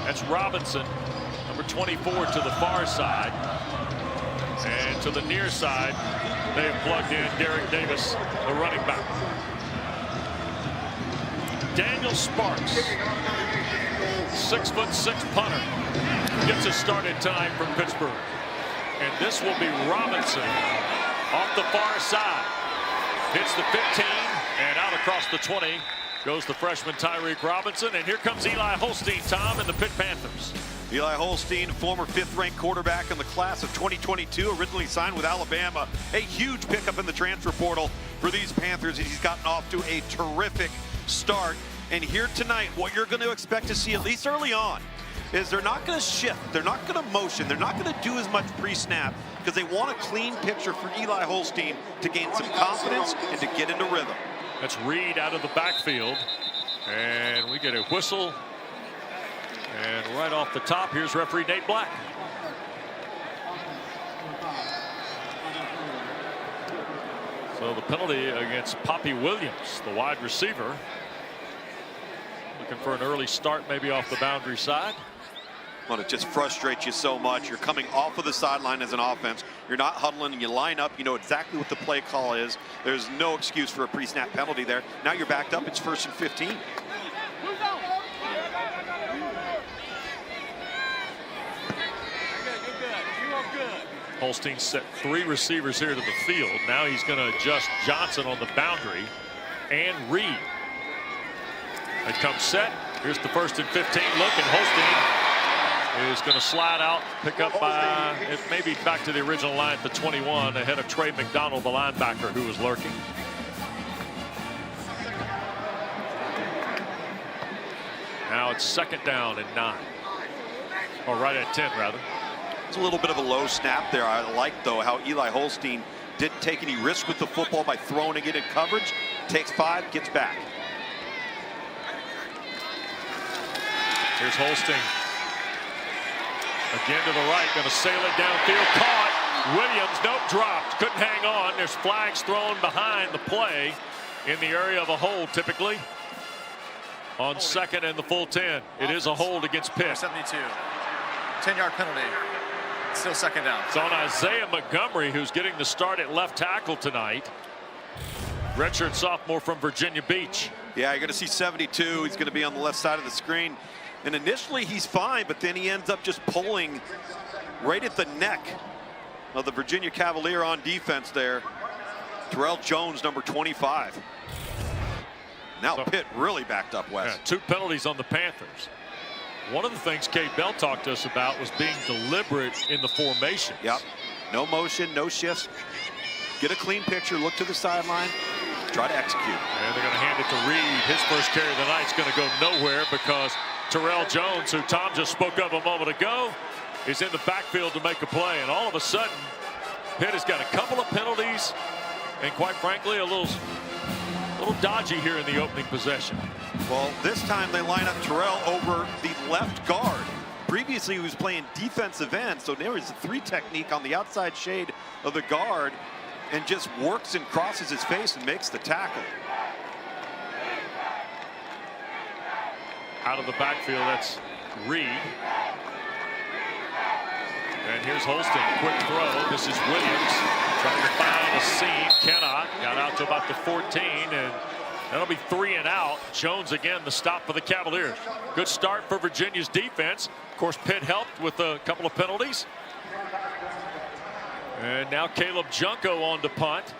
That's Robinson, number 24, to the far side. And to the near side, they have plugged in Derek Davis, the running back. Daniel Sparks, 6'6" punter, gets a started time from Pittsburgh. And this will be Robinson off the far side. Hits the 15 and out across the 20 goes the freshman Tyreek Robinson. And here comes Eli Holstein, Tom, and the Pitt Panthers. Eli Holstein, former 5th-ranked quarterback in the class of 2022, originally signed with Alabama. A huge pickup in the transfer portal for these Panthers. He's gotten off to a terrific start. And here tonight, what you're going to expect to see, at least early on, is they're not going to shift. They're not going to motion. They're not going to do as much pre-snap because they want a clean picture for Eli Holstein to gain some confidence and to get into rhythm. That's Reed out of the backfield. And we get a whistle. And right off the top, here's referee Nate Black. So the penalty against Poppy Williams, the wide receiver. Looking for an early start, maybe off the boundary side. Well, it just frustrates you so much. You're coming off of the sideline as an offense. You're not huddling and you line up. You know exactly what the play call is. There's no excuse for a pre-snap penalty there. Now you're backed up. It's 1st and 15. Holstein set 3 receivers here to the field. Now he's going to adjust Johnson on the boundary and Reed. It comes set. Here's the 1st and 15 look, and Holstein is going to slide out, pick up by maybe back to the original line at the 21, ahead of Trey McDonald, the linebacker, who was lurking. Now it's 2nd down and 9, or right at 10 rather. It's a little bit of a low snap there. I like, though, how Eli Holstein didn't take any risk with the football by throwing it in coverage. Takes 5, gets back. Here's Holstein. Again to the right, going to sail it downfield. Caught. Williams, nope, dropped. Couldn't hang on. There's flags thrown behind the play in the area of a hold, typically. On 2nd and the full 10. It is a hold against Pitt. 72. 10-yard penalty. Still 2nd down. It's on Isaiah Montgomery, who's getting the start at left tackle tonight. Redshirt sophomore from Virginia Beach. Yeah, you're going to see 72. He's going to be on the left side of the screen. And initially he's fine, but then he ends up just pulling right at the neck of the Virginia Cavalier on defense there. Terrell Jones, number 25. Now so, Pitt really backed up, Wes. Yeah, 2 penalties on the Panthers. One of the things Kate Bell talked to us about was being deliberate in the formation. Yep. No motion, no shifts. Get a clean picture, look to the sideline, try to execute. And they're going to hand it to Reed. His first carry of the night is going to go nowhere because Terrell Jones, who Tom just spoke of a moment ago, is in the backfield to make a play. And all of a sudden, Pitt has got a couple of penalties and, quite frankly, a little dodgy here in the opening possession. Well, this time they line up Terrell over the left guard. Previously, he was playing defensive end, so there is a 3 technique on the outside shade of the guard and just works and crosses his face and makes the tackle. Out of the backfield, that's Reed. And here's Holstein, quick throw. This is Williams trying to find a seam. Cannot. Got out to about the 14, and that'll be 3 and out. Jones again, the stop for the Cavaliers. Good start for Virginia's defense. Of course, Pitt helped with a couple of penalties. And now Caleb Junko on to punt,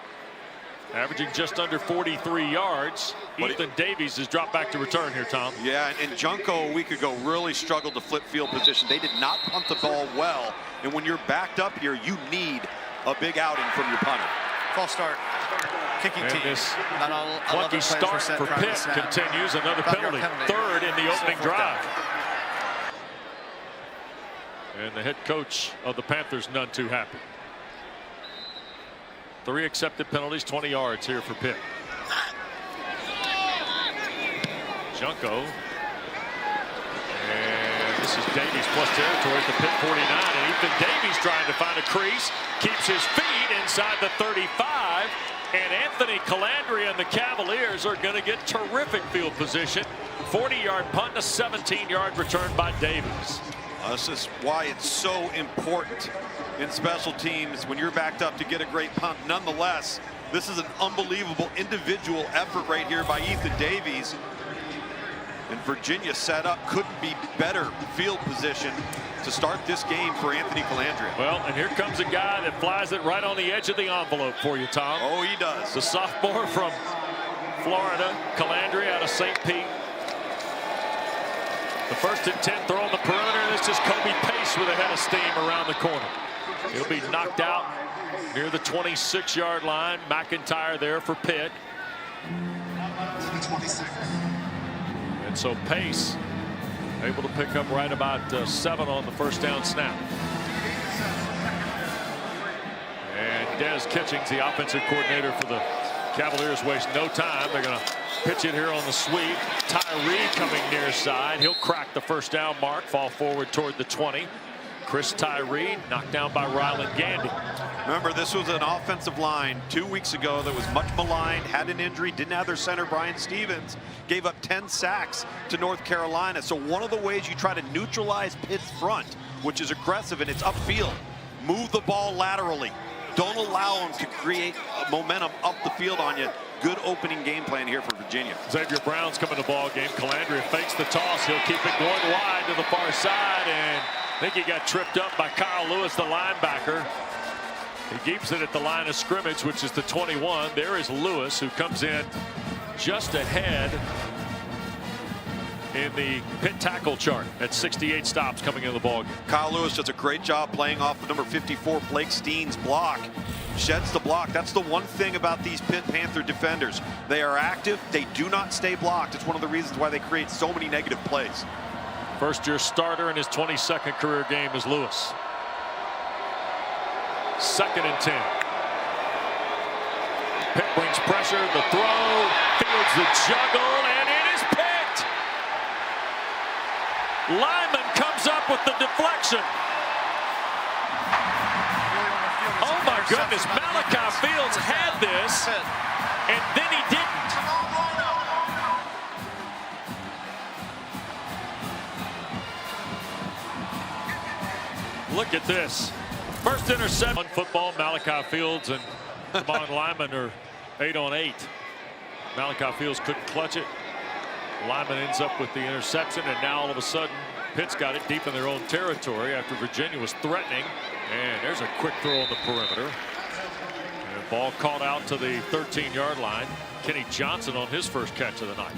averaging just under 43 yards. Ethan Davies has dropped back to return here, Tom. Yeah, and Junko a week ago really struggled to flip field position. They did not punt the ball well. And when you're backed up here, you need a big outing from your punter. False start. Kicking team. This lucky start for Pitt continues. Another penalty. 3rd in the opening drive. And the head coach of the Panthers none too happy. 3 accepted penalties, 20 yards here for Pitt. Junko. And this is Davies plus territory at the Pitt 49. And Ethan Davies trying to find a crease. Keeps his feet inside the 35. And Anthony Calandria and the Cavaliers are going to get terrific field position 40-yard punt, a 17-yard return by Davies. This is why it's so important in special teams when you're backed up to get a great punt. Nonetheless, this is an unbelievable individual effort right here by Ethan Davies. And Virginia set up, couldn't be better field position to start this game for Anthony Calandria. Well, and here comes a guy that flies it right on the edge of the envelope for you, Tom. Oh, he does. The sophomore from Florida, Calandria out of St. Pete. The 1st and 10 throw on the perimeter. This is Kobe Pace with a head of steam around the corner. He'll be knocked out near the 26-yard line. McIntyre there for Pitt. And so Pace able to pick up right about 7 on the first down snap. And Des Kitchings, the offensive coordinator for the Cavaliers, wastes no time. They're going to pitch it here on the sweep. Tyree coming near side. He'll crack the first down mark, fall forward toward the 20. Chris Tyree knocked down by Ryland Gandy. Remember, this was an offensive line 2 weeks ago that was much maligned, had an injury, didn't have their center, Brian Stevens, gave up 10 sacks to North Carolina. So one of the ways you try to neutralize Pitt's front, which is aggressive and it's upfield, move the ball laterally. Don't allow them to create momentum up the field on you. Good opening game plan here for Virginia. Xavier Brown's coming to the ball game. Calandria fakes the toss. He'll keep it going wide to the far side, and I think he got tripped up by Kyle Lewis, the linebacker. He keeps it at the line of scrimmage, which is the 21. There is Lewis, who comes in just ahead in the Pitt tackle chart at 68 stops coming into the ball game. Kyle Lewis does a great job playing off the number 54 Blake Steen's block. Sheds the block. That's the one thing about these Pitt Panther defenders. They are active. They do not stay blocked. It's one of the reasons why they create so many negative plays. First-year starter in his 22nd career game is Lewis. 2nd and 10. Pitt brings pressure. The throw. Fields the juggle, and it is picked. Lyman comes up with the deflection. Oh my goodness, Malachi Fields had this, and then he didn't. Look at this. First interception on football. Malachi Fields and Kamon Lyman are 8 on 8. Malachi Fields couldn't clutch it. Lyman ends up with the interception, and now all of a sudden Pitt's got it deep in their own territory after Virginia was threatening. And there's a quick throw on the perimeter. And ball caught out to the 13-yard line. Kenny Johnson on his first catch of the night.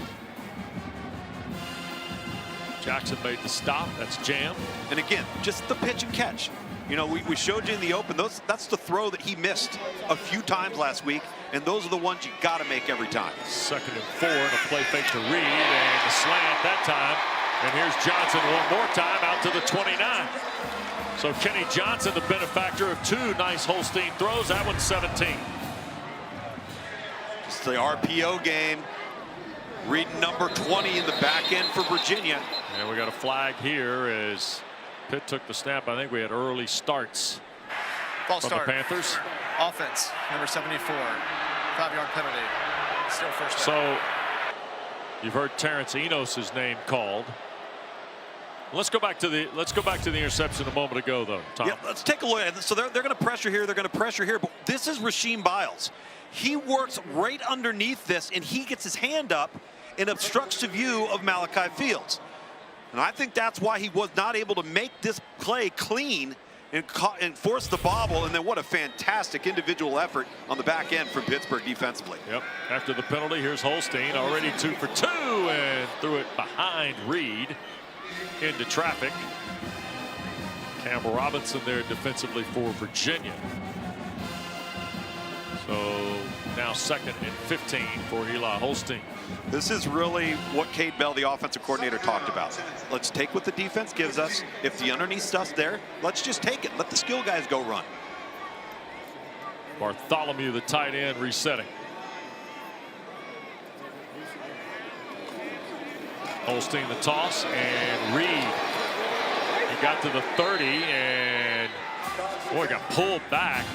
Jackson made the stop. That's jam. And again, just the pitch and catch. You know, we showed you in the open. That's the throw that he missed a few times last week, and those are the ones you got to make every time. 2nd and 4, and a play fake to Reed, and the slant that time. And here's Johnson one more time out to the 29. So Kenny Johnson, the benefactor of 2 nice Holstein throws. That one's 17. It's the RPO game. Reed number 20 in the back end for Virginia. And we got a flag here as Pitt took the snap. I think we had early starts Ball from start. the Panthers. Offense, number 74. 5-yard penalty. Still first down. So you've heard Terrence Enos' name called. Let's go back to the interception a moment ago, though, Tom. Yeah, let's take a look at it. So they're going to pressure here. They're going to pressure here. But this is Rasheem Biles. He works right underneath this, and he gets his hand up and obstructs the view of Malachi Fields. And I think that's why he was not able to make this play clean and force the bobble. And then what a fantastic individual effort on the back end from Pittsburgh defensively. Yep. After the penalty, here's Holstein, already 2 for 2, and threw it behind Reed into traffic. Cam Robinson there defensively for Virginia. So now 2nd and 15 for Eli Holstein. This is really what Cade Bell, the offensive coordinator, talked about. Let's take what the defense gives us. If the underneath stuff's there, let's just take it. Let the skill guys go run. Bartholomew, the tight end, resetting. Holstein the toss, and Reed. He got to the 30, and boy, got pulled back.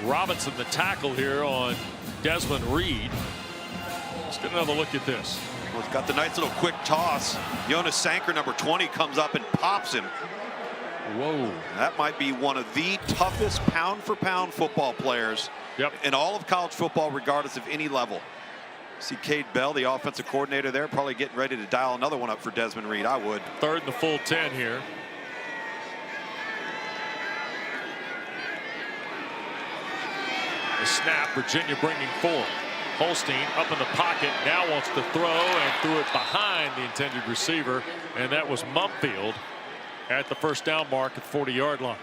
Robinson the tackle here on Desmond Reed. Let's get another look at this. Well, he's got the nice little quick toss. Jonas Sanker, number 20, comes up and pops him. Whoa. That might be one of the toughest pound-for-pound football players in all of college football, regardless of any level. See Cade Bell, the offensive coordinator there, probably getting ready to dial another one up for Desmond Reed. I would. 3rd and the full 10 here. The snap, Virginia bringing 4. Holstein up in the pocket, now wants to throw and threw it behind the intended receiver, and that was Mumfield at the first down mark at the 40-yard line.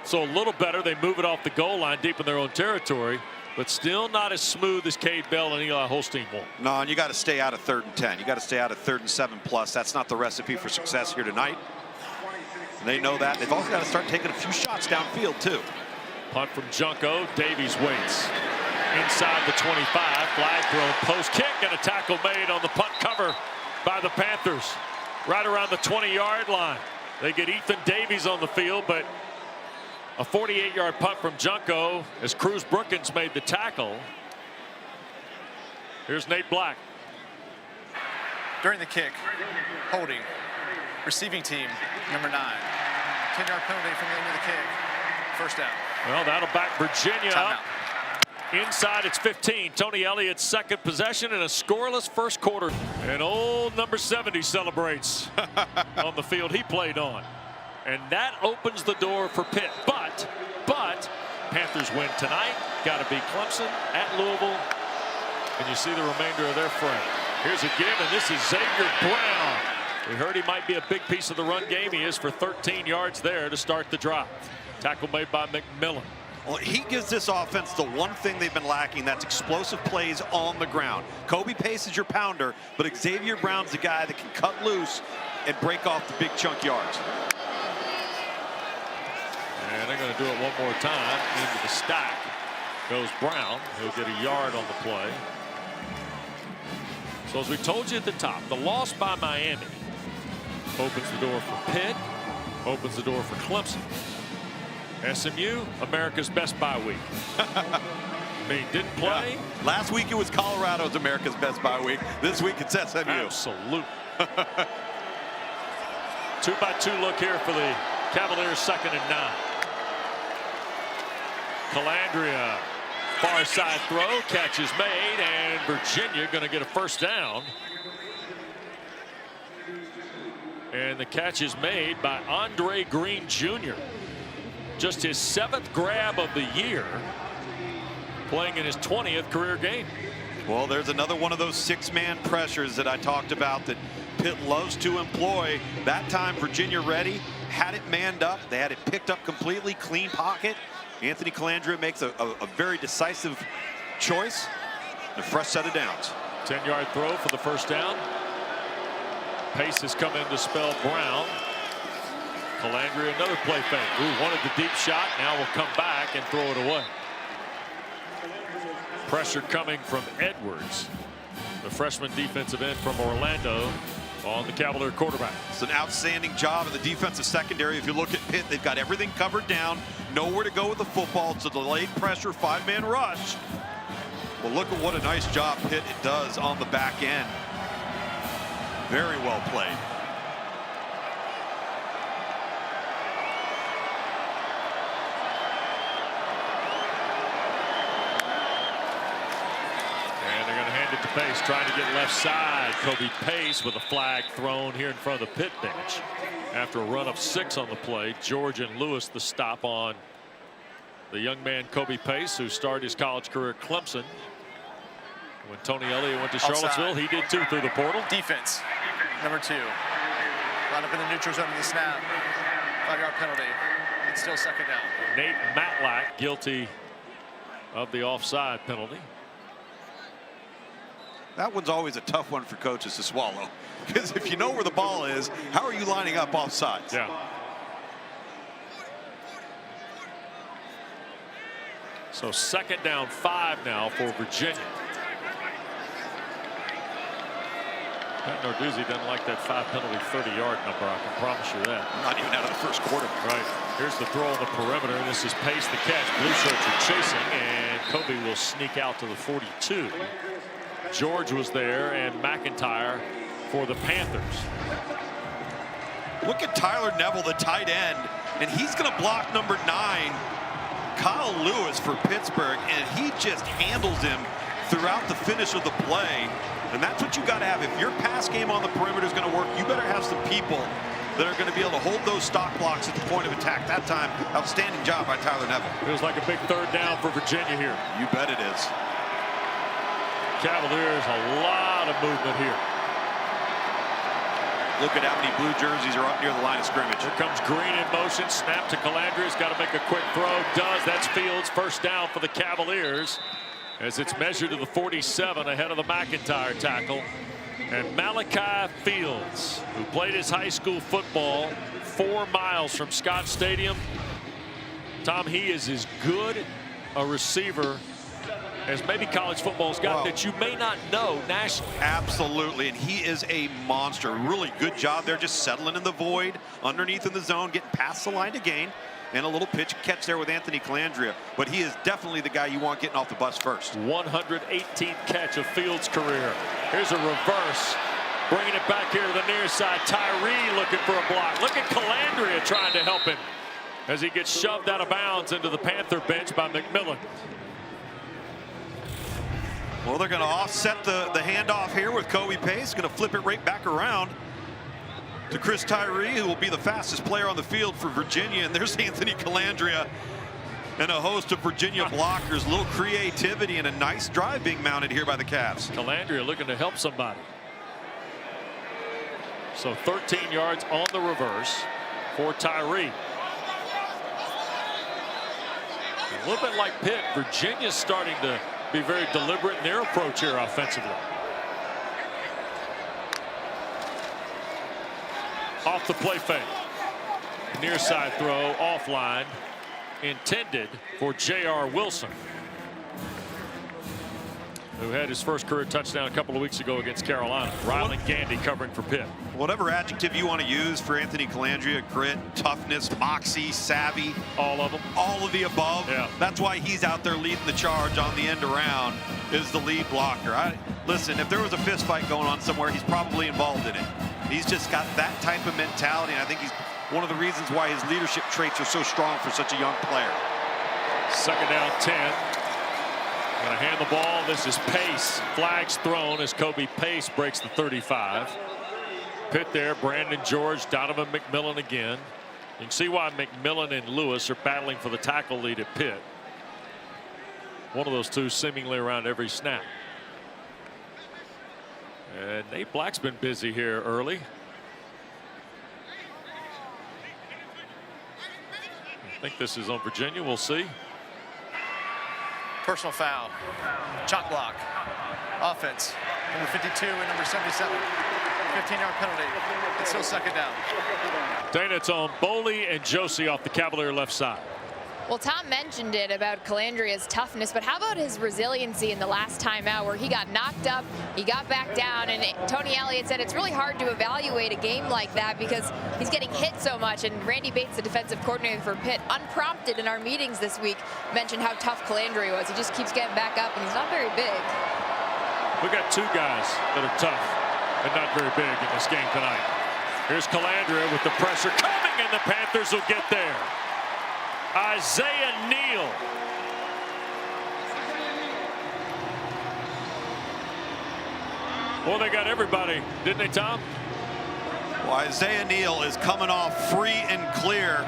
So a little better. They move it off the goal line deep in their own territory, but still not as smooth as Cade Bell and Eli Holstein want. No, and you got to stay out of 3rd and 10. You got to stay out of 3rd and 7+. That's not the recipe for success here tonight. And they know that. They've also got to start taking a few shots downfield too. Punt from Junko. Davies waits inside the 25. Flag thrown, post kick, and a tackle made on the punt cover by the Panthers right around the 20-yard line. They get Ethan Davies on the field, but a 48-yard punt from Junko as Cruz Brookins made the tackle. Here's Nate Black. During the kick, holding, receiving team, number 9. 10-yard penalty from the end of the kick. First down. Well, that'll back Virginia Timeout. up. Inside, it's 15. Tony Elliott's second possession in a scoreless first quarter. And old number 70 celebrates on the field he played on. And that opens the door for Pitt. But Panthers win tonight. Got to beat Clemson at Louisville. And you see the remainder of their frame. Here's a give, and this is Xavier Brown. We heard he might be a big piece of the run game. He is for 13 yards there to start the drive. Tackle made by McMillan. Well, he gives this offense the one thing they've been lacking. That's explosive plays on the ground. Kobe Pace is your pounder, but Xavier Brown's the guy that can cut loose and break off the big chunk yards. And they're going to do it one more time. Into the stack goes Brown. He'll get a yard on the play. So as we told you at the top, the loss by Miami opens the door for Pitt, opens the door for Clemson. SMU, America's best bye week. I mean, didn't play. Yeah. Last week it was Colorado's America's best bye week. This week it's SMU. Absolutely. 2-by-2 look here for the Cavaliers, 2nd and 9. Calandria, far side throw, catch is made, and Virginia going to get a first down. And the catch is made by Andre Green Jr. Just his 7th grab of the year, playing in his 20th career game. Well, there's another one of those 6-man pressures that I talked about that Pitt loves to employ. That time Virginia ready, had it manned up. They had it picked up completely, clean pocket. Anthony Calandria makes a very decisive choice. A fresh set of downs. 10-yard throw for the first down. Pace has come in to spell Brown. Calandria, another play fake. Ooh, wanted the deep shot. Now will come back and throw it away. Pressure coming from Edwards, the freshman defensive end from Orlando, on the Cavalier quarterback. It's an outstanding job in the defensive secondary. If you look at Pitt, they've got everything covered down, nowhere to go with the football. It's a delayed pressure 5-man rush. Well, look at what a nice job Pitt does on the back end. Very well played. Pace trying to get left side. Kobe Pace with a flag thrown here in front of the Pitt bench. After a run of 6 on the play, George and Lewis the stop on the young man Kobe Pace, who started his college career at Clemson. When Tony Elliott went to Charlottesville, he did too through the portal. Defense, number 2. Line up in the neutral zone of the snap. 5-yard penalty. It's still 2nd down. Nate Matlack guilty of the offside penalty. That one's always a tough one for coaches to swallow, because if you know where the ball is, how are you lining up off sides? Yeah. So 2nd down 5 now for Virginia. Pat Narduzzi doesn't like that 5 penalty 30-yard number. I can promise you that. Not even out of the first quarter. Right. Here's the throw on the perimeter. This is Pace the catch. Blue shirts are chasing, and Kobe will sneak out to the 42. George was there and McIntyre for the Panthers. Look at Tyler Neville, the tight end, and he's going to block number 9, Kyle Lewis, for Pittsburgh, and he just handles him throughout the finish of the play. And that's what you got to have. If your pass game on the perimeter is going to work, you better have some people that are going to be able to hold those stock blocks at the point of attack. That time, outstanding job by Tyler Neville. Feels like a big third down for Virginia here. You bet it is. Cavaliers, a lot of movement here. Look at how many blue jerseys are up near the line of scrimmage. Here comes Green in motion. Snap to Calandria. He's got to make a quick throw. Does. That's Fields. First down for the Cavaliers as it's measured to the 47 ahead of the McIntyre tackle. And Malachi Fields, who played his high school football 4 miles from Scott Stadium. Tom, he is as good a receiver as maybe college football's got that you may not know nationally. Absolutely, and he is a monster. Really good job there, just settling in the void, underneath in the zone, getting past the line to gain, and a little pitch catch there with Anthony Calandria. But he is definitely the guy you want getting off the bus first. 118th catch of Fields' career. Here's a reverse, bringing it back here to the near side. Tyree looking for a block. Look at Calandria trying to help him as he gets shoved out of bounds into the Panther bench by McMillan. Well, they're going to offset the handoff here with Kobe Pace. Going to flip it right back around to Chris Tyree, who will be the fastest player on the field for Virginia. And there's Anthony Calandria and a host of Virginia blockers. A little creativity and a nice drive being mounted here by the Cavs. Calandria looking to help somebody. So 13 yards on the reverse for Tyree. A little bit like Pitt, Virginia's starting to be very deliberate in their approach here offensively. Off the play fake. Near side throw offline, intended for J.R. Wilson, who had his first career touchdown a couple of weeks ago against Carolina. Ryland Gandy covering for Pitt. Whatever adjective you want to use for Anthony Calandria, grit, toughness, moxie, savvy. All of them. All of the above. Yeah. That's why he's out there leading the charge on the end around, is the lead blocker. Listen, if there was a fist fight going on somewhere, he's probably involved in it. He's just got that type of mentality, and I think he's one of the reasons why his leadership traits are so strong for such a young player. Second down 10. Gonna hand the ball. This is Pace. Flags thrown as Kobe Pace breaks the 35. Pitt there. Brandon George, Donovan McMillan again. You can see why McMillan and Lewis are battling for the tackle lead at Pitt. One of those two seemingly around every snap. And Nate Black's been busy here early. I think this is on Virginia. We'll see. Personal foul. Chop block. Offense. Number 52 and number 77. 15-yard penalty. It's still second down. Dana, it's on Boley and Josie off the Cavalier left side. Well, Tom mentioned it about Calandria's toughness, but how about his resiliency in the last timeout where he got knocked up, he got back down, and Tony Elliott said it's really hard to evaluate a game like that because he's getting hit so much. And Randy Bates, the defensive coordinator for Pitt, unprompted in our meetings this week, mentioned how tough Calandria was. He just keeps getting back up, and he's not very big. We got two guys that are tough and not very big in this game tonight. Here's Calandria with the pressure coming, and the Panthers will get there. Isaiah Neal. Well, they got everybody, didn't they, Tom? Well, Isaiah Neal is coming off free and clear.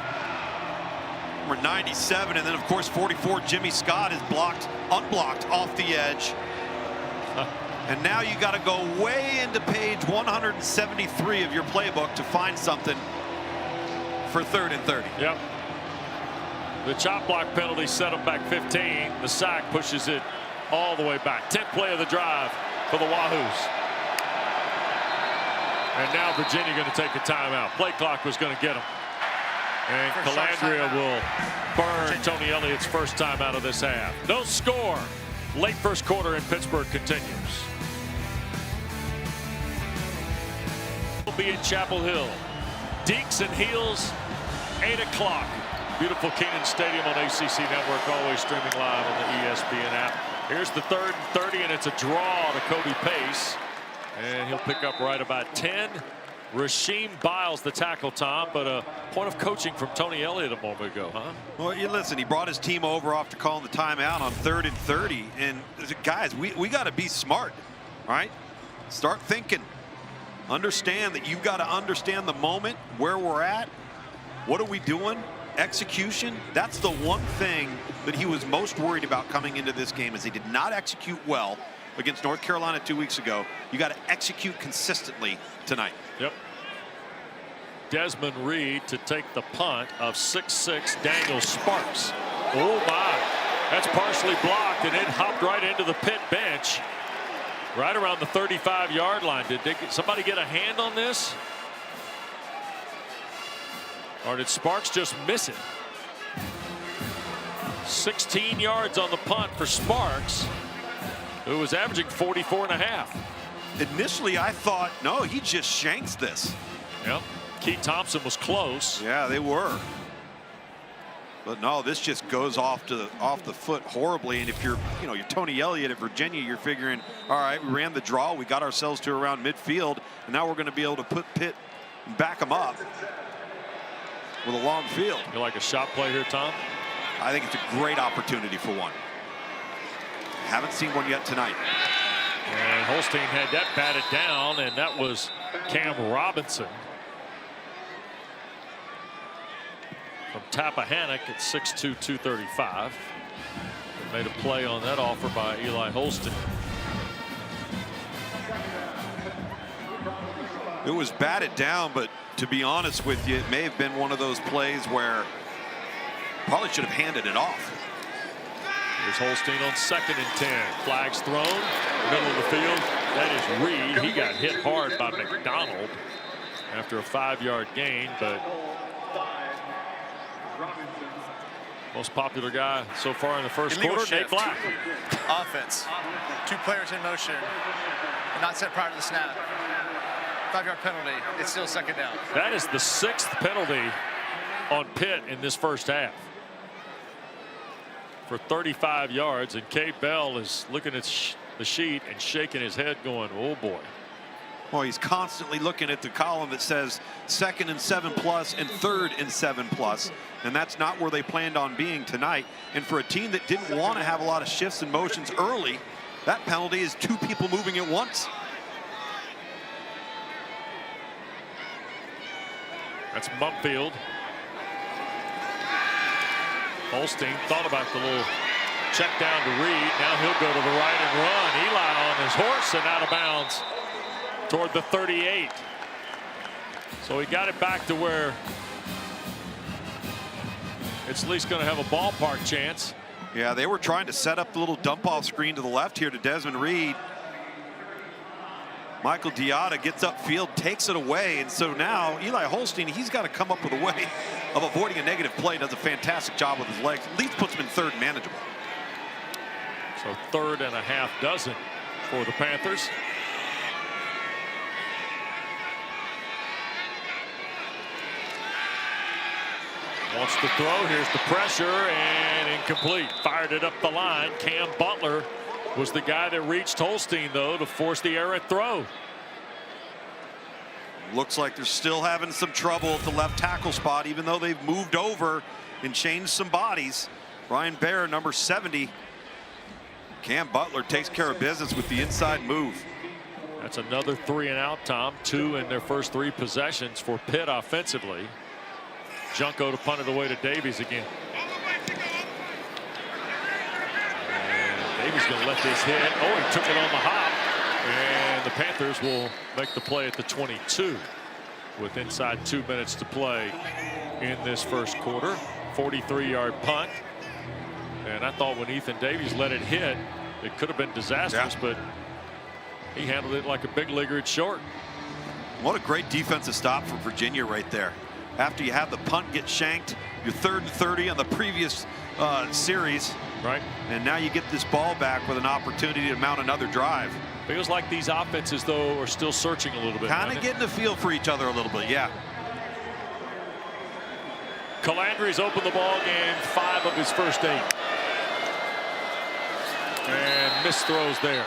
Number 97, and then of course 44 Jimmy Scott is unblocked off the edge. And now you got to go way into page 173 of your playbook to find something for 3rd and 30. Yep. The chop block penalty set him back 15. The sack pushes it all the way back. 10th play of the drive for the Wahoos. And now Virginia going to take a timeout. Play clock was going to get him. And Calandria will burn Tony Elliott's first time out of this half. No score. Late first quarter in Pittsburgh continues. Will be in Chapel Hill. Deeks and Heels, 8 o'clock. Beautiful Kenan Stadium on ACC Network, always streaming live on the ESPN app. Here's the 3rd and 30, and it's a draw to Kobe Pace. And he'll pick up right about 10. Rasheem Biles the tackle, Tom, but a point of coaching from Tony Elliott a moment ago, huh? Well, you listen, he brought his team over after calling the timeout on 3rd and 30. And guys, we got to be smart, all right? Start thinking. Understand that you've got to understand the moment, where we're at. What are we doing? Execution. That's the one thing that he was most worried about coming into this game, is he did not execute well against North Carolina 2 weeks ago. You got to execute consistently tonight. Yep. Desmond Reed to take the punt of 6'6" Daniel Sparks. Oh my, that's partially blocked, and it hopped right into the Pitt bench right around the 35-yard line. Did somebody get a hand on this, or did Sparks just miss it? 16 yards on the punt for Sparks, who was averaging 44.5. Initially, I thought, no, he just shanks this. Yep. Keith Thompson was close. Yeah, they were. But no, this just goes off the foot horribly. And if you're Tony Elliott at Virginia, you're figuring, all right, we ran the draw, we got ourselves to around midfield, and now we're going to be able to put Pitt and back them up with a long field. You like a shot play here, Tom? I think it's a great opportunity for one. Haven't seen one yet tonight. And Holstein had that batted down, and that was Cam Robinson from Tappahannock at 6'2", 235. They made a play on that offer by Eli Holstein. It was batted down, but to be honest with you, it may have been one of those plays where probably should have handed it off. Here's Holstein on 2nd and 10. Flags thrown, middle of the field. That is Reed. He got hit hard by McDonald after a 5-yard gain, but most popular guy so far in the first quarter, Nate Black. Offense. 2 players in motion. Not set prior to the snap. 5-yard penalty. It's still 2nd down. That is the 6th penalty on Pitt in this first half for 35 yards, and K. Bell is looking at the sheet and shaking his head going, oh boy. Well, he's constantly looking at the column that says 2nd and 7+ and 3rd and 7+, and that's not where they planned on being tonight. And for a team that didn't want to have a lot of shifts and motions early, that penalty is 2 people moving at once. That's Mumfield. Holstein thought about the little check down to Reed. Now he'll go to the right and run. Eli on his horse and out of bounds toward the 38. So he got it back to where it's at least going to have a ballpark chance. Yeah, they were trying to set up the little dump off screen to the left here to Desmond Reed. Michael Diotta gets upfield, takes it away, and so now Eli Holstein, he's got to come up with a way of avoiding a negative play. Does a fantastic job with his legs. At least puts him in 3rd and manageable. So 3rd and a half dozen for the Panthers. Wants to throw. Here's the pressure, and incomplete. Fired it up the line. Cam Butler was the guy that reached Holstein, though, to force the errant throw. Looks like they're still having some trouble at the left tackle spot, even though they've moved over and changed some bodies. Ryan Baer, number 70. Cam Butler takes care of business with the inside move. That's another 3 and out, Tom. 2 in their first 3 possessions for Pitt offensively. Junko to punt it away to Davies again. Davies going to let this hit. Oh, he took it on the hop. And the Panthers will make the play at the 22 with inside 2 minutes to play in this first quarter. 43-yard punt. And I thought when Ethan Davies let it hit, it could have been disastrous, but he handled it like a big leaguer at short. What a great defensive stop from Virginia right there. After you have the punt get shanked, your 3rd and 30 on the previous series. Right. And now you get this ball back with an opportunity to mount another drive. Feels like these offenses, though, are still searching a little bit. Kind of getting a feel for each other a little bit, yeah. Calandri's opened the ball game 5 of his first 8. And missed throws there.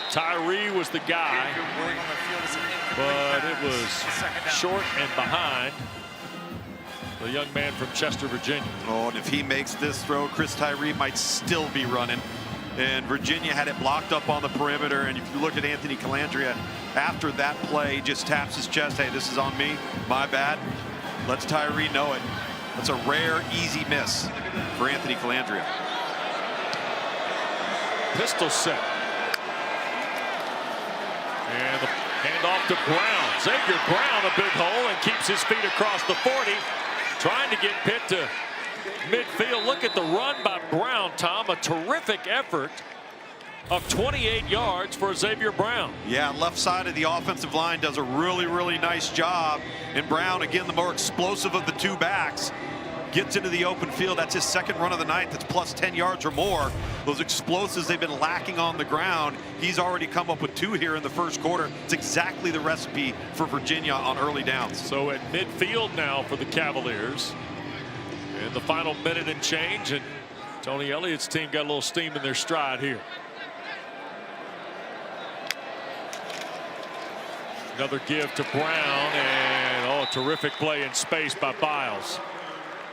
Tyree was the guy, but it was short and behind the young man from Chester, Virginia. Oh, and if he makes this throw, Chris Tyree might still be running. And Virginia had it blocked up on the perimeter. And if you look at Anthony Calandria, after that play, he just taps his chest. Hey, this is on me. My bad. Lets Tyree know it. That's a rare, easy miss for Anthony Calandria. Pistol set. And the handoff to Brown. Xavier Brown, a big hole, and keeps his feet across the 40. Trying to get Pitt to midfield. Look at the run by Brown, Tom. A terrific effort of 28 yards for Xavier Brown. Yeah, left side of the offensive line does a really, really nice job. And Brown, again, the more explosive of the two backs, gets into the open field. That's his second run of the night. That's plus 10 yards or more. Those explosives they've been lacking on the ground. He's already come up with 2 here in the first quarter. It's exactly the recipe for Virginia on early downs. So at midfield now for the Cavaliers. In the final minute and change, and Tony Elliott's team got a little steam in their stride here. Another give to Brown, and oh, terrific play in space by Biles.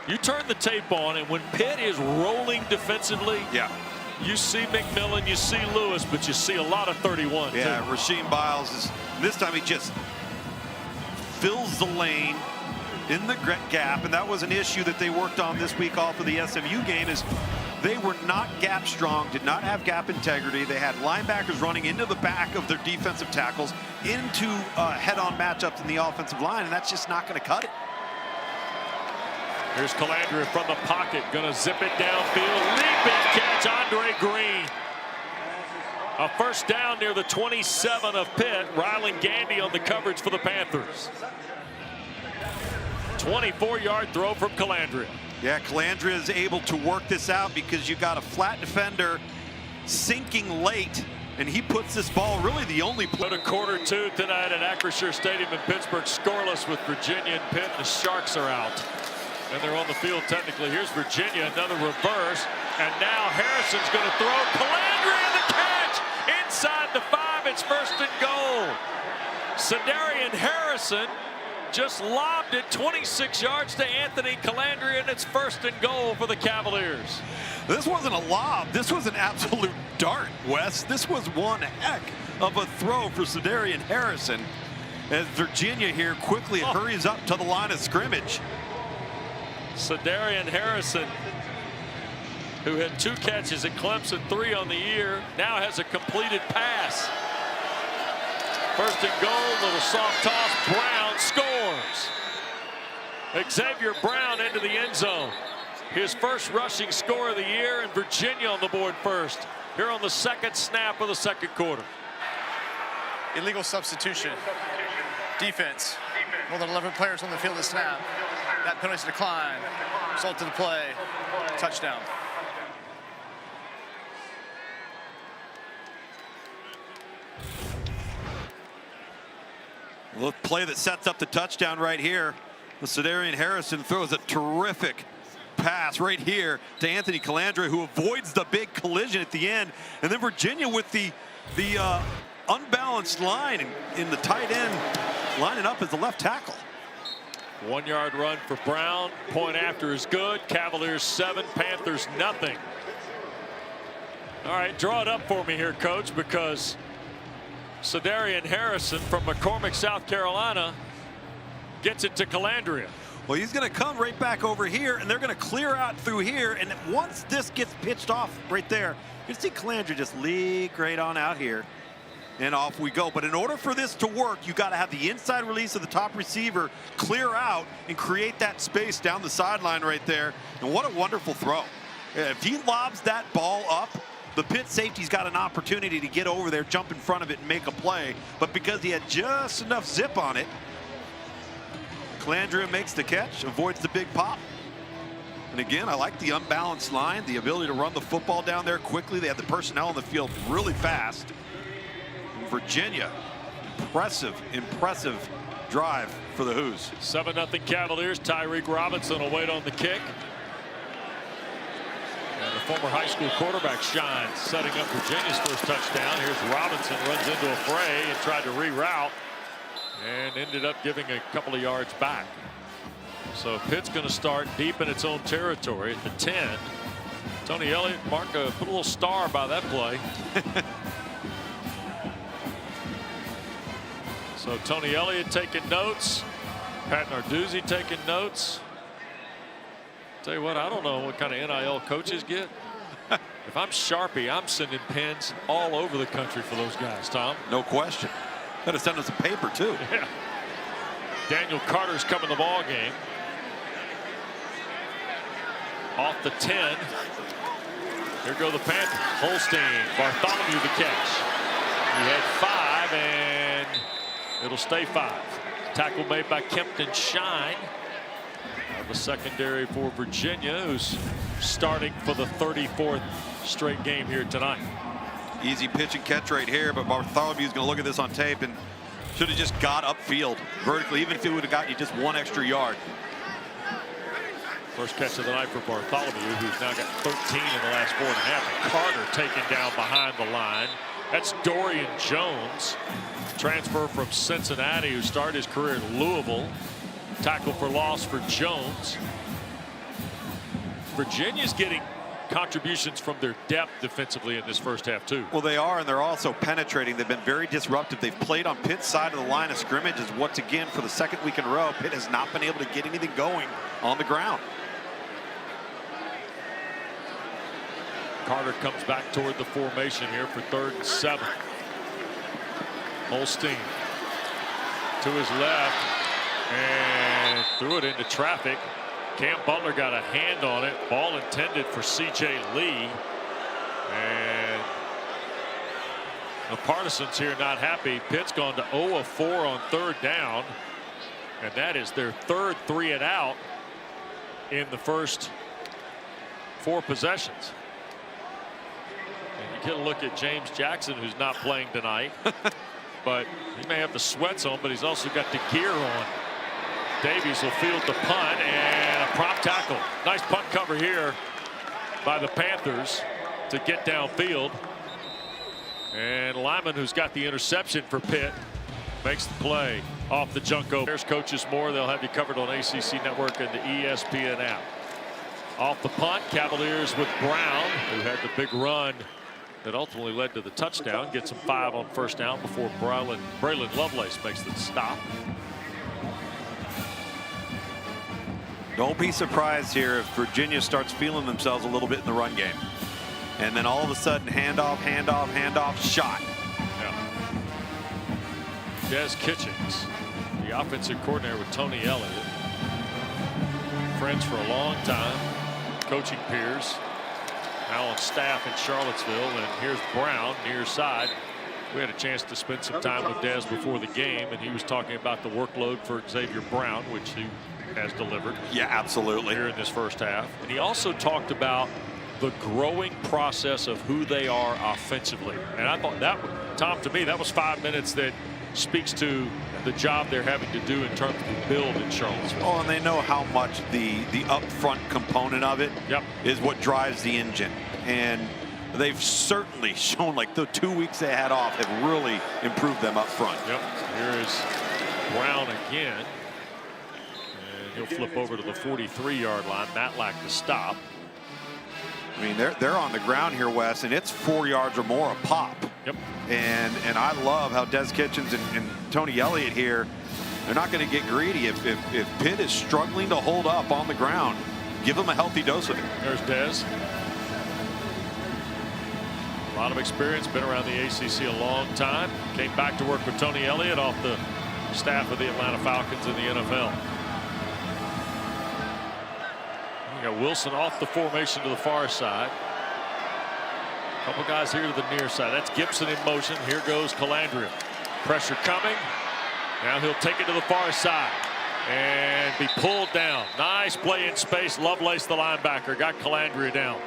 You turn the tape on, and when Pitt is rolling defensively, yeah, you see McMillan, you see Lewis, but you see a lot of 31. Yeah, too. Rasheem Biles is, this time he just fills the lane in the gap, and that was an issue that they worked on this week off of the SMU game. Is they were not gap strong, did not have gap integrity. They had linebackers running into the back of their defensive tackles into head-on matchups in the offensive line, and that's just not going to cut it. Here's Calandria from the pocket, gonna zip it downfield. Leaping catch, Andre Green. A first down near the 27 of Pitt. Rylan Gandy on the coverage for the Panthers. 24-yard throw from Calandria. Yeah, Calandria is able to work this out because you got a flat defender sinking late, and he puts this ball really the only play. Go to quarter 2 tonight at Acrisure Stadium in Pittsburgh, scoreless with Virginia and Pitt. The Sharks are out. And they're on the field technically. Here's Virginia, another reverse. And now Harrison's going to throw. Calandria in the catch. Inside the 5, it's first and goal. Cedarian Harrison just lobbed it 26 yards to Anthony Calandria, and it's first and goal for the Cavaliers. This wasn't a lob. This was an absolute dart, Wes. This was one heck of a throw for Cedarian Harrison as Virginia here quickly hurries up to the line of scrimmage. Cedarian Harrison, who had 2 catches at Clemson, 3 on the year, now has a completed pass. First and goal, little soft toss. Brown scores. Xavier Brown into the end zone. His first rushing score of the year, and Virginia on the board first. Here on the second snap of the second quarter. Illegal substitution. Defense. More than 11 players on the field to snap. That penalty's decline. Result of the play. Touchdown. The play that sets up the touchdown right here. Cedarian Harrison throws a terrific pass right here to Anthony Calandria, who avoids the big collision at the end. And then Virginia with the unbalanced line in the tight end lining up as the left tackle. 1-yard run for Brown. Point after is good. Cavaliers 7, Panthers nothing. All right, draw it up for me here, Coach, because Cedarian Harrison from McCormick, South Carolina, gets it to Calandria. Well, he's going to come right back over here, and they're going to clear out through here. And once this gets pitched off right there, you can see Calandria just leak right on out here. And off we go. But in order for this to work, you got to have the inside release of the top receiver clear out and create that space down the sideline right there. And what a wonderful throw. If he lobs that ball up, the Pitt safety's got an opportunity to get over there, jump in front of it, and make a play. But because he had just enough zip on it, Calandria makes the catch, avoids the big pop. And again, I like the unbalanced line, the ability to run the football down there quickly. They had the personnel on the field really fast. Virginia, impressive drive for the Hoos. 7-0 Cavaliers. Tyreek Robinson will wait on the kick. And the former high school quarterback shines, setting up Virginia's first touchdown. Here's Robinson, runs into a fray and tried to reroute and ended up giving a couple of yards back. So Pitt's going to start deep in its own territory at the 10. Tony Elliott, put a little star by that play. So Tony Elliott taking notes. Pat Narduzzi taking notes. Tell you what, I don't know what kind of NIL coaches get. If I'm Sharpie, I'm sending pens all over the country for those guys, Tom. No question. Gotta send us some paper too. Yeah. Daniel Carter's coming the ball game. Off the 10. Here go the Panthers. Holstein, Bartholomew the catch. He had 5 and it'll stay 5. Tackle made by Kempton Shine. The secondary for Virginia, who's starting for the 34th straight game here tonight. Easy pitch and catch right here, but Bartholomew's going to look at this on tape and should have just got upfield vertically, even if it would have got you just 1 extra yard. First catch of the night for Bartholomew, who's now got 13 in the last 4.5. And Carter taken down behind the line. That's Dorian Jones, transfer from Cincinnati, who started his career in Louisville. Tackle for loss for Jones. Virginia's getting contributions from their depth defensively in this first half too. Well, they are, and they're also penetrating. They've been very disruptive. They've played on Pitt's side of the line of scrimmage, as once again for the second week in a row, Pitt has not been able to get anything going on the ground. Carter comes back toward the formation here for 3rd and 7. Holstein to his left and threw it into traffic. Cam Butler got a hand on it. Ball intended for C.J. Lee. And the Partisans here not happy. Pitt's gone to 0 of 4 on 3rd down. And that is their 3rd 3-and-out in the first 4 possessions. And you can look at James Jackson, who's not playing tonight. But he may have the sweats on, but he's also got the gear on. Davies will field the punt and a prompt tackle. Nice punt cover here by the Panthers to get downfield. And Lyman, who's got the interception for Pitt, makes the play off the Junko. There's Coaches More. They'll have you covered on ACC Network and the ESPN app. Off the punt, Cavaliers with Brown, who had the big run that ultimately led to the touchdown. Gets him 5 on 1st down before Braylon Lovelace makes the stop. Don't be surprised here if Virginia starts feeling themselves a little bit in the run game. And then all of a sudden, handoff, handoff, handoff, shot. Yeah. Des Kitchens, the offensive coordinator with Tony Elliott. Friends for a long time, coaching peers. Now on staff in Charlottesville. And here's Brown near side. We had a chance to spend some time with Des before the game, and he was talking about the workload for Xavier Brown, which he has delivered. Yeah, absolutely. Here in this first half. And he also talked about the growing process of who they are offensively. And I thought that, Tom, to me, that was 5 minutes that speaks to the job they're having to do in terms of the build in Charlottesville. Oh, and they know how much the upfront component of it is what drives the engine. And they've certainly shown, like the 2 weeks they had off have really improved them up front. Yep. Here is Brown again. And he'll flip over to the 43-yard line. Matlack to stop. I mean, they're on the ground here, Wes, and it's 4 yards or more a pop. Yep. And I love how Des Kitchens and Tony Elliott here, they're not going to get greedy. If Pitt is struggling to hold up on the ground, give them a healthy dose of it. There's Des. A lot of experience, been around the ACC a long time. Came back to work with Tony Elliott off the staff of the Atlanta Falcons in the NFL. You got Wilson off the formation to the far side. A couple guys here to the near side. That's Gibson in motion. Here goes Calandria. Pressure coming. Now he'll take it to the far side and be pulled down. Nice play in space. Lovelace, the linebacker, got Calandria down.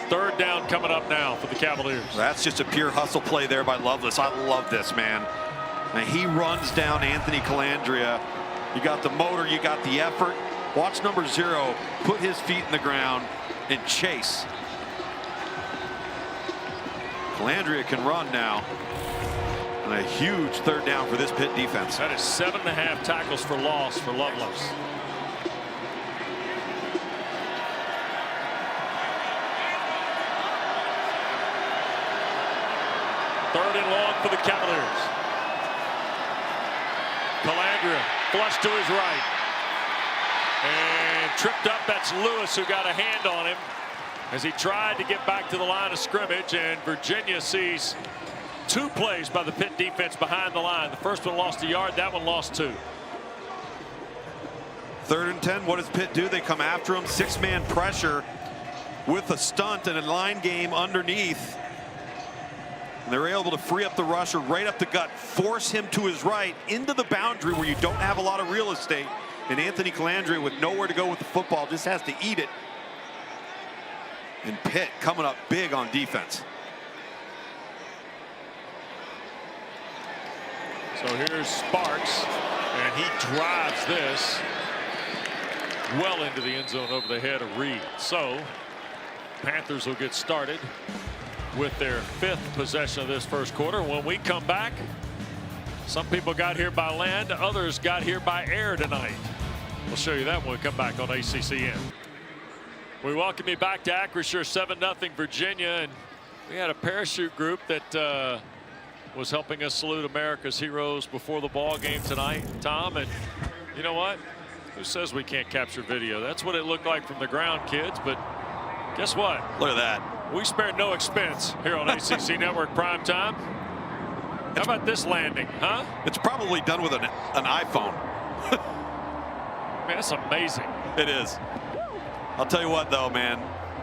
3rd down coming up now for the Cavaliers. That's just a pure hustle play there by Lovelace. I love this, man. And he runs down Anthony Calandria. You got the motor, you got the effort. Watch number 0 put his feet in the ground, and chase. Calandria can run now. And a huge third down for this Pitt defense. That is 7.5 tackles for loss for Lovelace. Third and long for the Cavaliers. Calandria flushed to his right. And tripped up. That's Lewis who got a hand on him as he tried to get back to the line of scrimmage. And Virginia sees 2 plays by the Pitt defense behind the line. The first one lost a yard. That one lost 2. 3rd and 10. What does Pitt do? They come after him. 6-man pressure with a stunt and a line game underneath. And they're able to free up the rusher right up the gut, force him to his right into the boundary where you don't have a lot of real estate. And Anthony Calandria, with nowhere to go with the football, just has to eat it. And Pitt coming up big on defense. So here's Sparks, and he drives this well into the end zone over the head of Reed. So Panthers will get started with their 5th possession of this first quarter. When we come back, some people got here by land, others got here by air tonight. We'll show you that when we come back on ACCN. We welcome you back to Acrisure. 7-0 Virginia, and we had a parachute group that was helping us salute America's heroes before the ball game tonight, Tom. And you know what? Who says we can't capture video? That's what it looked like from the ground, kids. But guess what? Look at that. We spared no expense here on ACC Network Primetime. How about this landing, huh? It's probably done with an iPhone. Man, that's amazing. It is. I'll tell you what, though, man.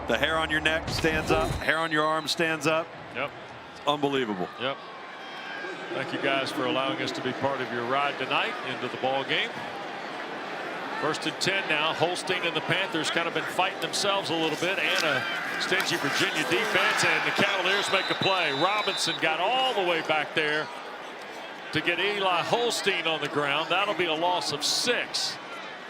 The hair on your neck stands up. Hair on your arm stands up. Yep. It's unbelievable. Yep. Thank you guys for allowing us to be part of your ride tonight into the ball game. 1st and 10 now. Holstein and the Panthers kind of been fighting themselves a little bit, and a stingy Virginia defense, and the Cavaliers make a play. Robinson got all the way back there to get Eli Holstein on the ground. That'll be a loss of 6.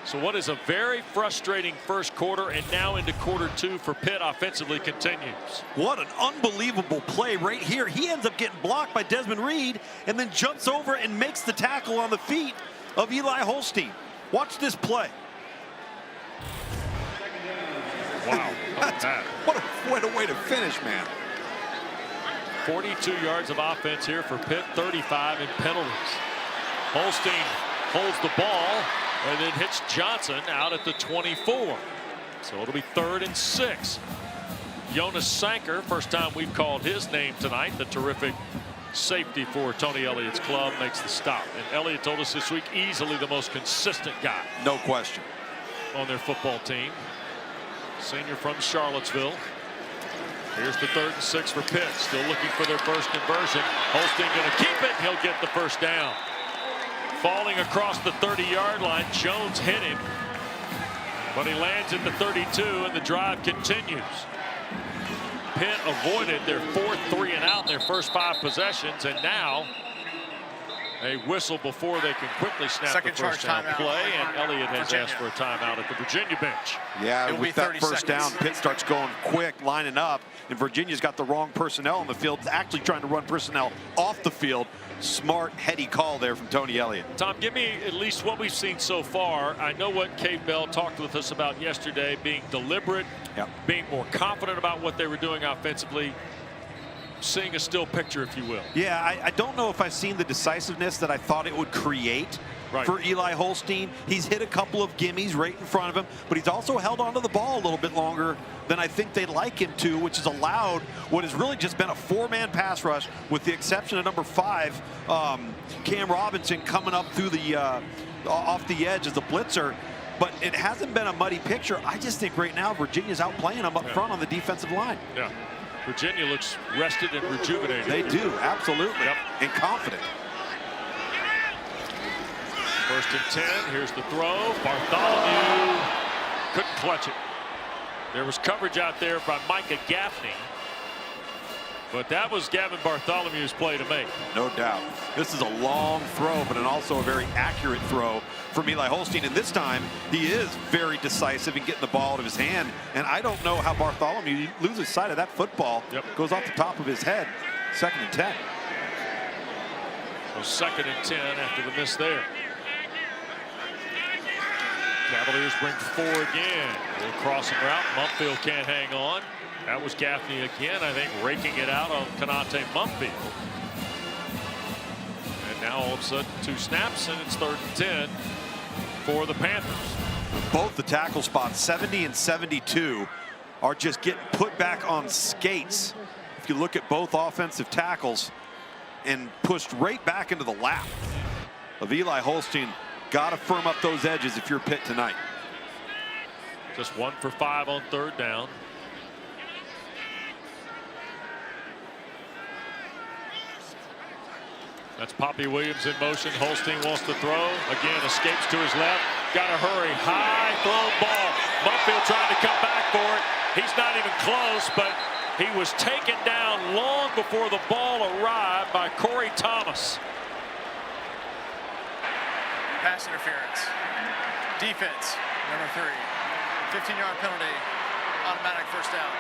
So what is a very frustrating first quarter, and now into quarter 2 for Pitt offensively continues. What an unbelievable play right here. He ends up getting blocked by Desmond Reed and then jumps over and makes the tackle on the feet of Eli Holstein. Watch this play. Wow. What a way to finish, man. 42 yards of offense here for Pitt, 35 in penalties. Holstein holds the ball and then hits Johnson out at the 24. So it'll be 3rd and 6. Jonas Sanker, first time we've called his name tonight, the terrific safety for Tony Elliott's club, makes the stop. And Elliott told us this week, easily the most consistent guy. No question. On their football team. Senior from Charlottesville. Here's the 3rd and 6 for Pitt. Still looking for their first conversion. Holstein going to keep it. He'll get the first down. Falling across the 30-yard line. Jones hit him. But he lands at the 32, and the drive continues. Pitt avoided their 4th 3-and-out in their first 5 possessions, and now a whistle before they can quickly snap the first down play, and Elliott has asked for a timeout at the Virginia bench. Yeah, with that first down, Pitt starts going quick, lining up, and Virginia's got the wrong personnel on the field, actually trying to run personnel off the field. Smart, heady call there from Tony Elliott. Tom, give me at least what we've seen so far. I know what Cave Bell talked with us about yesterday, being deliberate, being more confident about what they were doing offensively, seeing a still picture, if you will. Yeah, I don't know if I've seen the decisiveness that I thought it would create for Eli Holstein. He's hit a couple of gimmies right in front of him, but he's also held onto the ball a little bit longer than I think they'd like him to, which has allowed what has really just been a 4-man pass rush, with the exception of number 5, Cam Robinson, coming up through the off the edge as a blitzer. But it hasn't been a muddy picture. I just think right now Virginia's outplaying them up front on the defensive line. Yeah. Virginia looks rested and rejuvenated. They do, absolutely, and confident. 1st and 10. Here's the throw. Bartholomew couldn't clutch it. There was coverage out there by Micah Gaffney, But that was Gavin Bartholomew's play to make. No doubt. This is a long throw, but also a very accurate throw from Eli Holstein. And this time, he is very decisive in getting the ball out of his hand. And I don't know how Bartholomew loses sight of that football. Yep. Goes off the top of his head. 2nd and 10. So 2nd and 10 after the miss there. Cavaliers bring 4 again. A little crossing route. Mumpfield can't hang on. That was Gaffney again, I think, raking it out on Konate Mumpfield. And now all of a sudden 2 snaps, and it's 3rd and 10 for the Panthers. Both the tackle spots, 70 and 72, are just getting put back on skates. If you look at both offensive tackles, and pushed right back into the lap of Eli Holstein. Got to firm up those edges if you're Pitt tonight. Just 1 for 5 on 3rd down. That's Poppy Williams in motion. Holstein wants to throw. Again, escapes to his left. Got to hurry. High thrown ball. Mumpfield trying to come back for it. He's not even close, but he was taken down long before the ball arrived by Corey Thomas. Pass interference. Defense, number 3. 15-yard penalty. Automatic 1st down.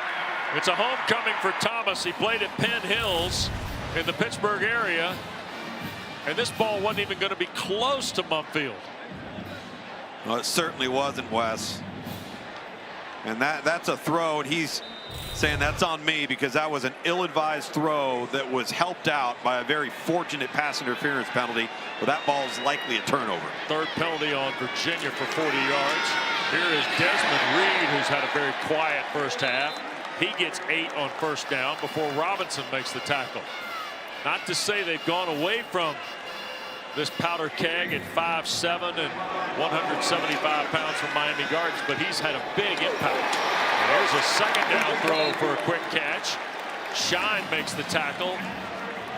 It's a homecoming for Thomas. He played at Penn Hills in the Pittsburg area. And this ball wasn't even going to be close to Mumpfield. Well, it certainly wasn't, Wes. And that's a throw, and he's saying that's on me because that was an ill-advised throw that was helped out by a very fortunate pass interference penalty. But that ball is likely a turnover. 3rd penalty on Virginia for 40 yards. Here is Desmond Reed, who's had a very quiet 1st half. He gets 8 on 1st down before Robinson makes the tackle. Not to say they've gone away from this powder keg at 5'7" and 175 pounds from Miami Gardens, but he's had a big impact. And there's a 2nd down throw for a quick catch. Shine makes the tackle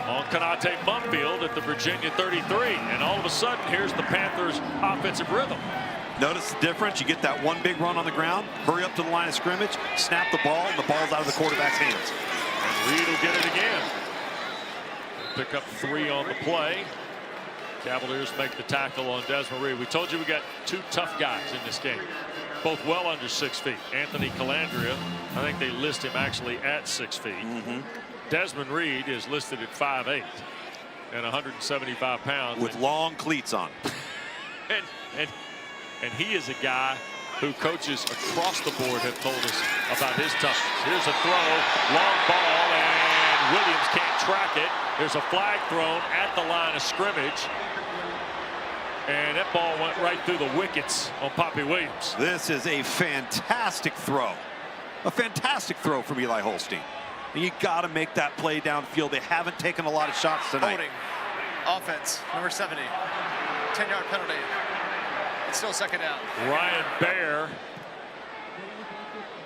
on Konate Mumpfield at the Virginia 33. And all of a sudden, here's the Panthers' offensive rhythm. Notice the difference. You get that one big run on the ground, hurry up to the line of scrimmage, snap the ball, and the ball's out of the quarterback's hands. And Reed will get it again. Pick up 3 on the play. Cavaliers make the tackle on Desmond Reed. We told you we got 2 tough guys in this game, both well under 6 feet. Anthony Calandria, I think they list him actually at 6 feet. Desmond Reed is listed at 5'8" and 175 pounds. With long cleats on. and he is a guy who coaches across the board have told us about his toughness. Here's a throw, long ball, and Williams can't track it. There's a flag thrown at the line of scrimmage. And that ball went right through the wickets on Poppy Williams. This is a fantastic throw. A fantastic throw from Eli Holstein. And you got to make that play downfield. They haven't taken a lot of shots tonight. Holding. Offense, number 70. 10-yard penalty. It's still 2nd down. Ryan Baer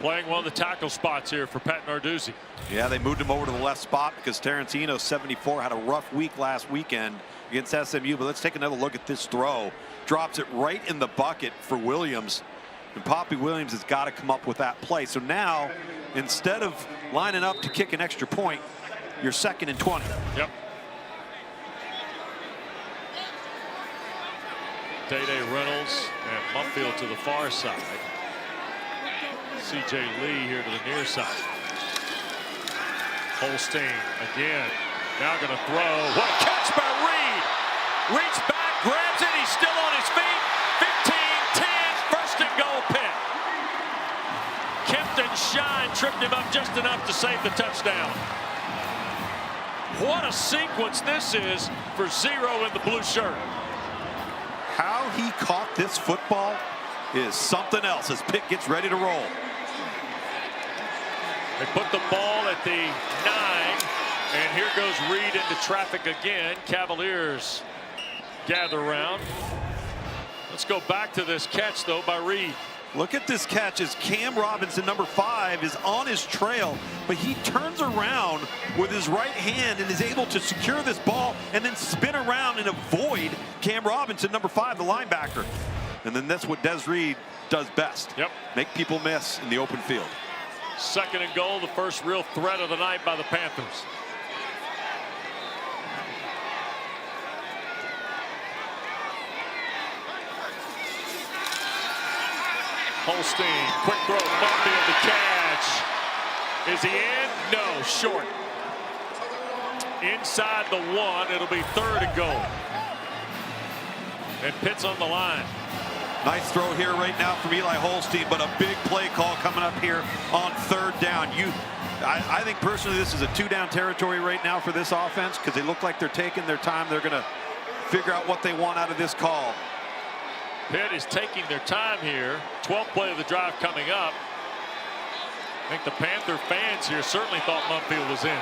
playing one of the tackle spots here for Pat Narduzzi. Yeah, they moved him over to the left spot because Terrence Eno, 74, had a rough week last weekend against SMU. But let's take another look at this throw. Drops it right in the bucket for Williams. And Poppy Williams has got to come up with that play. So now, instead of lining up to kick an extra point, you're 2nd and 20. Yep. Day-Day Reynolds and Mumpfield to the far side. C.J. Lee here to the near side. Holstein again. Now going to throw. What a catch by Reed. Reaches back, grabs it. He's still on his feet. 15-10, 1st and goal Pitt. Kempton Shine tripped him up just enough to save the touchdown. What a sequence this is for Zero in the blue shirt. How he caught this football is something else as Pitt gets ready to roll. They put the ball at the 9, and here goes Reed into traffic again. Cavaliers gather around. Let's go back to this catch, though, by Reed. Look at this catch as Cam Robinson, number 5, is on his trail, but he turns around with his right hand and is able to secure this ball and then spin around and avoid Cam Robinson, number 5, the linebacker. And then that's what Des Reed does best. Yep. Make people miss in the open field. 2nd and goal, the first real threat of the night by the Panthers. Holstein, quick throw, Mumfield the catch. Is he in? No, short. Inside the 1, it'll be 3rd and goal. And Pitt's on the line. Nice throw here right now from Eli Holstein, but a big play call coming up here on 3rd down. I think personally this is a 2-down territory right now for this offense because they look like they're taking their time. They're going to figure out what they want out of this call. Pitt is taking their time here. 12th play of the drive coming up. I think the Panther fans here certainly thought Mumfield was in.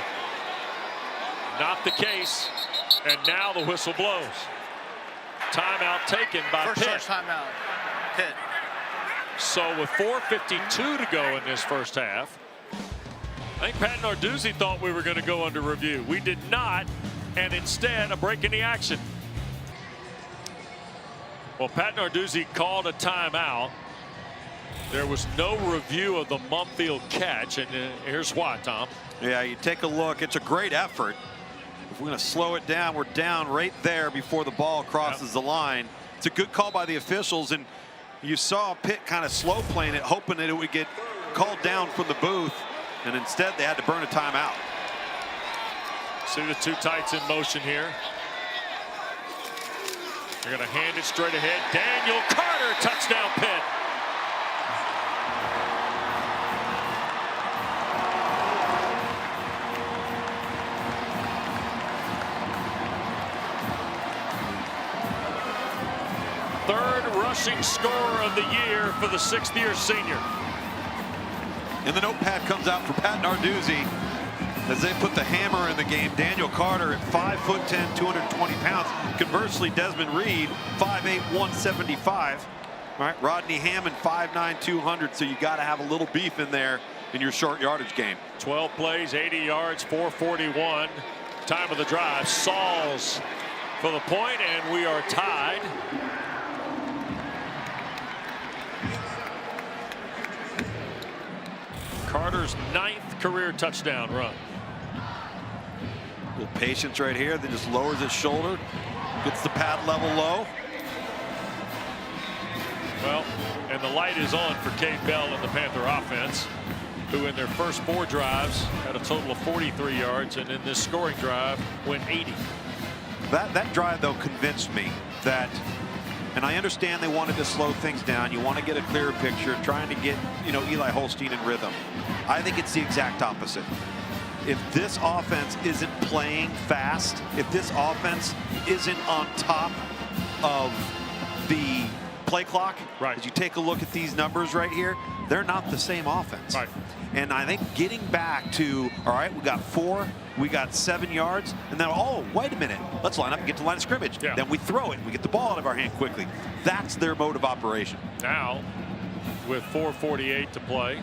Not the case. And now the whistle blows. Timeout taken by Pitt. First timeout. Pitt. So with 4:52 to go in this first half, I think Pat Narduzzi thought we were going to go under review. We did not, and instead a break in the action. Well, Pat Narduzzi called a timeout. There was no review of the Mumfield catch, and here's why, Tom. Yeah, you take a look. It's a great effort. If we're going to slow it down, we're down right there before the ball crosses the line. It's a good call by the officials, and you saw Pitt kind of slow playing it, hoping that it would get called down from the booth, and instead they had to burn a timeout. See the two tights in motion here. They're going to hand it straight ahead. Daniel Carter, touchdown Pitt. Third rushing scorer of the year for the 6th-year senior. And the notepad comes out for Pat Narduzzi as they put the hammer in the game. Daniel Carter at 5'10", 220 pounds. Conversely, Desmond Reed, 5'8", 175. All right, Rodney Hammond, 5'9", 200. So you got to have a little beef in there in your short yardage game. 12 plays, 80 yards, 4:41. Time of the drive. Sauls for the point, and we are tied. Carter's 9th career touchdown run. A little patience right here. Then just lowers his shoulder, gets the pad level low. Well, and the light is on for Cade Bell and the Panther offense, who in their first 4 drives had a total of 43 yards, and in this scoring drive went 80. That drive though convinced me that, and I understand they wanted to slow things down. You want to get a clearer picture, trying to get, Eli Holstein in rhythm. I think it's the exact opposite. If this offense isn't playing fast, if this offense isn't on top of the play clock, right, as you take a look at these numbers right here, they're not the same offense. Right. And I think getting back to, all right, we got 4, we got 7 yards, and then, oh, wait a minute, let's line up and get to the line of scrimmage. Yeah. Then we throw it, and we get the ball out of our hand quickly. That's their mode of operation. Now, with 4:48 to play,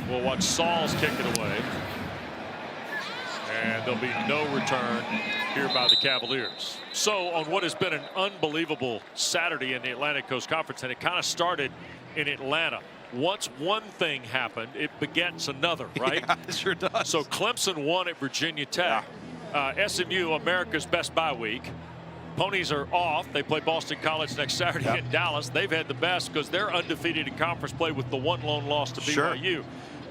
we'll watch Sauls kick it away. And there'll be no return here by the Cavaliers. So on what has been an unbelievable Saturday in the Atlantic Coast Conference, and it kind of started in Atlanta. Once one thing happened, it begets another, right? Yeah, it sure does. So Clemson won at Virginia Tech. Yeah. SMU, America's best bye week. Ponies are off. They play Boston College next Saturday in Dallas. They've had the best because they're undefeated in conference play with the 1 lone loss to BYU. Sure.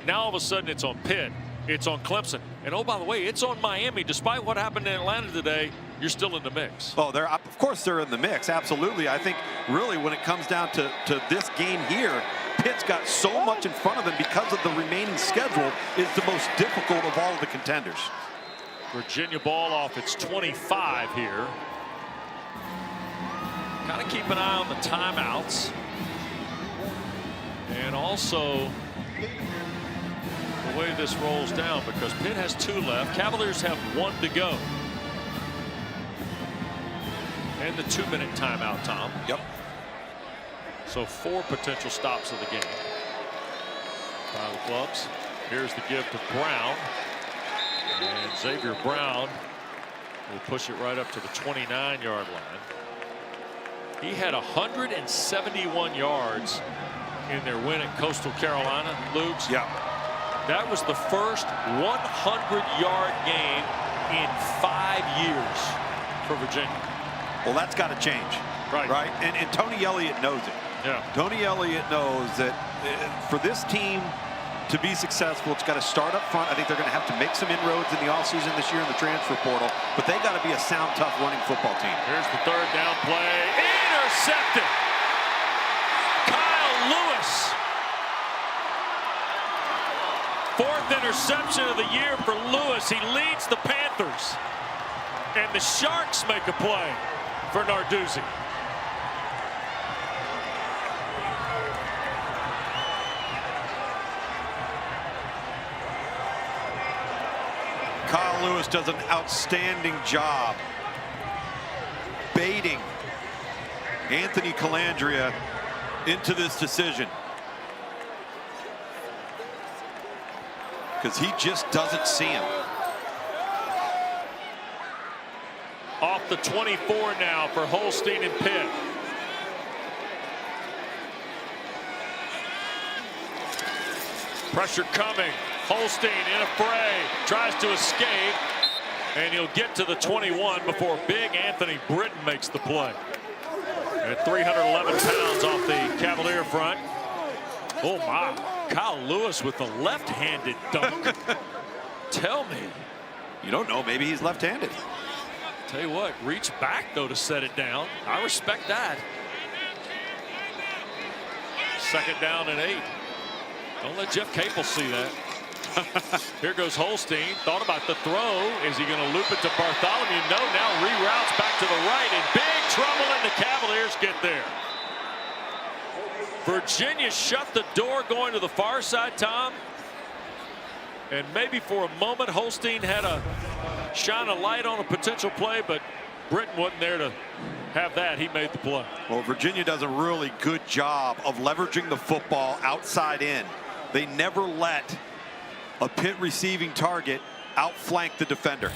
Now all of a sudden it's on Pitt. It's on Clemson. And oh, by the way, it's on Miami. Despite what happened in Atlanta today, you're still in the mix. Oh, of course they're in the mix. Absolutely. I think really when it comes down to this game here, Pitt's got so much in front of them because of the remaining schedule is the most difficult of all of the contenders. Virginia ball off its 25 here. Kind of keep an eye on the timeouts. And also the way this rolls down, because Pitt has 2 left. Cavaliers have 1 to go. And the 2-minute timeout, Tom. Yep. So 4 potential stops of the game by the clubs. Here's the give to Brown. And Xavier Brown will push it right up to the 29-yard line. He had 171 yards in their win at Coastal Carolina, Luke's. Yeah. That was the first 100-yard game in 5 years for Virginia. Well, that's got to change. Right. And Tony Elliott knows it. Yeah. Tony Elliott knows that for this team to be successful, it's got to start up front. I think they're going to have to make some inroads in the offseason this year in the transfer portal, but they got to be a sound, tough running football team. Here's the third down play. Intercepted. Kyle Lewis. Fourth interception of the year for Lewis. He leads the Panthers. And the Sharks make a play for Narduzzi. Kyle Lewis does an outstanding job baiting Anthony Calandria into this decision, because he just doesn't see him. Off the 24 now for Holstein and Pitt. Pressure coming. Holstein in a fray, tries to escape, and he'll get to the 21 before big Anthony Britton makes the play. At 311 pounds off the Cavalier front. Oh my, Kyle Lewis with the left-handed dunk. Tell me. You don't know, maybe he's left-handed. Tell you what, reach back though to set it down. I respect that. Second down and 8. Don't let Jeff Capel see that. Here goes Holstein. Thought about the throw. Is he going to loop it to Bartholomew? No, now reroutes back to the right. In big trouble, and the Cavaliers get there. Virginia shut the door going to the far side, Tom. And maybe for a moment, Holstein had to shine a light on a potential play, but Britton wasn't there to have that. He made the play. Well, Virginia does a really good job of leveraging the football outside in. They never let a Pitt receiving target outflank the defender.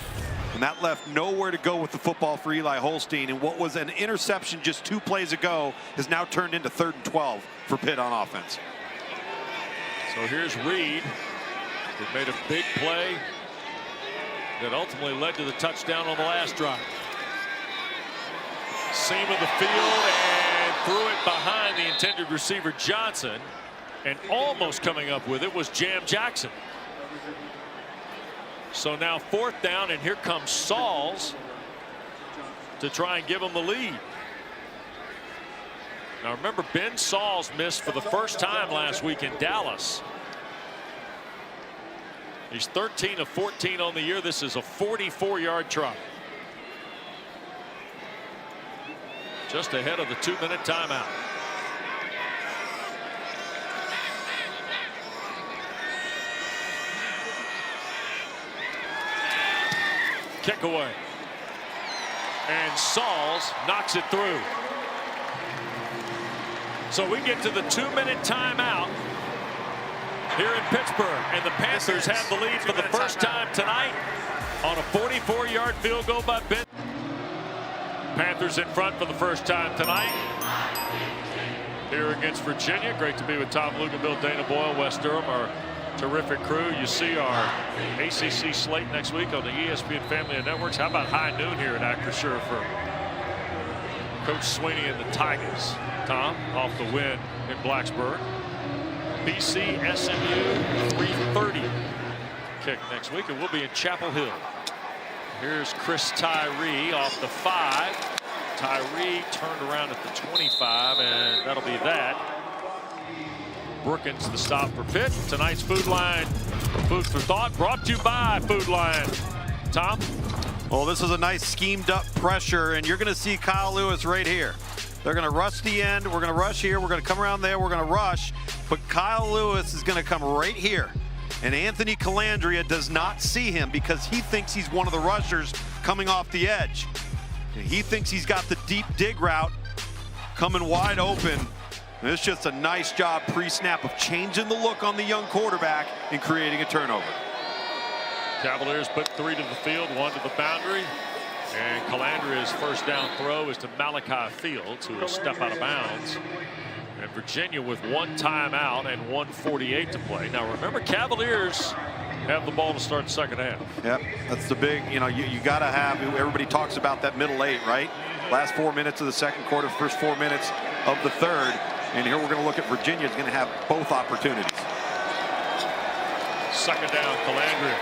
And that left nowhere to go with the football for Eli Holstein. And what was an interception just 2 plays ago has now turned into 3rd and 12 for Pitt on offense. So here's Reed, who made a big play that ultimately led to the touchdown on the last drive. Seam of the field and threw it behind the intended receiver Johnson, and almost coming up with it was Jam Jackson. So now 4th down, and here comes Sauls to try and give him the lead. Now remember, Ben Sauls missed for the first time last week in Dallas. He's 13 of 14 on the year. This is a 44-yard try. Just ahead of the 2-minute timeout. Kick away. And Sauls knocks it through. So we get to the 2-minute timeout here in Pittsburgh, and the Panthers have the lead for the first time tonight on a 44-yard field goal by Ben. Panthers in front for the first time tonight here against Virginia. Great to be with Tom Luganville, Dana Boyle, Wes Durham, our terrific crew. You see our ACC slate next week on the ESPN family of networks. How about high noon here at Acrisure for Coach Sweeney and the Tigers? Tom, off the win in Blacksburg. BC SMU 3:30 kick next week, and we'll be in Chapel Hill. Here's Chris Tyree off the 5. Tyree turned around at the 25, and that'll be that. Brookins the stop for Pitt. Tonight's Food Line, food for thought, brought to you by Food Line. Tom? Well, this is a nice schemed up pressure, and you're going to see Kyle Lewis right here. They're going to rush the end. We're going to rush here. We're going to come around there. We're going to rush. But Kyle Lewis is going to come right here. And Anthony Calandria does not see him because he thinks he's one of the rushers coming off the edge. And he thinks he's got the deep dig route coming wide open. And it's just a nice job pre-snap of changing the look on the young quarterback and creating a turnover. Cavaliers put 3 to the field, 1 to the boundary. And Calandria's first down throw is to Malachi Fields, who will step out of bounds. And Virginia with 1 timeout and 1:48 to play. Now remember, Cavaliers have the ball to start the second half. Yep, that's the big, you got to have, everybody talks about that middle 8, right? Last 4 minutes of the second quarter, first 4 minutes of the third. And here we're going to look at Virginia's going to have both opportunities. Second down, Calandria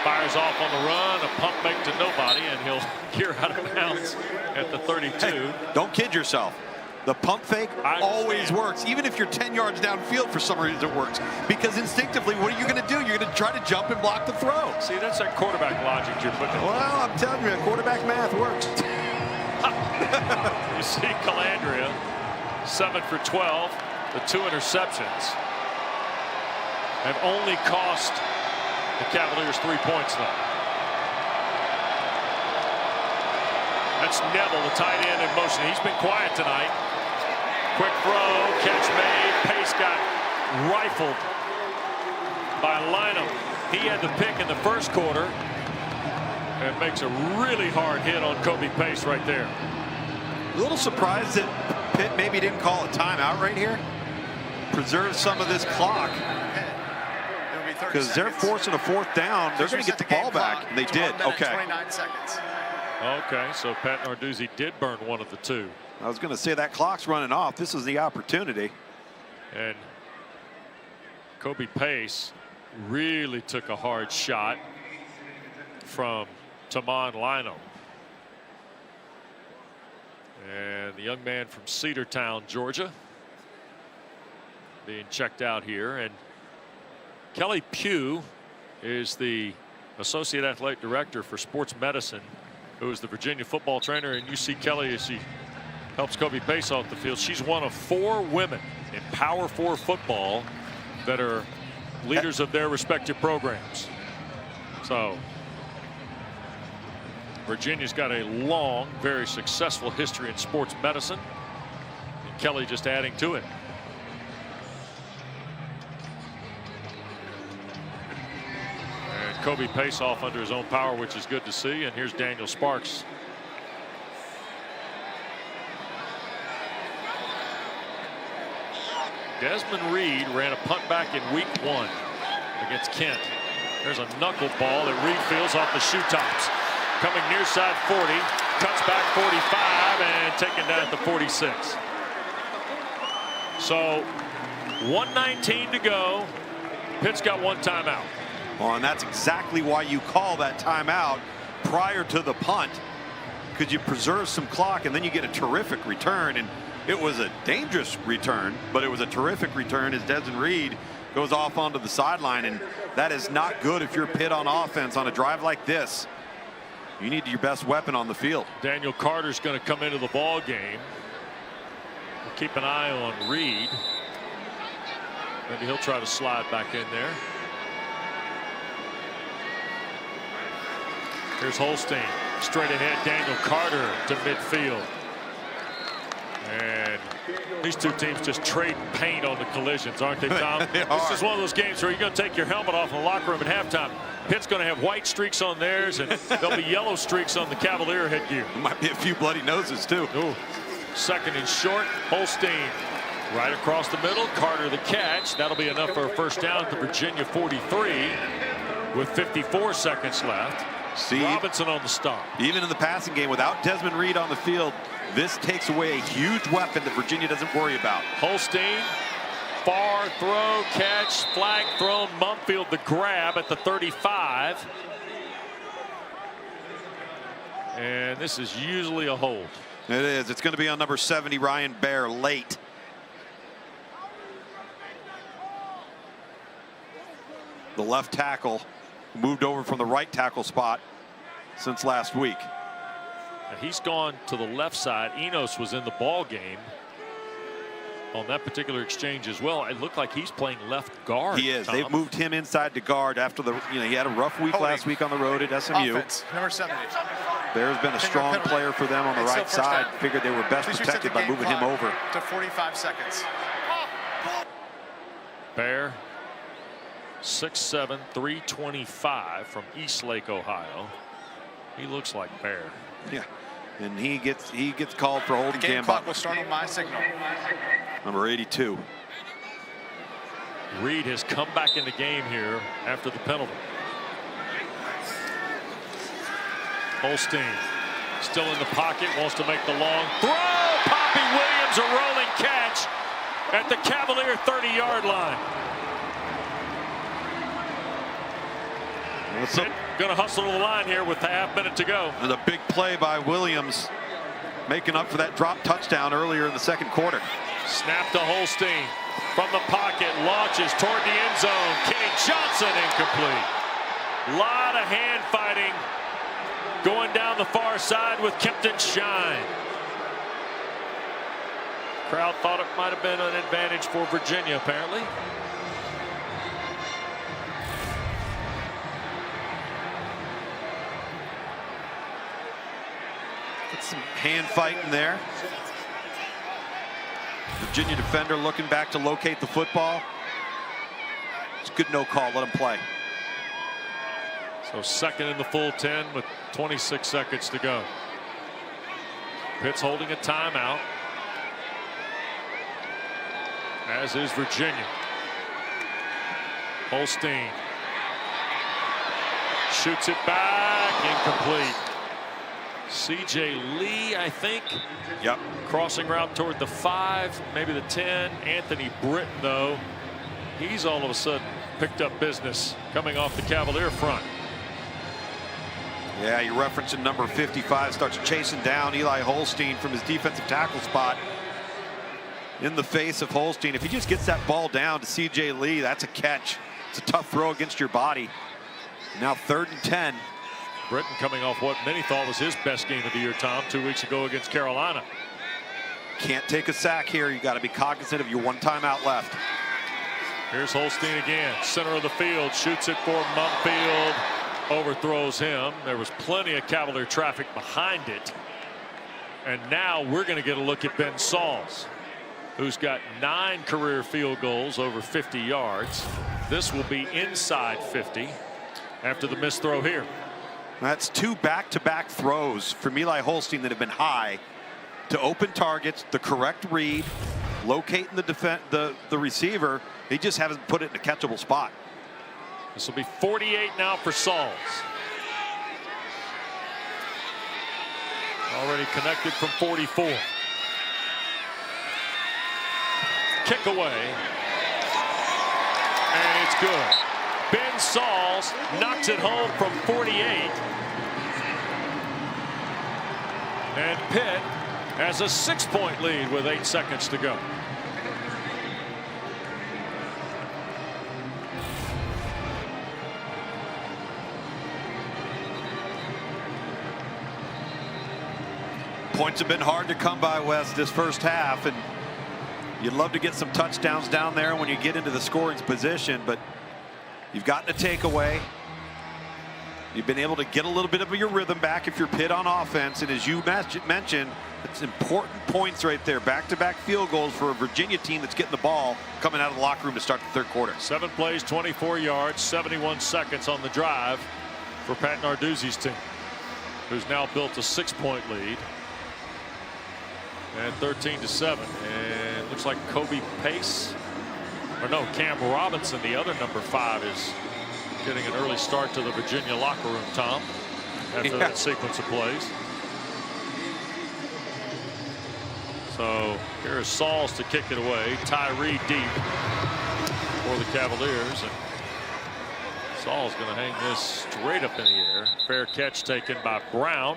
fires off on the run, a pump fake to nobody, and he'll gear out of bounds at the 32. Hey, don't kid yourself. The pump fake always works. Even if you're 10 yards downfield, for some reason it works. Because instinctively, what are you going to do? You're going to try to jump and block the throw. See, that's that quarterback logic you're putting. Well, I'm telling you, quarterback math works. You see Calandria, 7 for 12. The 2 interceptions have only cost the Cavaliers 3 points, though. That's Neville, the tight end, in motion. He's been quiet tonight. Quick throw, catch made. Pace got rifled by Lynham. He had the pick in the first quarter and makes a really hard hit on Kobe Pace right there. A little surprised that Pitt maybe didn't call a timeout right here. Preserve some of this clock. Because they're forcing a 4th down. They're going to get the ball back. They did. Okay. 29 seconds. Okay, so Pat Narduzzi did burn one of the 2. I was going to say that clock's running off. This is the opportunity. And Kobe Pace really took a hard shot from Taman Lynham. And the young man from Cedartown, Georgia, being checked out here. And Kelly Pugh is the Associate Athletic Director for Sports Medicine, who is the Virginia football trainer. And you see Kelly as she helps Kobe Pace off the field. She's one of 4 women in Power 4 football that are leaders of their respective programs. So Virginia's got a long, very successful history in sports medicine, and Kelly just adding to it. And Kobe Pace off under his own power, which is good to see. And here's Daniel Sparks. Desmond Reed ran a punt back in week 1 against Kent. There's a knuckleball that Reed fields off the shoe tops. Coming near side 40, cuts back 45 and taken down at the 46. So 1:19 to go. Pitt's got 1 timeout. Well, and that's exactly why you call that timeout prior to the punt, because you preserve some clock and then you get a terrific return. And it was a dangerous return, but it was a terrific return as Desmond Reed goes off onto the sideline, and that is not good if you're Pitt on offense on a drive like this. You need your best weapon on the field. Daniel Carter's going to come into the ball game. We'll keep an eye on Reed. Maybe he'll try to slide back in there. Here's Holstein. Straight ahead, Daniel Carter to midfield. And these 2 teams just trading paint on the collisions, aren't they, Tom? This is one of those games where you're going to take your helmet off in the locker room at halftime. Pitt's going to have white streaks on theirs, and there'll be yellow streaks on the Cavalier headgear. There might be a few bloody noses, too. Ooh. Second and short. Holstein right across the middle. Carter the catch. That'll be enough for a first down at the Virginia 43 with 54 seconds left. See, Robinson on the stop. Even in the passing game, without Desmond Reed on the field, this takes away a huge weapon that Virginia doesn't worry about. Holstein, far throw, catch, flag thrown. Mumfield the grab at the 35. And this is usually a hold. It is. It's going to be on number 70, Ryan Baer, late. The left tackle moved over from the right tackle spot since last week. Now he's gone to the left side. Enos was in the ball game on that particular exchange as well. It looked like he's playing left guard. He is. Tom. They've moved him inside to guard after the, he had a rough week last week on the road at SMU. Offense, number 70. There's been a strong player for them on the right side. Figured they were best protected by moving him over. To 45 seconds. Baer, 6'7", 325 from Eastlake, Ohio. He looks like Baer. Yeah, and he gets called for holding. The game clock will start on my signal. Number 82. Reed has come back in the game here after the penalty. Holstein still in the pocket, wants to make the long throw. Poppy Williams, a rolling catch at the Cavalier 30-yard line. Going to hustle to the line here with a half-minute to go. And a big play by Williams, making up for that drop touchdown earlier in the second quarter. Snap to Holstein from the pocket, launches toward the end zone. Kenny Johnson incomplete. A lot of hand fighting going down the far side with Kempton Shine. Crowd thought it might have been an advantage for Virginia, apparently. Get some hand fighting there. Virginia defender looking back to locate the football. It's a good no call. Let him play. So second in the full 10 with 26 seconds to go. Pitt's holding a timeout, as is Virginia. Holstein shoots it back, incomplete. C.J. Lee, I think. Yep. Crossing route toward the 5, maybe the 10. Anthony Britton, though, he's all of a sudden picked up business coming off the Cavalier front. Yeah, you're referencing number 55, starts chasing down Eli Holstein from his defensive tackle spot in the face of Holstein. If he just gets that ball down to C.J. Lee, that's a catch. It's a tough throw against your body. Now 3rd and 10. Britton coming off what many thought was his best game of the year, Tom, 2 weeks ago against Carolina. Can't take a sack here. You got to be cognizant of your one timeout left. Here's Holstein again, center of the field, shoots it for Mumfield, overthrows him. There was plenty of Cavalier traffic behind it. And now we're going to get a look at Ben Sauls, who's got 9 career field goals over 50 yards. This will be inside 50 after the missed throw here. That's 2 back-to-back throws from Eli Holstein that have been high to open targets, the correct read, locating the receiver. He just hasn't put it in a catchable spot. This will be 48 now for Sauls. Already connected from 44. Kick away. And it's good. Ben Sauls knocks it home from 48. And Pitt has a 6-point lead with 8 seconds to go. Points have been hard to come by, Wes, this first half, and you'd love to get some touchdowns down there when you get into the scoring position, but you've gotten a takeaway. You've been able to get a little bit of your rhythm back if you're Pitt on offense, and as you mentioned, it's important points right there. Back-to-back field goals for a Virginia team that's getting the ball coming out of the locker room to start the 3rd quarter. 7 plays, 24 yards, 71 seconds on the drive for Pat Narduzzi's team, who's now built a 6-point lead. And 13-7, and looks like Kobe Pace, or no, Cam Robinson, the other number 5, is getting an early start to the Virginia locker room, Tom, after that sequence of plays. So here is Sauls to kick it away. Tyree deep for the Cavaliers, and Sauls going to hang this straight up in the air. Fair catch taken by Brown.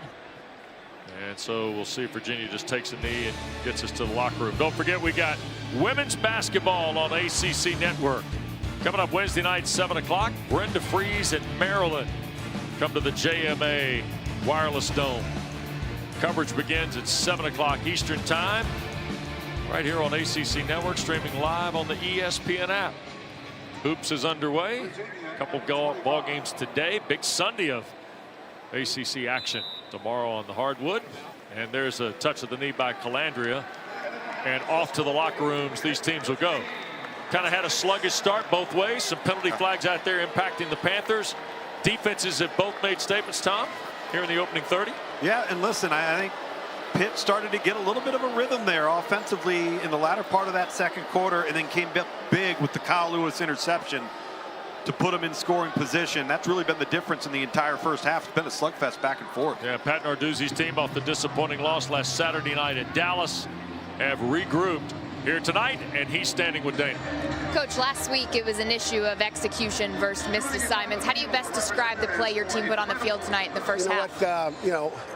And so we'll see if Virginia just takes a knee and gets us to the locker room. Don't forget, we got women's basketball on ACC Network. Coming up Wednesday night, 7 o'clock, Brenda Freeze at Maryland. Come to the JMA Wireless Dome. Coverage begins at 7 o'clock Eastern Time, right here on ACC Network, streaming live on the ESPN app. Hoops is underway. A couple ball games today. Big Sunday of ACC action tomorrow on the hardwood. And there's a touch of the knee by Calandria. And off to the locker rooms these teams will go. Kind of had a sluggish start both ways. Some penalty flags out there impacting the Panthers. Defenses have both made statements, Tom, here in the opening 30. Yeah, and listen, I think Pitt started to get a little bit of a rhythm there offensively in the latter part of that second quarter, and then came big with the Kyle Lewis interception to put him in scoring position. That's really been the difference in the entire first half. It's been a slugfest back and forth. Yeah, Pat Narduzzi's team off the disappointing loss last Saturday night at Dallas. have regrouped here tonight, and he's standing with Dana. Coach, last week it was an issue of execution versus missed assignments. How do you best describe the play your team put on the field tonight in the first half?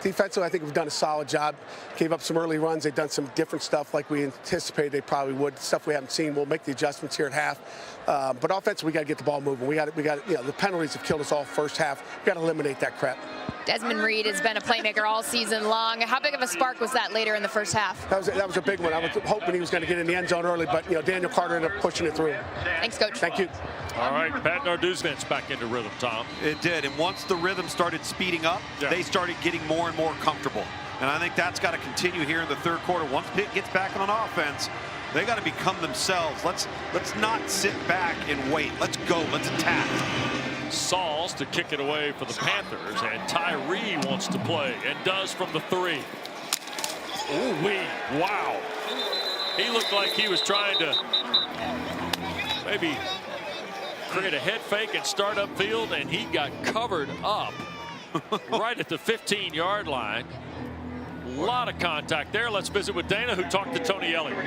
Defensively, I think we've done a solid job. Gave up some early runs. They've done some different stuff like we anticipated they probably would. Stuff we haven't seen. We'll make the adjustments here at half. But offensively, we got to get the ball moving. We got the penalties have killed us all first half. We got to eliminate that crap. Desmond Reed has been a playmaker all season long. How big of a spark was that later in the first half? That was a big one. I was hoping he was going to get in the end zone early, but Daniel Carter ended up pushing it through. Thanks, Coach. Thank you. All right, Pat Narduzzi's back into rhythm, Tom. It did, and once the rhythm started speeding up, they started getting more and more comfortable. And I think that's got to continue here in the third quarter. Once Pitt gets back on offense, they got to become themselves. Let's not sit back and wait. Let's go. Let's attack. Sauls to kick it away for the Panthers, and Tyree wants to play and does from the 3. Ooh-wee, wow. He looked like he was trying to maybe create a head fake and start upfield, and he got covered up right at the 15-yard line. A lot of contact there. Let's visit with Dana, who talked to Tony Elliott.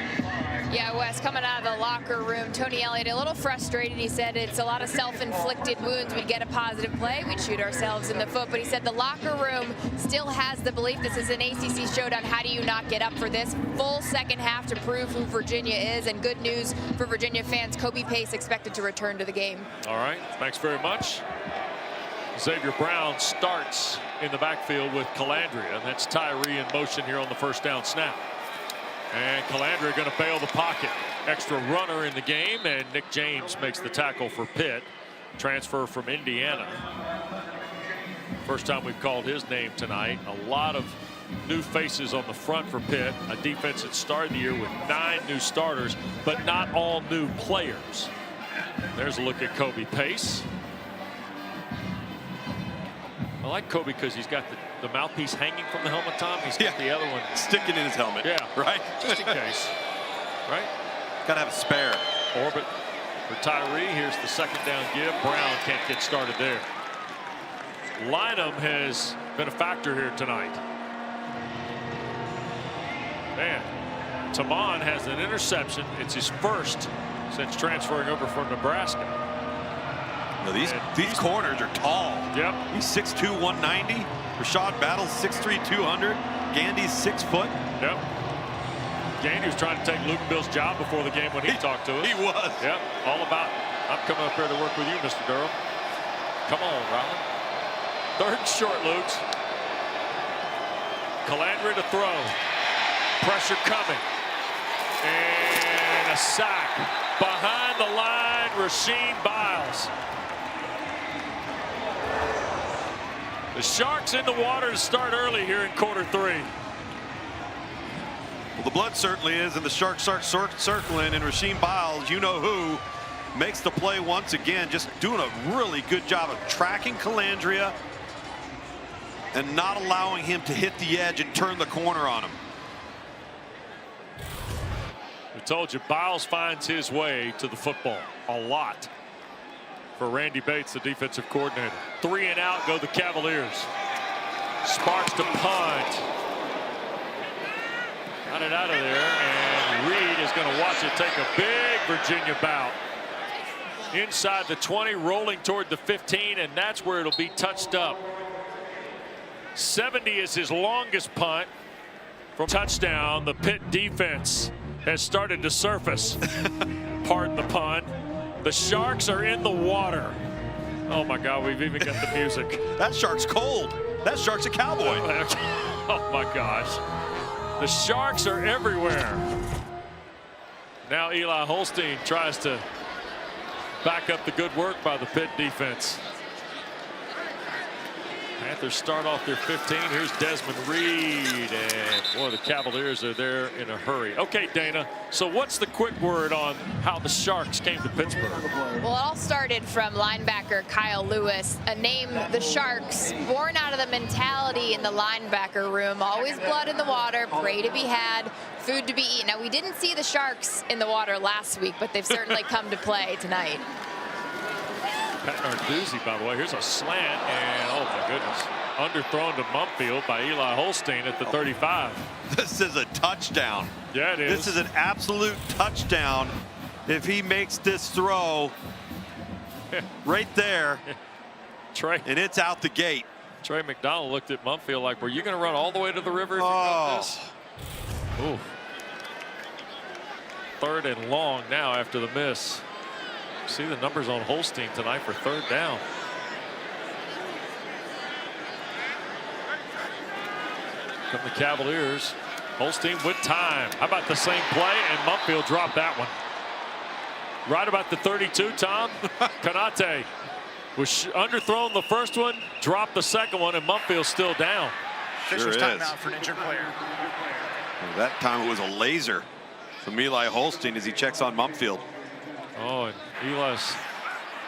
Yeah, Wes, coming out of the locker room, Tony Elliott a little frustrated. He said it's a lot of self-inflicted wounds. We'd get a positive play, we'd shoot ourselves in the foot. But he said the locker room still has the belief this is an ACC showdown. How do you not get up for this? Full second half to prove who Virginia is. And good news for Virginia fans, Kobe Pace expected to return to the game. All right, thanks very much. Xavier Brown starts in the backfield with Calandria. That's Tyree in motion here on the first down snap. And Calandria going to bail the pocket. Extra runner in the game, and Nick James makes the tackle for Pitt. Transfer from Indiana. First time we've called his name tonight. A lot of new faces on the front for Pitt. A defense that started the year with 9 new starters, but not all new players. There's a look at Kobe Pace. I like Kobe because he's got the mouthpiece hanging from the helmet, Tom. He's got the other one sticking in his helmet. Yeah, right. Just in case. Right. Gotta have a spare. Orbit for Tyree. Here's the second down give. Brown can't get started there. Lynham has been a factor here tonight. Man, Tamon has an interception. It's his first since transferring over from Nebraska. These corners are tall. Yep. He's 6'2", 190. Rashad Battle's 6'3", 200. Gandy's 6 foot. Yep. Gandy was trying to take Luke Bill's job before the game when he talked to us. He was. Yep. All about, I'm coming up here to work with you, Mr. Durham. Come on, Riley. Third and short, Lukes. Calandria to throw. Pressure coming. And a sack. Behind the line, Rasheed Biles. The Sharks in the water to start early here in quarter 3. Well, the blood certainly is, and the Sharks start circling, and Rasheed Biles, you know who, makes the play once again, just doing a really good job of tracking Calandria and not allowing him to hit the edge and turn the corner on him. I told you, Biles finds his way to the football a lot. For Randy Bates, the defensive coordinator. 3 and out go the Cavaliers. Sparks to punt. Got it out of there, and Reed is going to watch it take a big Virginia bout. Inside the 20, rolling toward the 15, and that's where it'll be touched up. 70 is his longest punt. From touchdown, the Pitt defense has started to surface. Pardon the pun. The Sharks are in the water. Oh my God, we've even got the music. That Shark's cold. That Shark's a cowboy. Oh my gosh. The Sharks are everywhere. Now Eli Holstein tries to back up the good work by the Pitt defense. Panthers start off their 15. Here's Desmond Reed, and boy, the Cavaliers are there in a hurry. Okay, Dana, so what's the quick word on how the Sharks came to Pittsburgh? Well, it all started from linebacker Kyle Lewis, a name, the Sharks, born out of the mentality in the linebacker room. Always blood in the water, prey to be had, food to be eaten. Now, we didn't see the Sharks in the water last week, but they've certainly come to play tonight. Pat Narduzzi, by the way, here's a slant, and oh my goodness. underthrown to Mumfield by Eli Holstein at the 35. This is a touchdown. Yeah, it is. This is an absolute touchdown if he makes this throw right there. Trey. And it's out the gate. Trey McDonald looked at Mumfield like, were you going to run all the way to the river if you got this? Ooh. 3rd and long now after the miss. See the numbers on Holstein tonight for 3rd down. From the Cavaliers. Holstein with time. How about the same play? And Mumfield dropped that one. Right about the 32, Tom. Konate was underthrown the first one, dropped the second one, and Mumfield's still down. Fisher's timeout for an injured player. Well, that time it was a laser from Eli Holstein as he checks on Mumfield. Oh, and Eli's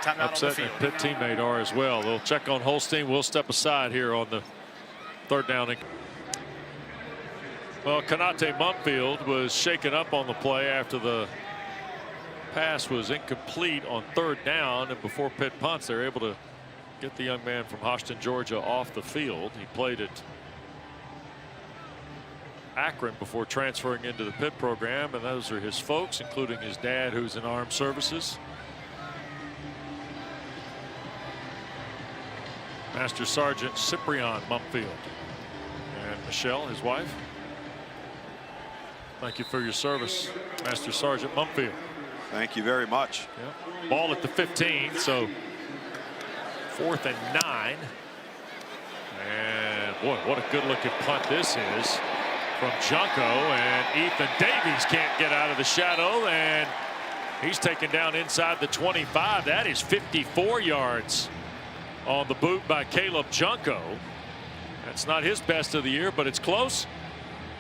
upset, and Pitt teammate are as well. They'll check on Holstein. We'll step aside here on the 3rd down. Well, Konate Mumfield was shaken up on the play after the pass was incomplete on 3rd down, and before Pitt punts, they're able to get the young man from Houston, Georgia, off the field. He played at Akron before transferring into the Pitt program, and those are his folks, including his dad, who's in armed services. Master Sergeant Cyprian Mumfield and Michelle, his wife. Thank you for your service, Master Sergeant Mumfield. Thank you very much. Yep. Ball at the 15, so 4th and 9. And boy, what a good looking punt this is from Junko, and Ethan Davies can't get out of the shadow, and he's taken down inside the 25. That is 54 yards on the boot by Caleb Junko. That's not his best of the year, but it's close.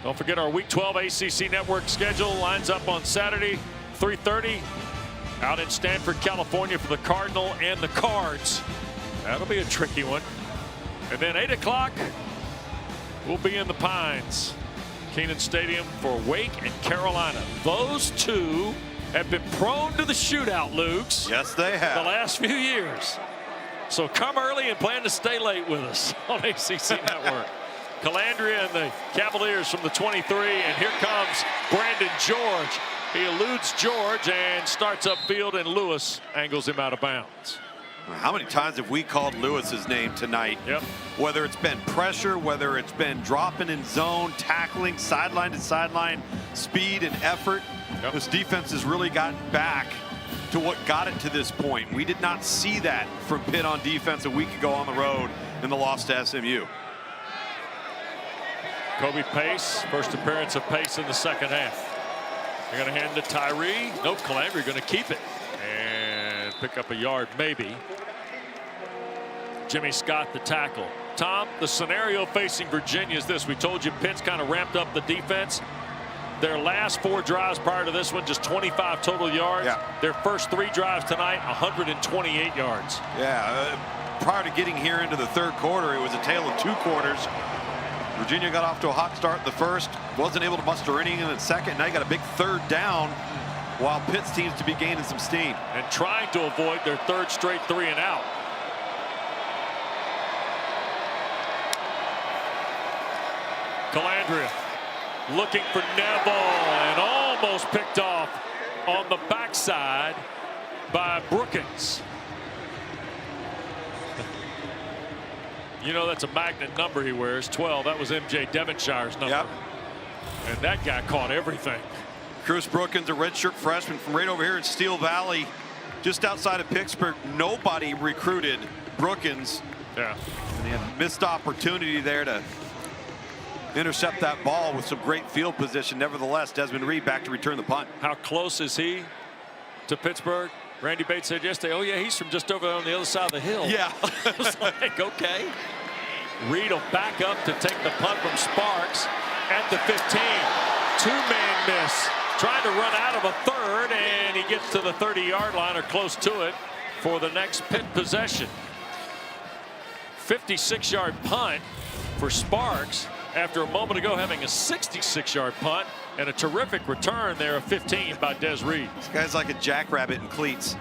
Don't forget our Week 12 ACC Network schedule lines up on Saturday, 3:30 out in Stanford, California for the Cardinal and the Cards. That'll be a tricky one. And then 8 o'clock, we'll be in the Pines, Kenan Stadium for Wake and Carolina. Those two have been prone to the shootout, Lukes. Yes, they have. The last few years. So come early and plan to stay late with us on ACC Network. Calandria and the Cavaliers from the 23, and here comes Brandon George. He eludes George and starts upfield, and Lewis angles him out of bounds. How many times have we called Lewis's name tonight? Yep. Whether it's been pressure, whether it's been dropping in zone, tackling, sideline to sideline, speed and effort. Yep. This defense has really gotten back to what got it to this point. We did not see that from Pitt on defense a week ago on the road in the loss to SMU. Kobe Pace, first appearance of Pace in the 2nd half. They're going to hand to Tyree. Nope, Calandria going to keep it and pick up a yard maybe. Jimmy Scott the tackle. Tom, the scenario facing Virginia is this. We told you Pitt's kind of ramped up the defense. Their last 4 drives prior to this one, just 25 total yards. Yeah. Their first 3 drives tonight, 128 yards. Yeah, prior to getting here into the 3rd quarter, it was a tale of 2 quarters. Virginia got off to a hot start in the first, wasn't able to muster anything in the second. Now you got a big 3rd down, while Pitt seems to be gaining some steam. And trying to avoid their 3rd straight 3 and out. Calandria looking for Neville and almost picked off on the backside by Brookins. You know, that's a magnet number he wears, 12. That was MJ Devonshire's number. Yep. And that guy caught everything. Chris Brookins, a redshirt freshman from right over here in Steel Valley, just outside of Pittsburgh. Nobody recruited Brookins. Yeah. And he had a missed opportunity there to intercept that ball with some great field position. Nevertheless, Desmond Reed back to return the punt. How close is he to Pittsburgh? Randy Bates said yesterday, oh yeah, he's from just over there on the other side of the hill. Yeah. I was like, okay. Reed will back up to take the punt from Sparks at the 15. 2-man miss. Trying to run out of a 3rd, and he gets to the 30-yard line or close to it for the next Pitt possession. 56-yard punt for Sparks after a moment ago having a 66-yard punt and a terrific return there of 15 by Des Reed. This guy's like a jackrabbit in cleats.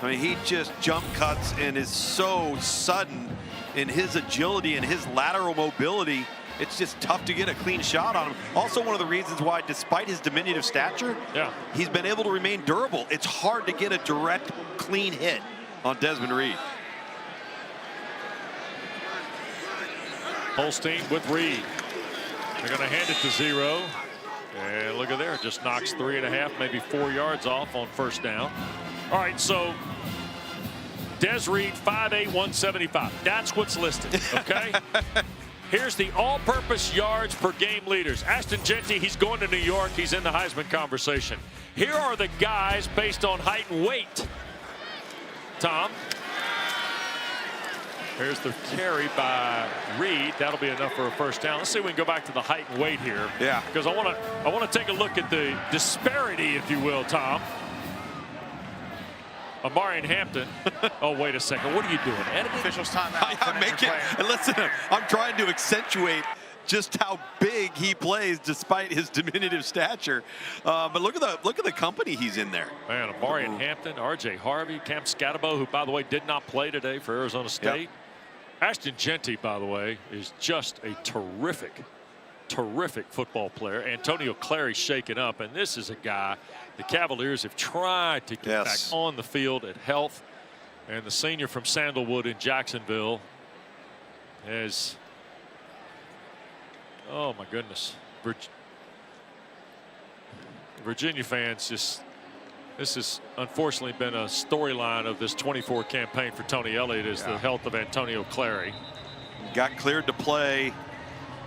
I mean, he just jump cuts and is so sudden in his agility and his lateral mobility. It's just tough to get a clean shot on him. Also, one of the reasons why, despite his diminutive stature, he's been able to remain durable. It's hard to get a direct, clean hit on Desmond Reed. Holstein with Reed. They're going to hand it to 0. And look at there, just knocks 3.5, maybe 4 yards off on first down. All right, so Des Reed, 5'8", 175. That's what's listed, okay? Here's the all-purpose yards per game leaders. Ashton Jeanty, he's going to New York. He's in the Heisman conversation. Here are the guys based on height and weight. Tom. Here's the carry by Reed. That'll be enough for a first down. Let's see if we can go back to the height and weight here. Yeah. Because I want to take a look at the disparity, if you will, Tom. Amari Hampton. Oh, wait a second. What are you doing? Editing? Officials timeout. Listen, I'm trying to accentuate just how big he plays despite his diminutive stature. But look at the company he's in there. Man, Amari Hampton, R.J. Harvey, Cam Scatabo, who, by the way, did not play today for Arizona State. Yep. Ashton Jeanty, by the way, is just a terrific football player. Antonio Clary shaken up, and this is a guy the Cavaliers have tried to get back on the field at health. And the senior from Sandalwood in Jacksonville has, oh my goodness, Virginia fans just, this has unfortunately been a storyline of this 24 campaign for Tony Elliott, is the health of Antonio Clary. Got cleared to play.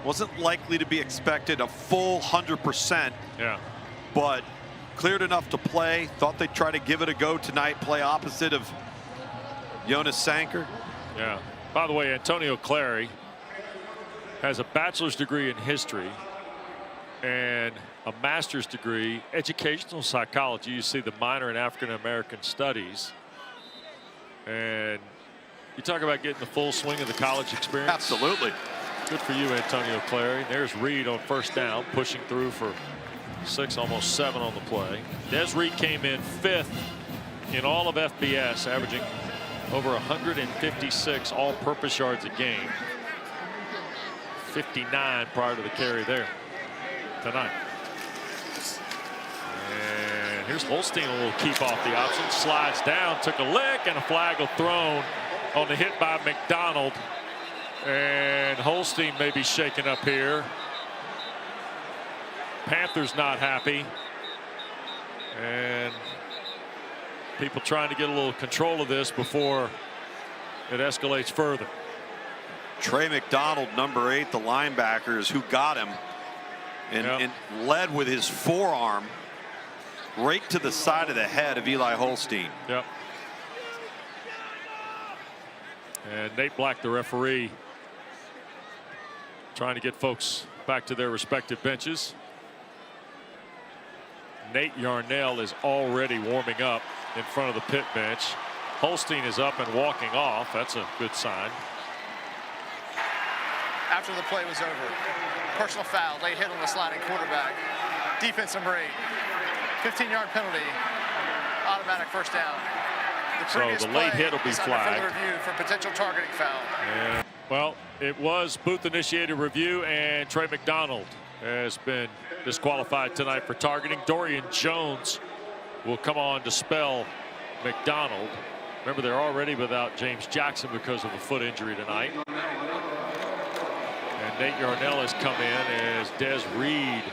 Wasn't likely to be expected a full 100%. Yeah. But cleared enough to play. Thought they'd try to give it a go tonight, play opposite of Jonas Sanker. Yeah. By the way, Antonio Clary has a bachelor's degree in history and a master's degree educational psychology. You see the minor in African American studies, and you talk about getting the full swing of the college experience. Absolutely. Good for you, Antonio Clary. There's Reed on first down, pushing through for 6, almost 7 on the play. Des Reed came in 5th in all of FBS, averaging over 156 all-purpose yards a game. 59 prior to the carry there tonight. And here's Holstein, a little keep off the option. Slides down, took a lick, and a flag will thrown on the hit by McDonald. And Holstein may be shaken up here. Panthers not happy. And people trying to get a little control of this before it escalates further. Trey McDonald, number 8, the linebackers who got him and led with his forearm right to the side of the head of Eli Holstein. Yep. And Nate Black, the referee, trying to get folks back to their respective benches. Nate Yarnell is already warming up in front of the pit bench. Holstein is up and walking off. That's a good sign. After the play was over, personal foul, late hit on the sliding quarterback. Defense number 8. 15-yard penalty, automatic first down. So the late hit will be flagged. Further review for potential targeting foul. And, well, it was booth-initiated review, and Trey McDonald has been disqualified tonight for targeting. Dorian Jones will come on to spell McDonald. Remember, they're already without James Jackson because of a foot injury tonight. And Nate Yarnell has come in as Des Reed.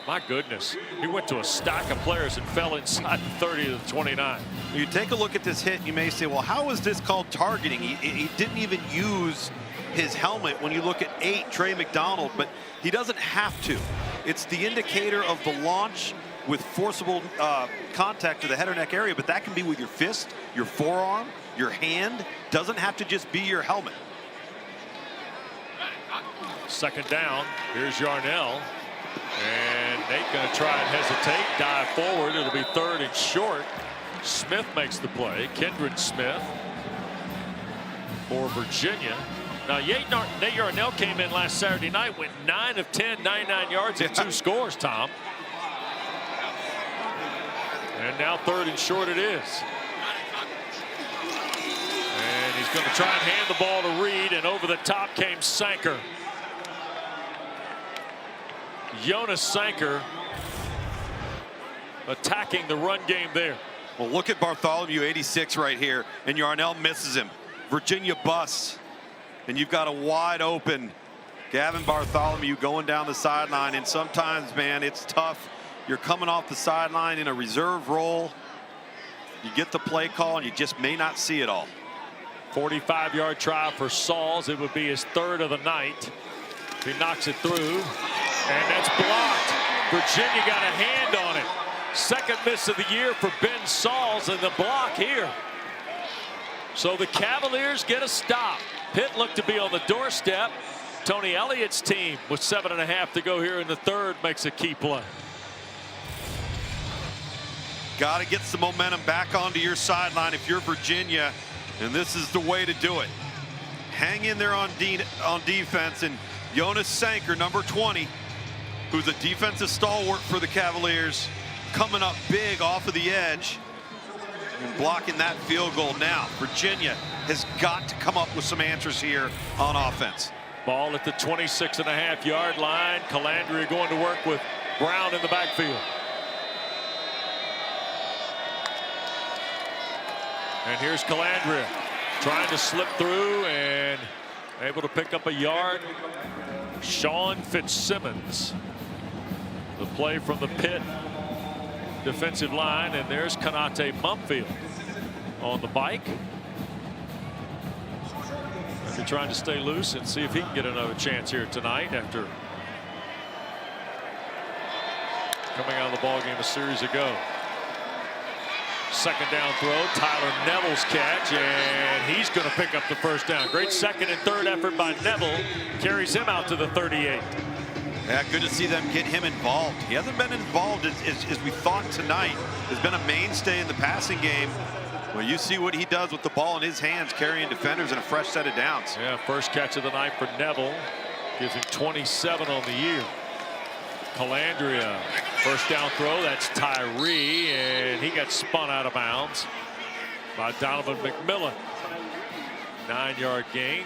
My goodness, he went to a stack of players and fell inside the 30 to the 29. You take a look at this hit, you may say, well, how is this called targeting? He didn't even use his helmet when you look at 8, Trey McDonald, but he doesn't have to. It's the indicator of the launch with forcible contact to the head or neck area, but that can be with your fist, your forearm, your hand. Doesn't have to just be your helmet. Second down, here's Yarnell. And Nate going to try and hesitate, dive forward. It'll be 3rd and short. Smith makes the play. Kendrick Smith for Virginia. Now, Nate Yarnell came in last Saturday night, went 9 of 10, 99 yards and 2 scores, Tom. And now 3rd and short it is. He's going to try and hand the ball to Reed, and over the top came Sanker. Jonas Sanker attacking the run game there. Well, look at Bartholomew, 86 right here, and Yarnell misses him. Virginia busts, and you've got a wide open Gavin Bartholomew going down the sideline, and sometimes, man, it's tough. You're coming off the sideline in a reserve role. You get the play call, and you just may not see it all. 45-yard try for Sauls. It would be his third of the night. He knocks it through, and that's blocked. Virginia got a hand on it. Second miss of the year for Ben Sauls, and the block here. So the Cavaliers get a stop. Pitt looked to be on the doorstep. Tony Elliott's team with 7.5 to go here in the third makes a key play. Got to get some momentum back onto your sideline if you're Virginia, and this is the way to do it. Hang in there on defense, and Jonas Sanker, number 20, who's a defensive stalwart for the Cavaliers, coming up big off of the edge and blocking that field goal. Now Virginia has got to come up with some answers here on offense. Ball at the 26.5-yard line. Calandria going to work with Brown in the backfield. And here's Calandria trying to slip through and able to pick up a yard. Sean Fitzsimmons. The play from the Pitt defensive line, and there's Kanate Mumfield on the bike. They're trying to stay loose and see if he can get another chance here tonight after coming out of the ball game a series ago. Second down throw, Tyler Neville's catch, and he's going to pick up the first down. Great second and third effort by Neville, carries him out to the 38. Yeah, good to see them get him involved. He hasn't been involved as we thought tonight. Has been a mainstay in the passing game. Well, you see what he does with the ball in his hands, carrying defenders in a fresh set of downs. Yeah, first catch of the night for Neville. Gives him 27 on the year. Calandria, first down throw, that's Tyree, and he got spun out of bounds by Donovan McMillan. 9-yard gain.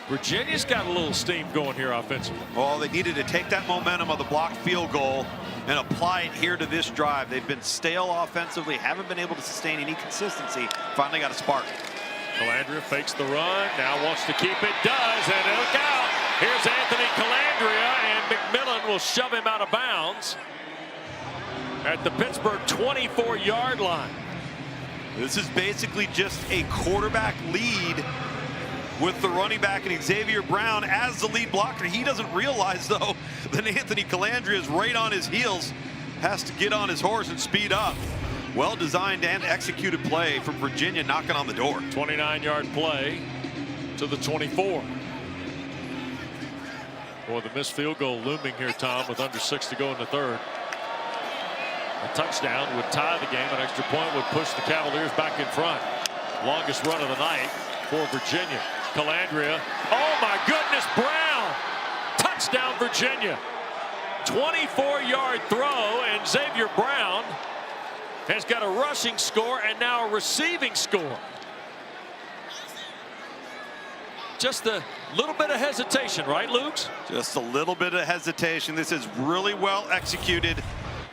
Virginia's got a little steam going here offensively. Well, they needed to take that momentum of the blocked field goal and apply it here to this drive. They've been stale offensively, haven't been able to sustain any consistency. Finally got a spark. Calandria fakes the run, now wants to keep it, does, and look out. Here's Anthony Calandria, and McMillan will shove him out of bounds at the Pittsburgh 24-yard line. This is basically just a quarterback lead with the running back and Xavier Brown as the lead blocker. He doesn't realize, though, that Anthony Calandria is right on his heels, has to get on his horse and speed up. Well-designed and executed play from Virginia, knocking on the door. 29-yard play to the 24. Boy, the missed field goal looming here, Tom, with under 6 to go in the third. A touchdown would tie the game. An extra point would push the Cavaliers back in front. Longest run of the night for Virginia. Calandria. Oh, my goodness, Brown. Touchdown, Virginia. 24-yard throw, and Xavier Brown has got a rushing score and now a receiving score. Just a little bit of hesitation, right, Lukes? Just a little bit of hesitation. This is really well executed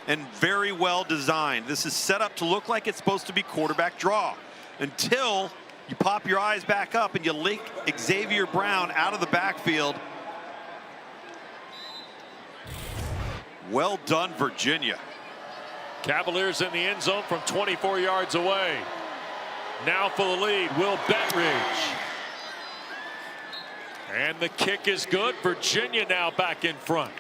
and very well designed. This is set up to look like it's supposed to be quarterback draw until you pop your eyes back up and you link Xavier Brown out of the backfield. Well done, Virginia. Cavaliers in the end zone from 24 yards away. Now for the lead, Will Bettridge. And the kick is good. Virginia now back in front.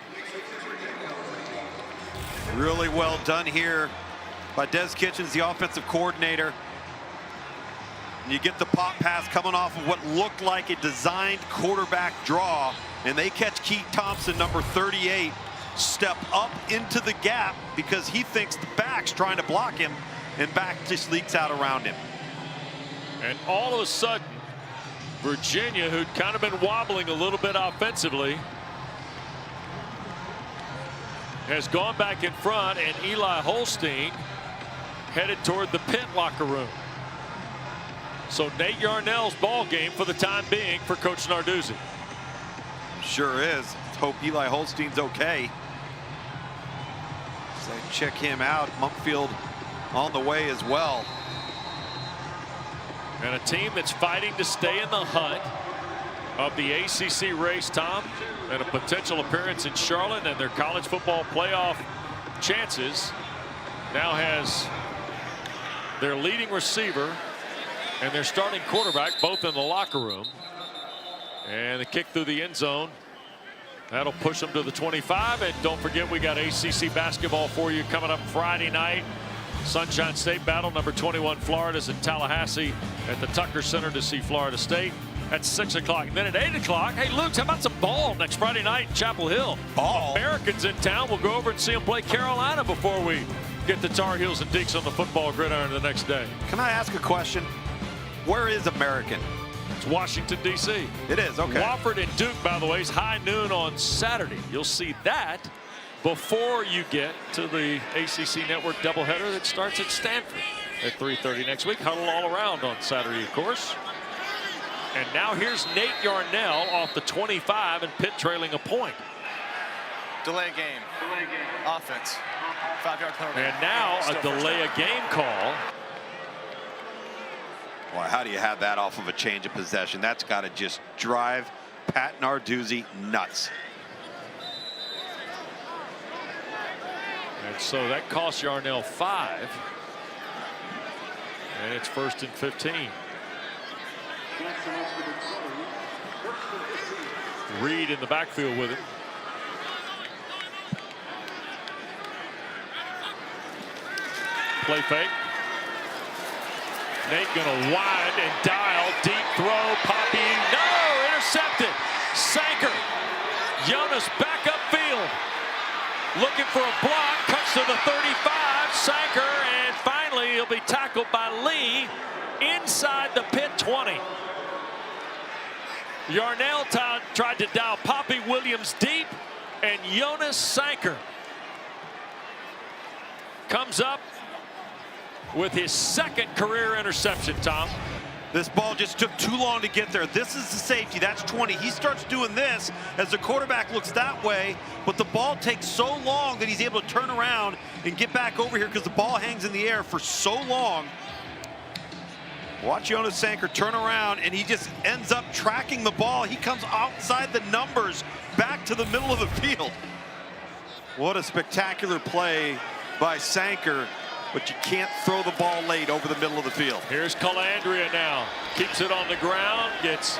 Really well done here by Des Kitchens, the offensive coordinator. And you get the pop pass coming off of what looked like a designed quarterback draw, and they catch Keith Thompson, number 38, step up into the gap because he thinks the back's trying to block him, and back just leaks out around him. And all of a sudden, Virginia, who'd kind of been wobbling a little bit offensively, has gone back in front, and Eli Holstein headed toward the Pitt locker room. So Nate Yarnell's ball game for the time being for Coach Narduzzi. Sure is. Let's hope Eli Holstein's okay. So check him out. Mumpfield on the way as well. And a team that's fighting to stay in the hunt of the ACC race, Tom, and a potential appearance in Charlotte and their college football playoff chances now has their leading receiver and their starting quarterback both in the locker room. And the kick through the end zone. That'll push them to the 25. And don't forget, we got ACC basketball for you coming up Friday night. Sunshine State battle. Number 21 Florida's in Tallahassee at the Tucker Center to see Florida State at 6 o'clock. And then at 8 o'clock, hey, Luke, how about some ball next Friday night in Chapel Hill? Ball? Americans in town. We'll go over and see them play Carolina before we get the Tar Heels and Deacs on the football gridiron the next day. Can I ask a question? Where is American? It's Washington, D.C. It is, okay. Wofford and Duke, by the way, is high noon on Saturday. You'll see that before you get to the ACC Network doubleheader that starts at Stanford at 3:30 next week. Huddle all around on Saturday, of course. And now here's Nate Yarnell off the 25 and Pitt trailing a point. Delay game. Offense. 5-yard penalty. And now a delay a game call. Boy, how do you have that off of a change of possession? That's got to just drive Pat Narduzzi nuts. And so that costs Yarnell 5. And it's 1st and 15. Reed in the backfield with it. Play fake. Nate gonna wide and dial. Deep throw. Poppy. No! Intercepted. Sanker. Jonas back upfield. Looking for a block. Cuts to the 35. Sanker. And finally he'll be tackled by Lee inside the Pitt 20. Yarnell tried to dial Poppy Williams deep. And Jonas Sanker comes up with his second career interception, Tom. This ball just took too long to get there. This is the safety. That's 20. He starts doing this as the quarterback looks that way, but the ball takes so long that he's able to turn around and get back over here because the ball hangs in the air for so long. Watch Jonas Sanker turn around, and he just ends up tracking the ball. He comes outside the numbers back to the middle of the field. What a spectacular play by Sanker. But you can't throw the ball late over the middle of the field. Here's Calandria now. Keeps it on the ground. Gets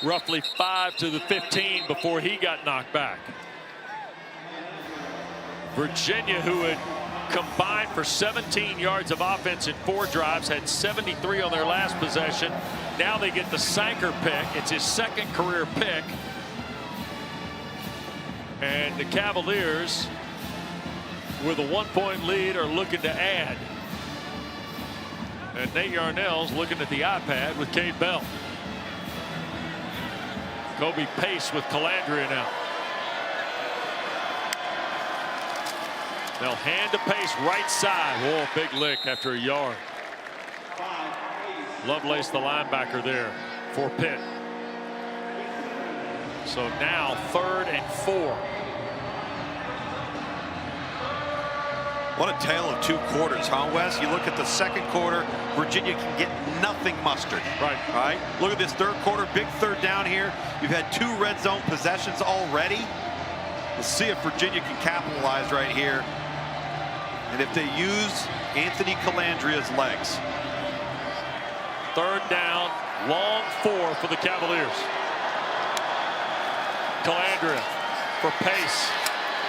roughly 5 to the 15 before he got knocked back. Virginia, who had combined for 17 yards of offense in 4 drives, had 73 on their last possession. Now they get the Sanker pick. It's his second career pick. And the Cavaliers, with a 1-point lead, are looking to add. And Nate Yarnell's looking at the iPad with Cade Bell. Kobe Pace with Calandria now. They'll hand to Pace right side. Whoa, big lick after a yard. Lovelace, the linebacker there for Pitt. So now 3rd and 4. What a tale of 2 quarters, huh, Wes? You look at the second quarter, Virginia can get nothing mustered. Right. All right. Look at this third quarter, big third down here. You've had 2 red zone possessions already. Let's see if Virginia can capitalize right here. And if they use Anthony Calandria's legs. 3rd down, long 4 for the Cavaliers. Calandria for Pace.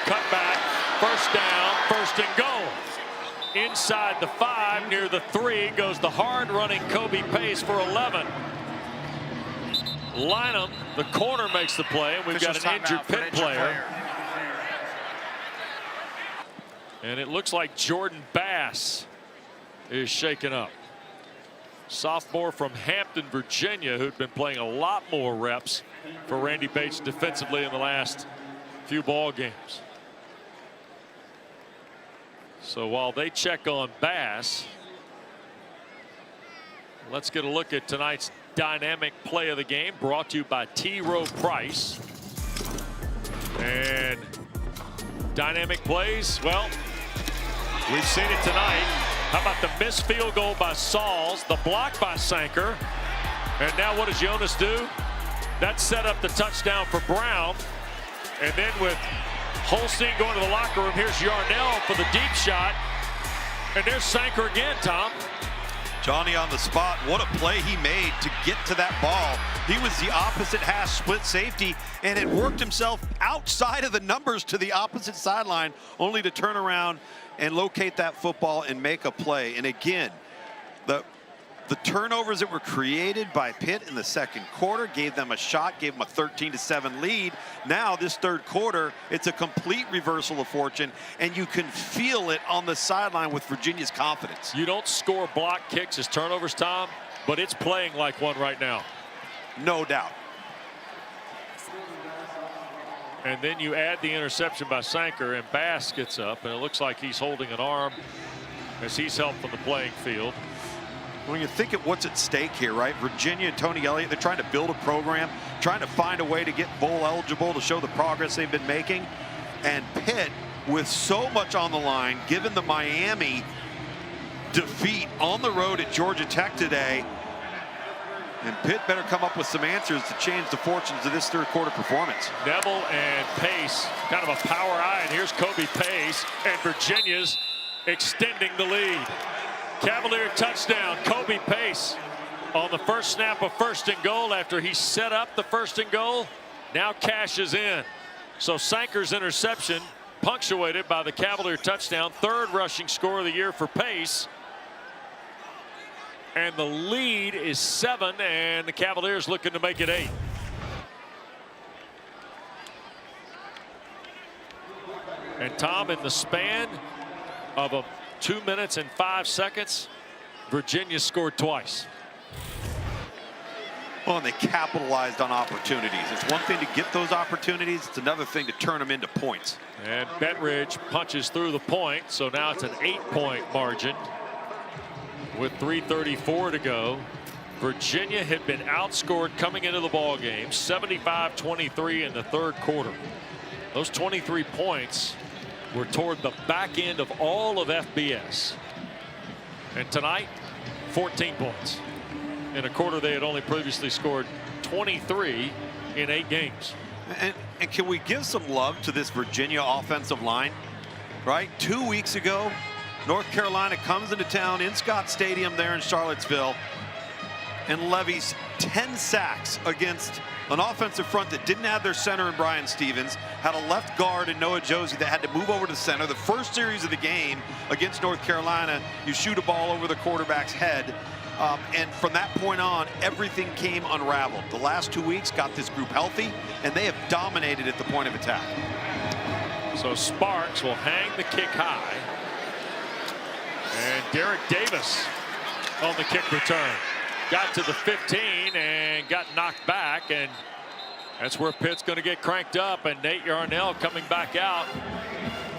Cut back. 1st down, 1st and goal. Inside the 5, near the 3, goes the hard-running Kobe Pace for 11. Lynham, the corner, makes the play, and we've got an injured Pitt player. And it looks like Jordan Bass is shaken up. Sophomore from Hampton, Virginia, who'd been playing a lot more reps for Randy Bates defensively in the last few ball games. So while they check on Bass, Let's get a look at tonight's dynamic play of the game, brought to you by T. Rowe Price. And dynamic plays, well, we've seen it tonight. How about the missed field goal by Sauls, the block by Sanker, and now what does Jonas do? That set up the touchdown for Brown. And then with Holstein going to the locker room, here's Yarnell for the deep shot. And there's Sanker again, Tom. Johnny on the spot. What a play he made to get to that ball. He was the opposite hash split safety and had worked himself outside of the numbers to the opposite sideline, only to turn around and locate that football and make a play. And again, the turnovers that were created by Pitt in the second quarter gave them a shot, gave them a 13-7 lead. Now this third quarter, it's a complete reversal of fortune, and you can feel it on the sideline with Virginia's confidence. You don't score block kicks as turnovers, Tom, but it's playing like one right now. No doubt. And then you add the interception by Sanker, and Bass gets up, and it looks like he's holding an arm as he's helped from the playing field. When you think of what's at stake here, right? Virginia and Tony Elliott, they're trying to build a program, trying to find a way to get bowl eligible to show the progress they've been making. And Pitt, with so much on the line, given the Miami defeat on the road at Georgia Tech today, and Pitt better come up with some answers to change the fortunes of this third quarter performance. Neville and Pace, kind of a power eye, and here's Kobe Pace, and Virginia's extending the lead. Cavalier touchdown, Kobe Pace on the first snap of 1st and goal after he set up the 1st and goal. Now cashes in. So Sanker's interception punctuated by the Cavalier touchdown, 3rd rushing score of the year for Pace. And the lead is 7, and the Cavaliers looking to make it 8. And Tom, in the span of 2 minutes and 5 seconds, Virginia scored twice. Well, and they capitalized on opportunities. It's one thing to get those opportunities. It's another thing to turn them into points. And Bentridge punches through the point. So now it's an 8-point margin with 3:34 to go. Virginia had been outscored coming into the ball game, 75-23 in the third quarter. Those 23 points were toward the back end of all of FBS. And tonight, 14 points. In a quarter, they had only previously scored 23 in 8 games. And can we give some love to this Virginia offensive line? Right? 2 weeks ago, North Carolina comes into town in Scott Stadium there in Charlottesville and levies 10 sacks against an offensive front that didn't have their center in Brian Stevens, had a left guard in Noah Josie that had to move over to the center. The first series of the game against North Carolina, you shoot a ball over the quarterback's head. And from that point on, everything came unraveled. The last 2 weeks got this group healthy, and they have dominated at the point of attack. So Sparks will hang the kick high. And Derek Davis on the kick return. Got to the 15 and got knocked back, and that's where Pitt's going to get cranked up. And Nate Yarnell coming back out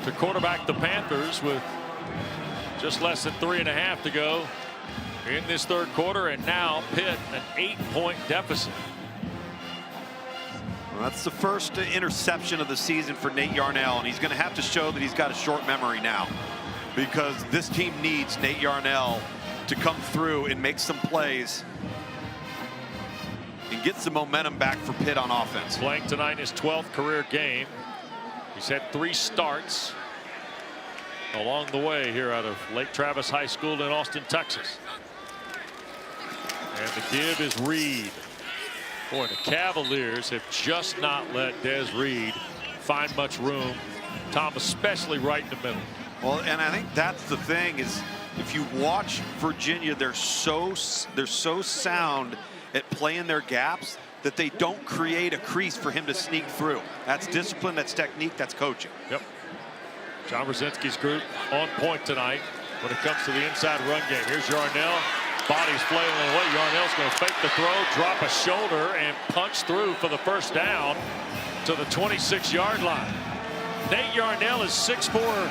to quarterback the Panthers with just less than 3.5 to go in this third quarter, and now Pitt an 8-point deficit. Well, that's the first interception of the season for Nate Yarnell, and he's going to have to show that he's got a short memory now, because this team needs Nate Yarnell to come through and make some plays and get some momentum back for Pitt on offense. Playing tonight in his 12th career game. He's had 3 starts along the way here out of Lake Travis High School in Austin, Texas. And the give is Reed. Boy, the Cavaliers have just not let Des Reed find much room. Tom, especially right in the middle. Well, and I think that's the thing is, if you watch Virginia, they're so sound at playing their gaps that they don't create a crease for him to sneak through. That's discipline, that's technique, that's coaching. Yep. John Brzezinski's group on point tonight when it comes to the inside run game. Here's Yarnell. Body's flailing away. Yarnell's going to fake the throw, drop a shoulder, and punch through for the first down to the 26-yard line. Nate Yarnell is 6'4",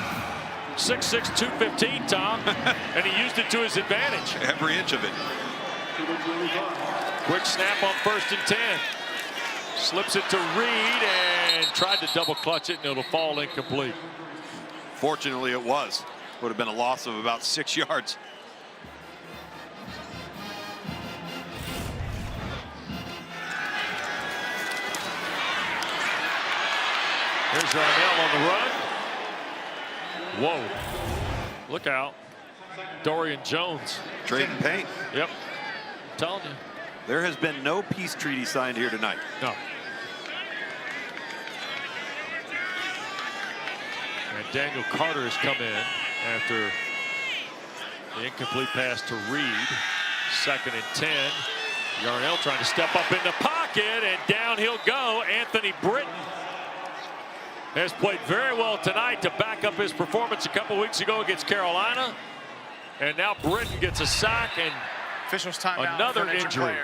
6'6", 215, Tom, and he used it to his advantage. Every inch of it. Quick snap on 1st and 10. Slips it to Reed and tried to double clutch it, and it'll fall incomplete. Fortunately, it was. Would have been a loss of about 6 yards. Here's Yarnell on the run. Whoa. Look out. Dorian Jones. Trading paint. Yep. I'm telling you. There has been no peace treaty signed here tonight. No. And Daniel Carter has come in after the incomplete pass to Reed. 2nd and 10. Yarnell trying to step up in the pocket, and down he'll go. Anthony Britton has played very well tonight to back up his performance a couple weeks ago against Carolina. And now Britton gets a sack and Officials timeout. another injury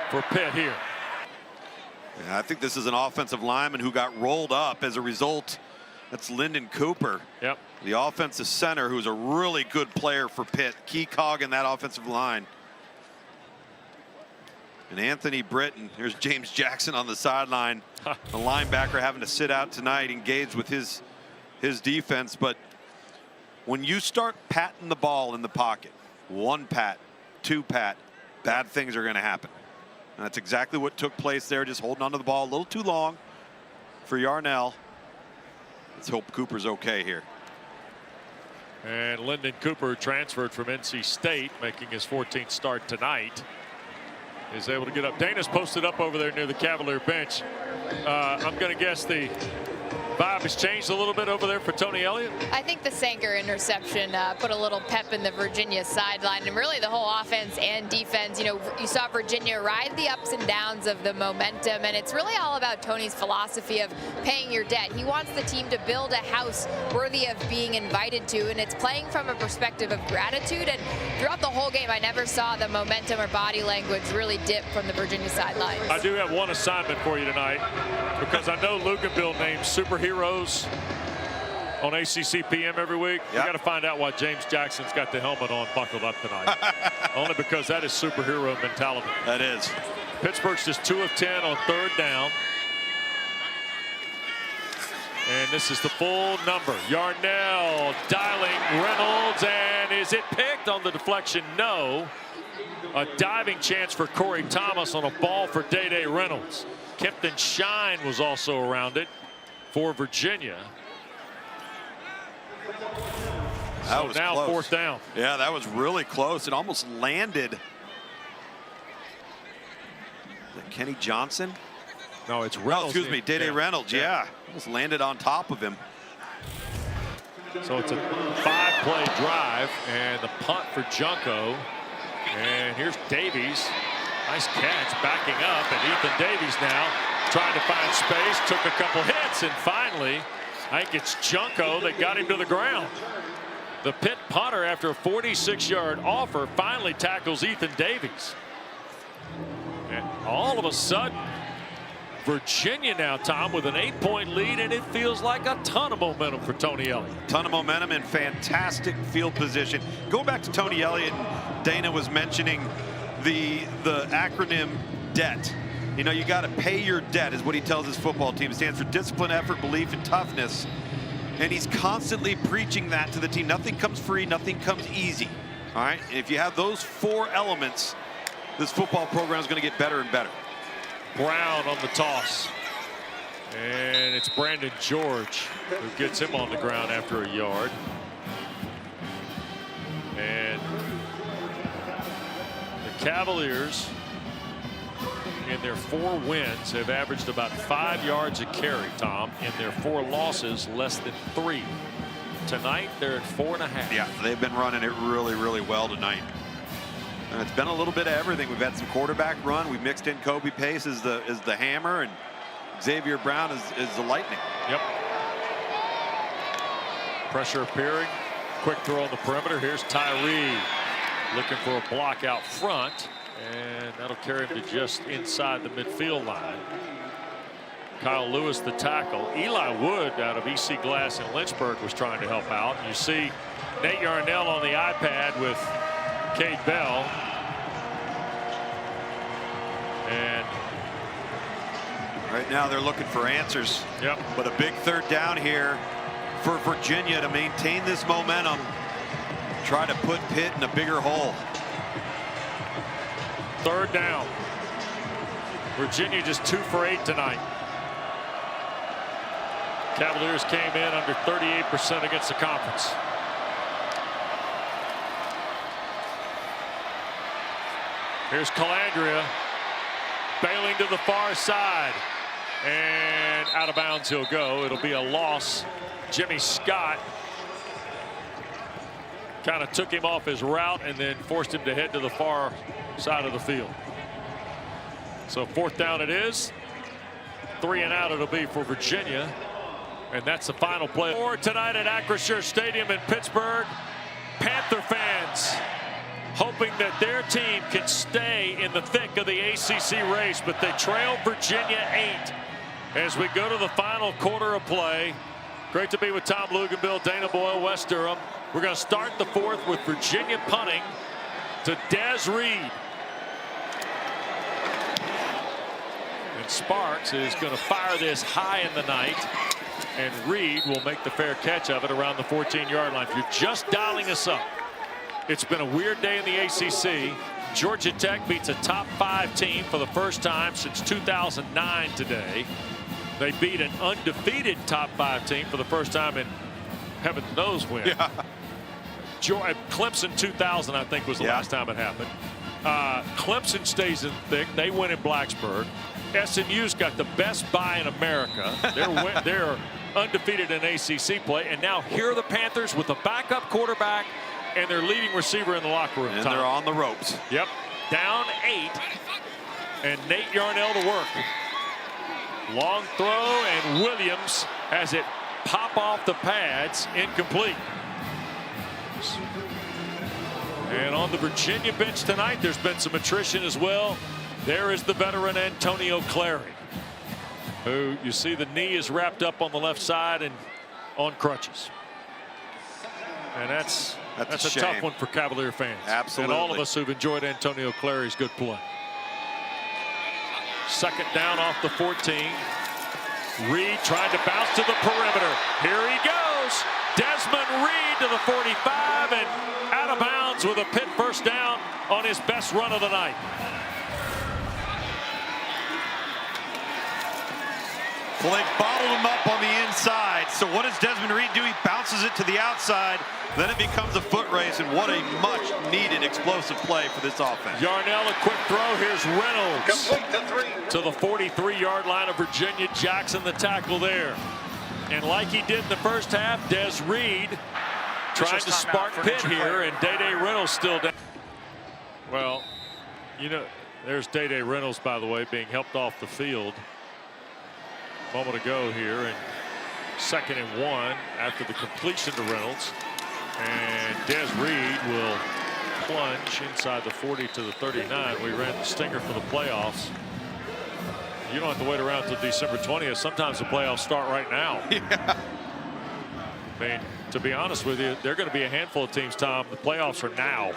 for Pitt here. Yeah, I think this is an offensive lineman who got rolled up as a result. That's Lyndon Cooper. Yep. The offensive center, who's a really good player for Pitt. Key cog in that offensive line. And Anthony Britton, here's James Jackson on the sideline. The linebacker having to sit out tonight, engaged with his defense. But when you start patting the ball in the pocket, 1 pat, 2 pat, bad things are going to happen. And that's exactly what took place there, just holding onto the ball a little too long for Yarnell. Let's hope Cooper's okay here. And Lyndon Cooper, transferred from NC State, making his 14th start tonight, is able to get up. Dana's posted up over there near the Cavalier bench. I'm going to guess the vibe has changed a little bit over there for Tony Elliott. I think the Sanker interception put a little pep in the Virginia sideline, and really the whole offense and defense. You know, you saw Virginia ride the ups and downs of the momentum, and it's really all about Tony's philosophy of paying your debt. He wants the team to build a house worthy of being invited to, and it's playing from a perspective of gratitude. And throughout the whole game, I never saw the momentum or body language really dip from the Virginia sidelines. I do have one assignment for you tonight, because I know Luke and Bill named superheroes on ACC PM every week. Yep. We got to find out why James Jackson's got the helmet on buckled up tonight. Only because that is superhero mentality. That is. Pittsburgh's just 2 of 10 on 3rd down. And this is the full number. Yarnell dialing Reynolds, and is it picked on the deflection? No. A diving chance for Corey Thomas on a ball for Day Reynolds. Kempton Shine was also around it for Virginia. That was now close. 4th down. Yeah, that was really close. It almost landed. Is that Kenny Johnson? No, it's Reynolds. Oh, excuse me, Day Reynolds. Yeah. Almost landed on top of him. So it's a 5-play drive, and the punt for Junko. And here's Davies. Nice catch, backing up, and Ethan Davies now trying to find space, took a couple hits, and finally, I think it's Junko that got him to the ground. The Pitt punter, after a 46-yard offer, finally tackles Ethan Davies. And all of a sudden, Virginia now, Tom, with an 8-point lead, and it feels like a ton of momentum for Tony Elliott. Ton of momentum and fantastic field position. Going back to Tony Elliott, Dana was mentioning the acronym DEBT. You know, you got to pay your debt, is what he tells his football team. It stands for discipline, effort, belief, and toughness. And he's constantly preaching that to the team. Nothing comes free, nothing comes easy. All right, and if you have those 4 elements, this football program is going to get better and better. Brown on the toss, and it's Brandon George who gets him on the ground after a yard. And the Cavaliers, in their 4 wins, have averaged about 5 yards a carry, Tom. In their 4 losses, less than 3. Tonight, they're at 4.5. Yeah, they've been running it really, really well tonight. And it's been a little bit of everything. We've had some quarterback run. We've mixed in Kobe Pace as the hammer, and Xavier Brown is the lightning. Yep. Pressure appearing. Quick throw on the perimeter. Here's Tyree looking for a block out front, and that'll carry him to just inside the midfield line. Kyle Lewis, the tackle. Eli Wood out of EC Glass in Lynchburg was trying to help out. You see Nate Yarnell on the iPad with Cade Bell. And right now they're looking for answers. yep. But a big third down here for Virginia to maintain this momentum. Try to put Pitt in a bigger hole. Third down. Virginia just 2 for 8 tonight. Cavaliers came in under 38% against the conference. Here's Calandria bailing to the far side, and out of bounds he'll go. It'll be a loss. Jimmy Scott kind of took him off his route and then forced him to head to the far side of the field. So 4th down it is. 3 and out it'll be for Virginia. And that's the final play. Or tonight at Acrisure Stadium in Pittsburgh. Panther fans hoping that their team can stay in the thick of the ACC race, but they trail Virginia 8 as we go to the final quarter of play. Great to be with Tom Luganbill, Dana Boyle, Wes Durham. We're going to start the 4th with Virginia punting to Des Reed. And Sparks is going to fire this high in the night, and Reed will make the fair catch of it around the 14-yard line. If you're just dialing us up, it's been a weird day in the ACC. Georgia Tech beats a top 5 team for the first time since 2009 today. They beat an undefeated top 5 team for the first time in heaven knows when. Yeah. Clemson 2000, I think, was the last time it happened. Clemson stays in thick. They win in Blacksburg. SMU's got the best bye in America. They're undefeated in ACC play. And now here are the Panthers with a backup quarterback and their leading receiver in the locker room. And they're on the ropes. Yep. Down 8. And Nate Yarnell to work. Long throw, and Williams has it pop off the pads, incomplete. And on the Virginia bench tonight, there's been some attrition as well. There is the veteran Antonio Clary, who you see the knee is wrapped up on the left side and on crutches. And that's a tough one for Cavalier fans. Absolutely. And all of us who've enjoyed Antonio Clary's good play. 2nd down off the 14. Reed trying to bounce to the perimeter. Here he goes. Desmond Reed to the 45 and out of bounds with a Pitt first down on his best run of the night. Well, they bottled him up on the inside. So what does Desmond Reed do? He bounces it to the outside. Then it becomes a foot race, and what a much-needed explosive play for this offense. Yarnell, a quick throw. Here's Reynolds to the 43-yard line of Virginia. Jackson, the tackle there. And like he did in the first half, Des Reed trying to spark Pitt here, and Day-Day Reynolds still down. Well, you know, there's Day-Day Reynolds, by the way, being helped off the field a moment ago here, and 2nd and 1 after the completion to Reynolds. And Des Reed will plunge inside the 40 to the 39. We ran the stinger for the playoffs. You don't have to wait around until December 20th. Sometimes the playoffs start right now. Yeah. I mean, to be honest with you, there are going to be a handful of teams, Tom. The playoffs are now,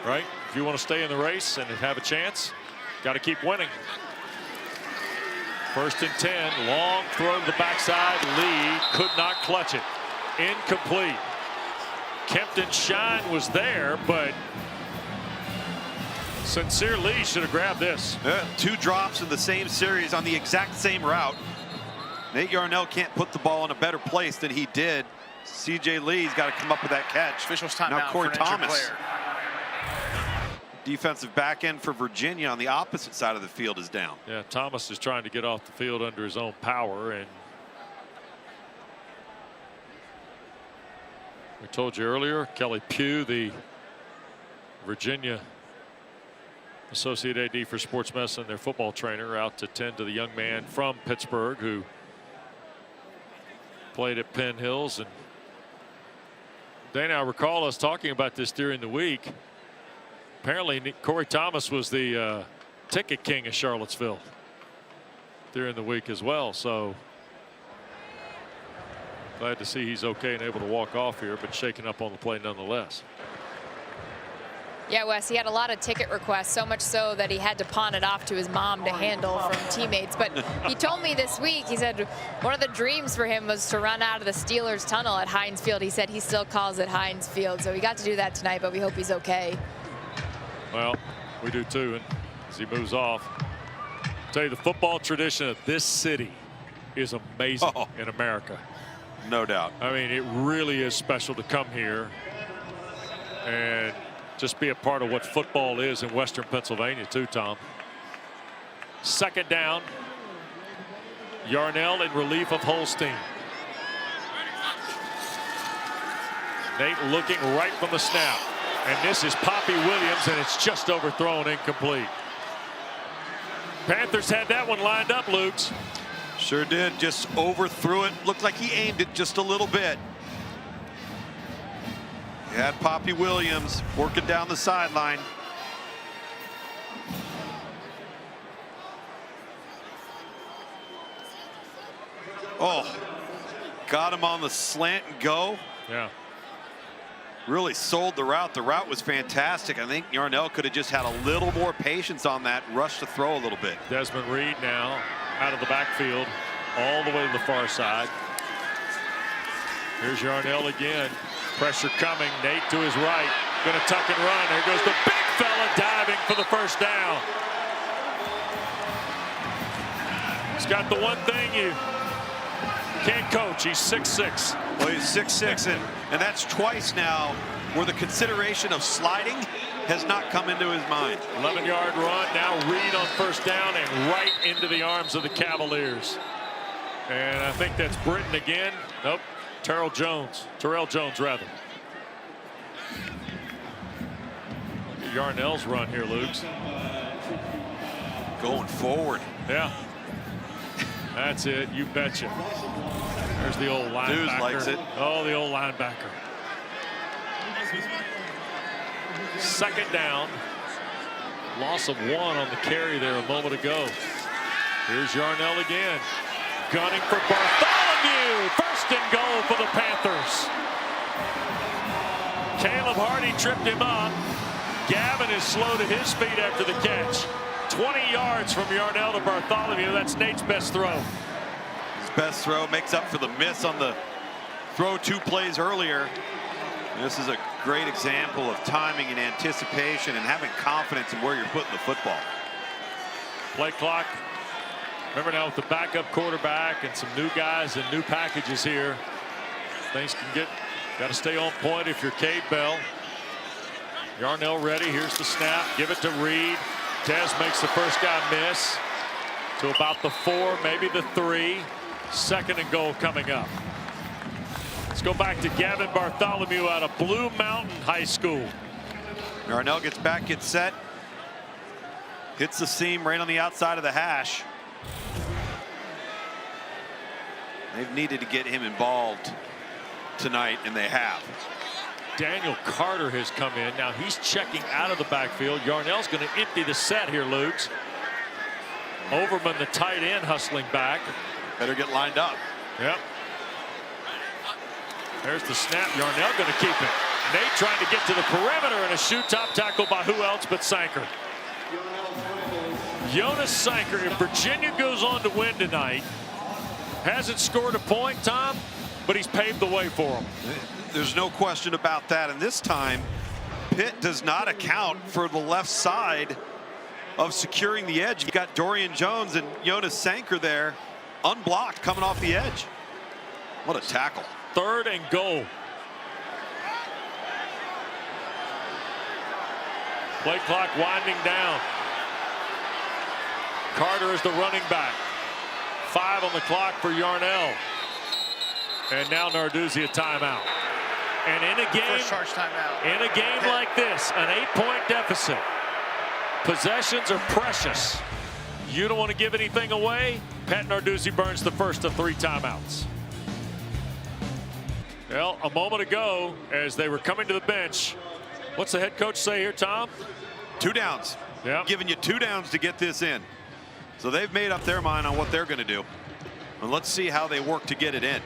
right? If you want to stay in the race and have a chance, got to keep winning. 1st and 10, long throw to the backside. Lee could not clutch it. Incomplete. Kempton Shine was there, but Sincere Lee should have grabbed this. 2 drops in the same series on the exact same route. Nate Yarnell can't put the ball in a better place than he did. CJ Lee's got to come up with that catch. Officials timeout now Corey for an injured Thomas. player. Defensive back end for Virginia on the opposite side of the field is down. Yeah, Thomas is trying to get off the field under his own power, and we told you earlier, Kelly Pugh, the Virginia Associate AD for Sports Medicine, their football trainer, out to tend to the young man from Pittsburgh who played at Penn Hills. And Dana, I recall us talking about this during the week. Apparently, Corey Thomas was the ticket king of Charlottesville during the week as well. So glad to see he's okay and able to walk off here, but shaking up on the play nonetheless. Yeah, Wes, he had a lot of ticket requests, so much so that he had to pawn it off to his mom to handle from teammates. But he told me this week, he said one of the dreams for him was to run out of the Steelers tunnel at Heinz Field. He said he still calls it Heinz Field, so he got to do that tonight, but we hope he's okay. Well, we do too, and as he moves off. I'll tell you, the football tradition of this city is amazing in America. No doubt. I mean, it really is special to come here and just be a part of what football is in Western Pennsylvania too, Tom. Second down. Yarnell in relief of Holstein. Nate looking right from the snap. And this is Poppy Williams, and it's just overthrown, incomplete. Panthers had that one lined up, Lukes. Sure did. Just overthrew it. Looked like he aimed it just a little bit. He had Poppy Williams working down the sideline. Oh, got him on the slant and go. Yeah. Really sold the route. The route was fantastic. I think Yarnell could have just had a little more patience on that, rush to throw a little bit. Desmond Reed now out of the backfield, all the way to the far side. Here's Yarnell again. Pressure coming. Nate to his right. Going to tuck and run. There goes the big fella diving for the first down. He's got the one thing you can't coach. He's 6'6". Well, he's 6'6", and that's twice now where the consideration of sliding has not come into his mind. 11-yard run. Now Reed on first down and right into the arms of the Cavaliers. And I think that's Britton again. Nope. Terrell Jones, rather. Yarnell's run here, Lukes. Going forward. Yeah. That's it. You betcha. There's the old linebacker. News likes it. Oh, the old linebacker. Second down. Loss of 1 on the carry there a moment ago. Here's Yarnell again. Gunning for Bartholomew. First and goal for the Panthers. Caleb Hardy tripped him up. Gavin is slow to his feet after the catch. 20 yards from Yarnell to Bartholomew. That's Nate's best throw. His best throw makes up for the miss on the throw 2 plays earlier. This is a great example of timing and anticipation and having confidence in where you're putting the football. Play clock. Remember now with the backup quarterback and some new guys and new packages here, things can get, got to stay on point if you're Cade Bell. Yarnell ready. Here's the snap. Give it to Reed. Des makes the first guy miss to about the 4, maybe the 3. Second and goal coming up. Let's go back to Gavin Bartholomew out of Blue Mountain High School. Yarnell gets back, gets set. Hits the seam right on the outside of the hash. They've needed to get him involved tonight, and they have. Daniel Carter has come in. Now he's checking out of the backfield. Yarnell's going to empty the set here, Lukes. Overman, the tight end, hustling back. Better get lined up. Yep. There's the snap. Yarnell going to keep it. Nate trying to get to the perimeter, and a shoot top tackle by who else but Sanker. Jonas Sanker, if Virginia goes on to win tonight, hasn't scored a point, Tom, but he's paved the way for them. There's no question about that. And this time, Pitt does not account for the left side of securing the edge. You've got Dorian Jones and Jonas Sanker there, unblocked, coming off the edge. What a tackle. Third and goal. Play clock winding down. Carter is the running back. 5 on the clock for Yarnell. And now Narduzzi a timeout. And in a game, First charge timeout. In a game like this, an 8-point deficit, possessions are precious. You don't want to give anything away. Pat Narduzzi burns the first of 3 timeouts. Well, a moment ago, as they were coming to the bench, what's the head coach say here, Tom? 2 downs. Yeah. Giving you 2 downs to get this in. So they've made up their mind on what they're going to do. And let's see how they work to get it in.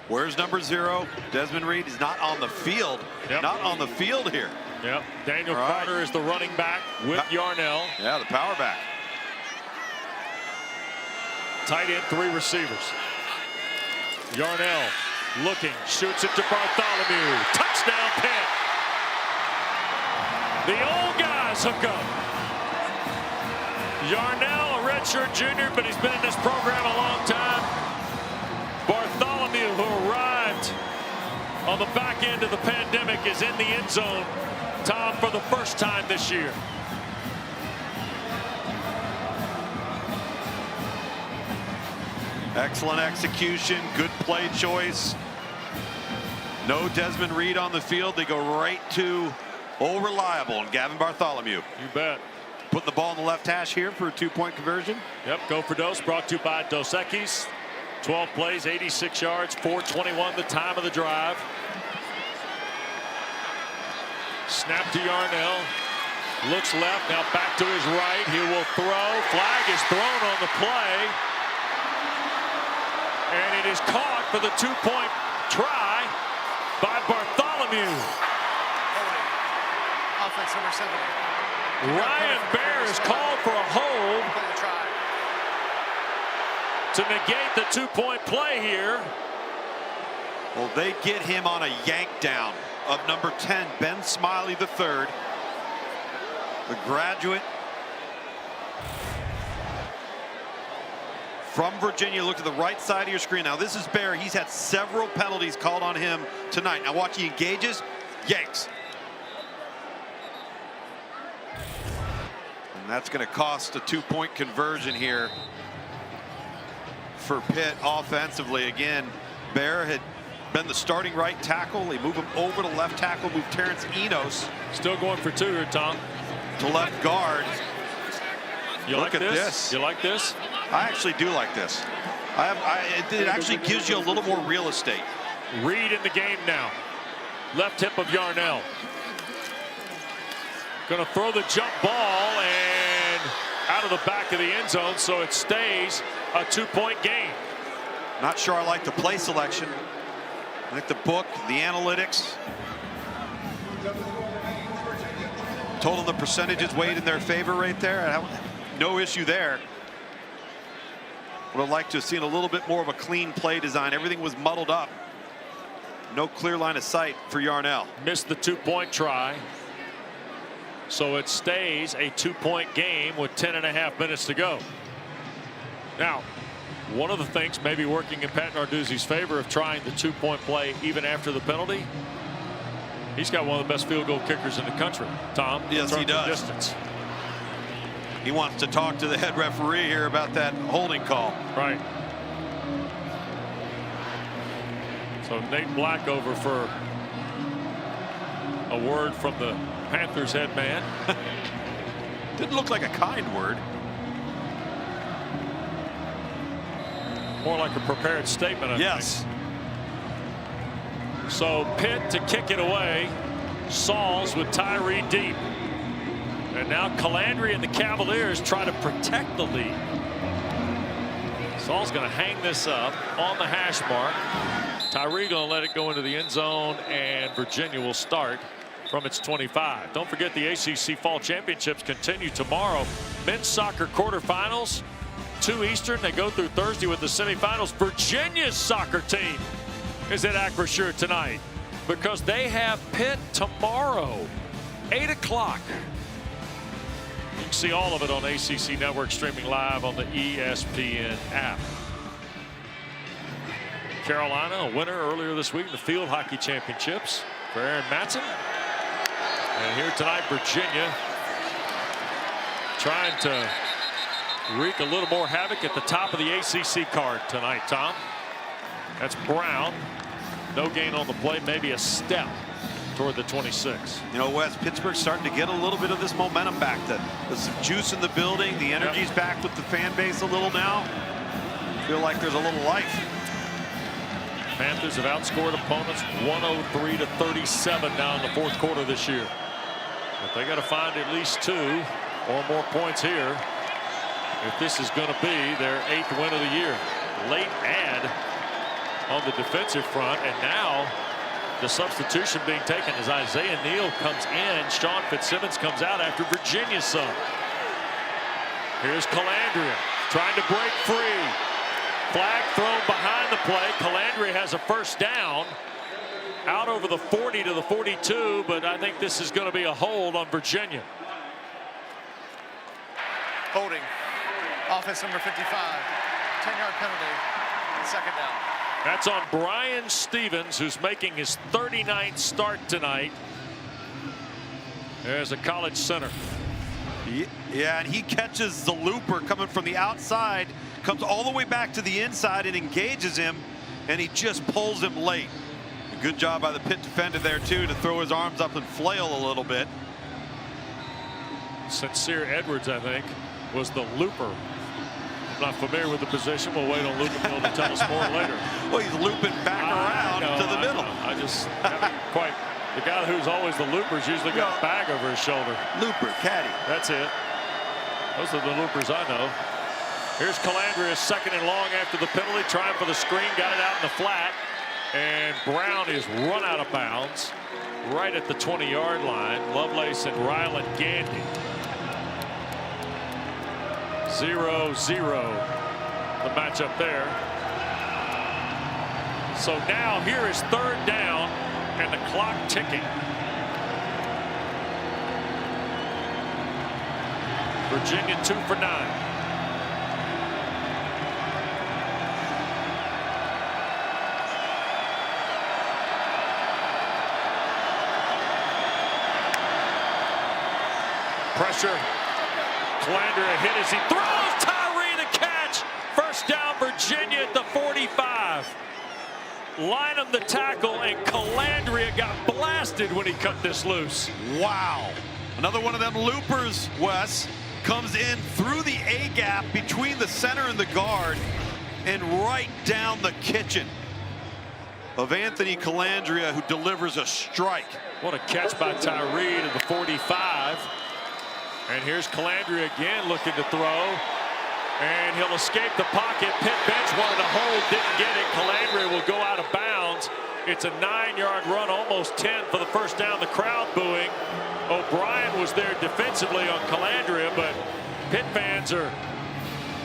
Where's number 0? Desmond Reed is not on the field. Yep. Not on the field here. Yep. Daniel All right. Carter is the running back with Yarnell. Yeah, the power back. Tight end, 3 receivers. Yarnell looking, shoots it to Bartholomew. Touchdown, Pitt. The old guys hook up. Yarnell, a redshirt junior, but he's been in this program a long time. Bartholomew, who arrived on the back end of the pandemic, is in the end zone, Tom, for the first time this year. Excellent execution, good play choice. No Desmond Reed on the field. They go right to old reliable and Gavin Bartholomew. You bet. Putting the ball in the left hash here for a 2-point conversion. Yep, go for Dos, brought to you by Dos Equis. 12 plays, 86 yards, 4:21 the time of the drive. Snap to Yarnell. Looks left, now back to his right. He will throw. Flag is thrown on the play. And it is caught for the 2-point try by Bartholomew. Offense number 7. Ryan Bear is called for a hold to negate the 2-point play here. Well, they get him on a yank down of number 10, Ben Smiley III, the graduate from Virginia. Look to the right side of your screen. Now, this is Bear. He's had several penalties called on him tonight. Now, watch, he engages, yanks. And that's going to cost a 2-point conversion here for Pitt offensively. Again, Bear had been the starting right tackle. They move him over to left tackle, move Terrence Enos. Still going for 2 here, Tom. To left guard. You Look like at this? this. You like this? I actually do like this. It actually gives you a little more real estate. Reed in the game now. Left hip of Yarnell. Going to throw the jump ball and out of the back of the end zone, so it stays a 2-point game. Not sure I like the play selection. I like the book, the analytics. Total the percentages weighed in their favor right there. No issue there. Would have liked to have seen a little bit more of a clean play design. Everything was muddled up. No clear line of sight for Yarnell. Missed the 2-point try. So it stays a 2-point game with 10.5 minutes to go. Now, one of the things maybe working in Pat Narduzzi's favor of trying the 2-point play even after the penalty, he's got one of the best field goal kickers in the country, Tom. Yes, he does. Distance. He wants to talk to the head referee here about that holding call. Right. So Nate Black over for a word from the Panthers head man. Didn't look like a kind word. More like a prepared statement, I yes. think. So Pitt to kick it away. Sauls with Tyree deep. And now Calandry and the Cavaliers try to protect the lead. Saul's going to hang this up on the hash mark. Tyree going to let it go into the end zone, and Virginia will start from its 25. Don't forget the ACC Fall Championships continue tomorrow. Men's soccer quarterfinals, 2 Eastern. They go through Thursday with the semifinals. Virginia's soccer team is at Acrisure tonight because they have Pitt tomorrow, 8 o'clock. You can see all of it on ACC Network, streaming live on the ESPN app. Carolina, a winner earlier this week in the Field Hockey Championships for Aaron Matson. And here tonight, Virginia trying to wreak a little more havoc at the top of the ACC card tonight, Tom. That's Brown. No gain on the play, maybe a step toward the 26. You know, Wes, Pittsburgh's starting to get a little bit of this momentum back. There's some juice in the building. The energy's back with the fan base a little now. Feel like there's a little life. Panthers have outscored opponents 103-37 now in the 4th quarter this year. But they got to find at least 2 or more points here if this is going to be their 8th win of the year. Late add on the defensive front, and now The substitution being taken as Isaiah Neal comes in. Sean Fitzsimmons comes out after Virginia's sub. Here's Calandria trying to break free. Flag thrown behind the play. Calandria has a first down out over the 40 to the 42, but I think this is going to be a hold on Virginia. Holding. Offense number 55. 10-yard penalty. Second down. That's on Brian Stevens, who's making his 39th start tonight as a college center. Yeah, and he catches the looper coming from the outside, comes all the way back to the inside and engages him, and he just pulls him late. A good job by the Pitt defender there, too, to throw his arms up and flail a little bit. Sincere Edwards, I think, was the looper. I'm not familiar with the position. We'll wait on Luke Mill to tell us more later. Well, he's looping back around to the middle. I just haven't quite. The guy who's always the looper's usually got a bag over his shoulder. Looper, caddy. That's it. Those are the loopers I know. Here's Calandria, second and long after the penalty, trying for the screen, got it out in the flat, and Brown is run out of bounds right at the 20-yard line. Lovelace and Ryland Gandy. 0-0 the matchup there. So now here is third down and the clock ticking. Virginia 2 for 9. Pressure. Calandria hit as he throws. Tyree the catch. First down Virginia at the 45. Lynham the tackle, and Calandria got blasted when he cut this loose. Wow. Another one of them loopers, Wes, comes in through the A gap between the center and the guard and right down the kitchen of Anthony Calandria, who delivers a strike. What a catch by Tyree to the 45. And here's Calandria again looking to throw. And he'll escape the pocket. Pitt bench wanted to hold, didn't get it. Calandria will go out of bounds. It's a 9-yard run, almost 10 for the first down. The crowd booing. O'Brien was there defensively on Calandria, but Pitt fans are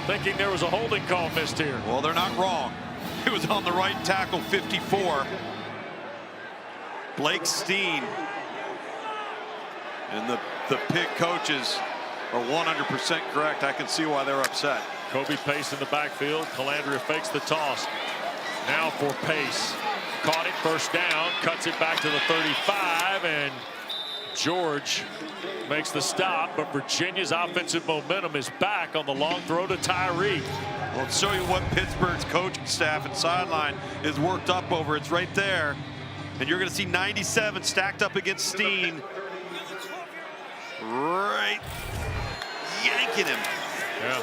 thinking there was a holding call missed here. Well, they're not wrong. It was on the right tackle, 54. Blake Steen. And the Pitt coaches are 100% correct. I can see why they're upset. Kobe Pace in the backfield. Calandria fakes the toss. Now for Pace. Caught it, first down, cuts it back to the 35, and George makes the stop, but Virginia's offensive momentum is back on the long throw to Tyree. Well, let's show you what Pittsburgh's coaching staff and sideline is worked up over. It's right there. And you're going to see 97 stacked up against Steen. Right. Yanking him. Yeah.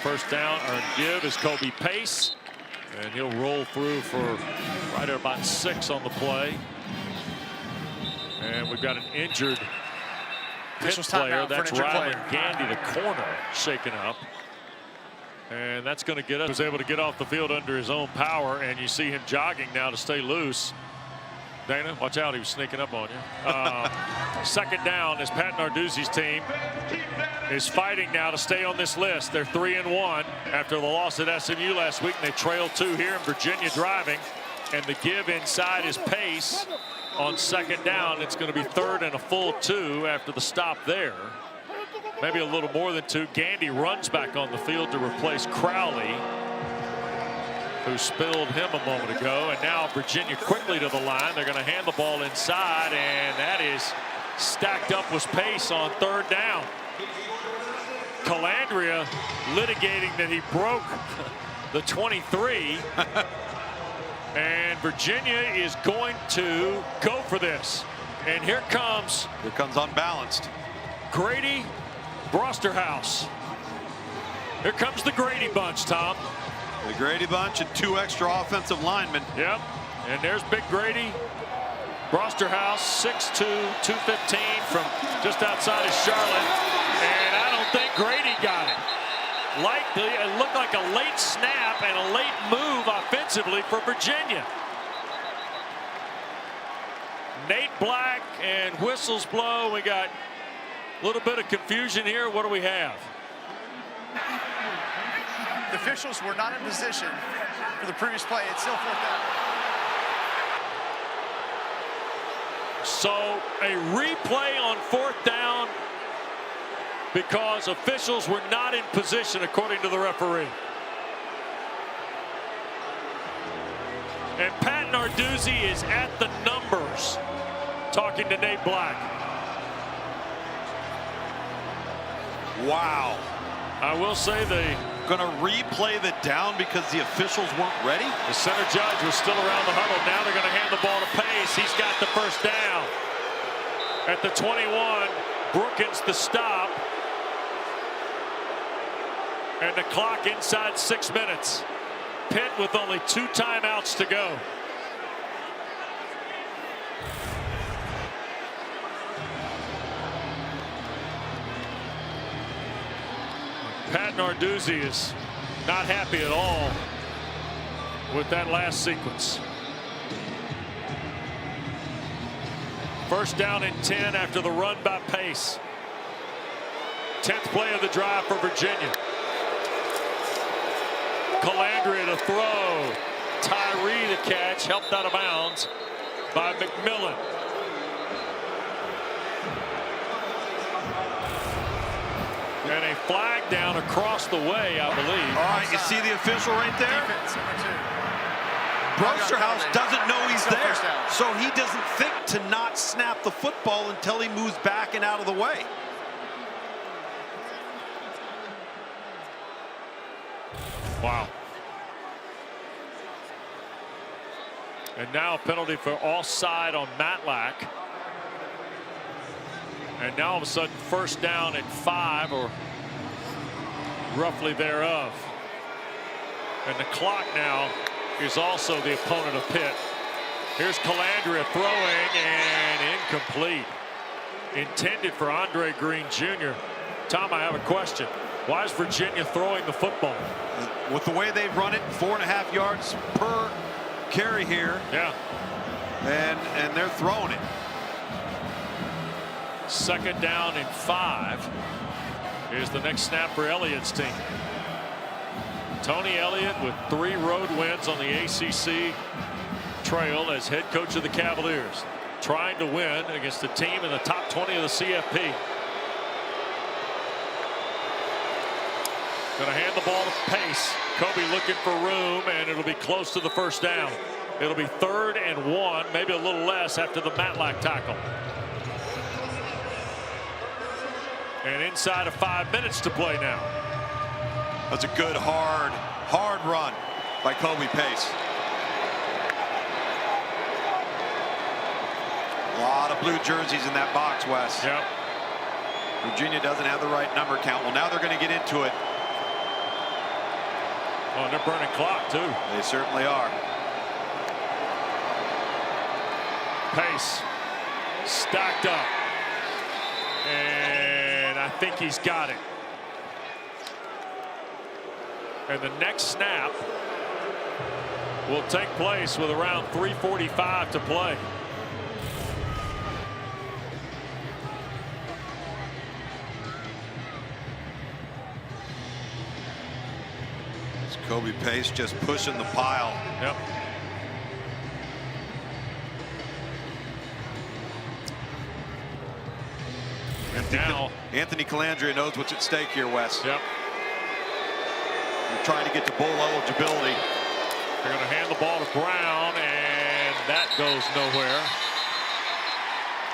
First down, earned give is Kobe Pace. And he'll roll through for right at about 6 on the play. And we've got an injured Pitt player. That's Ryland Gandy, the corner, shaken up. And that's going to get us. Was able to get off the field under his own power, and you see him jogging now to stay loose. Dana, watch out, he was sneaking up on you. Second down as Pat Narduzzi's team is fighting now to stay on this list. They're 3-1 after the loss at SMU last week, and they trail 2 here in Virginia driving. And the give inside is Pace on second down. It's going to be third and a full 2 after the stop there. Maybe a little more than 2. Gandy runs back on the field to replace Crowley, who spilled him a moment ago. And now Virginia quickly to the line. They're going to hand the ball inside, and that is stacked up with Pace on third down. Calandria litigating that he broke the 23. And Virginia is going to go for this. And here comes unbalanced Grady Brosterhouse. Here comes the Grady bunch, Tom. The Grady bunch and 2 extra offensive linemen. Yep. And there's Big Grady Brosterhouse, 6'2", 215 from just outside of Charlotte. And I don't think Grady got it. It looked like a late snap and a late move offensively for Virginia. Nate Black and whistles blow. We got a little bit of confusion here. What do we have? The officials were not in position for the previous play. It's still 4th down. So a replay on 4th down because officials were not in position according to the referee. And Pat Narduzzi is at the numbers talking to Nate Black. Wow. I will say they Going to replay the down because the officials weren't ready. The center judge was still around the huddle. Now they're going to hand the ball to Pace. He's got the first down. At the 21, Brookins the stop. And the clock inside 6 minutes. Pitt with only 2 timeouts to go. Pat Narduzzi is not happy at all with that last sequence. First down and 10 after the run by Pace. 10th play of the drive for Virginia. Calandria to throw. Tyree the catch, helped out of bounds by McMillan. And a flag down across the way, I believe. All right, you see the official right there? Defense, number 2. Brosterhouse doesn't know he's Still there, first down. so he doesn't think to not snap the football until he moves back and out of the way. Wow. And now a penalty for offside on Matlack. And now all of a sudden first down and 5 or roughly thereof. And the clock now is also the opponent of Pitt. Here's Calandria throwing and incomplete. Intended for Andre Green Jr. Tom, I have a question. Why is Virginia throwing the football? With the way they've run it, 4.5 yards per carry here. Yeah. And they're throwing it. Second down and 5. Here's the next snap for Elliott's team. Tony Elliott with 3 road wins on the ACC trail as head coach of the Cavaliers, trying to win against a team in the top 20 of the CFP. Going to hand the ball to Pace. Kobe looking for room, and it'll be close to the first down. It'll be 3rd and 1, maybe a little less after the Matlack tackle. And inside of 5 minutes to play now. That's a good, hard run by Kobe Pace. A lot of blue jerseys in that box, Wes. Yep. Virginia doesn't have the right number count. Well, now they're going to get into it. Oh, and they're burning clock, too. They certainly are. Pace stacked up. And I think he's got it. And the next snap will take place with around 3:45 to play. It's Kobe Pace just pushing the pile. Yep. And now Anthony Calandria knows what's at stake here, Wes. Yep. They're trying to get to bowl eligibility. They're going to hand the ball to Brown, and that goes nowhere.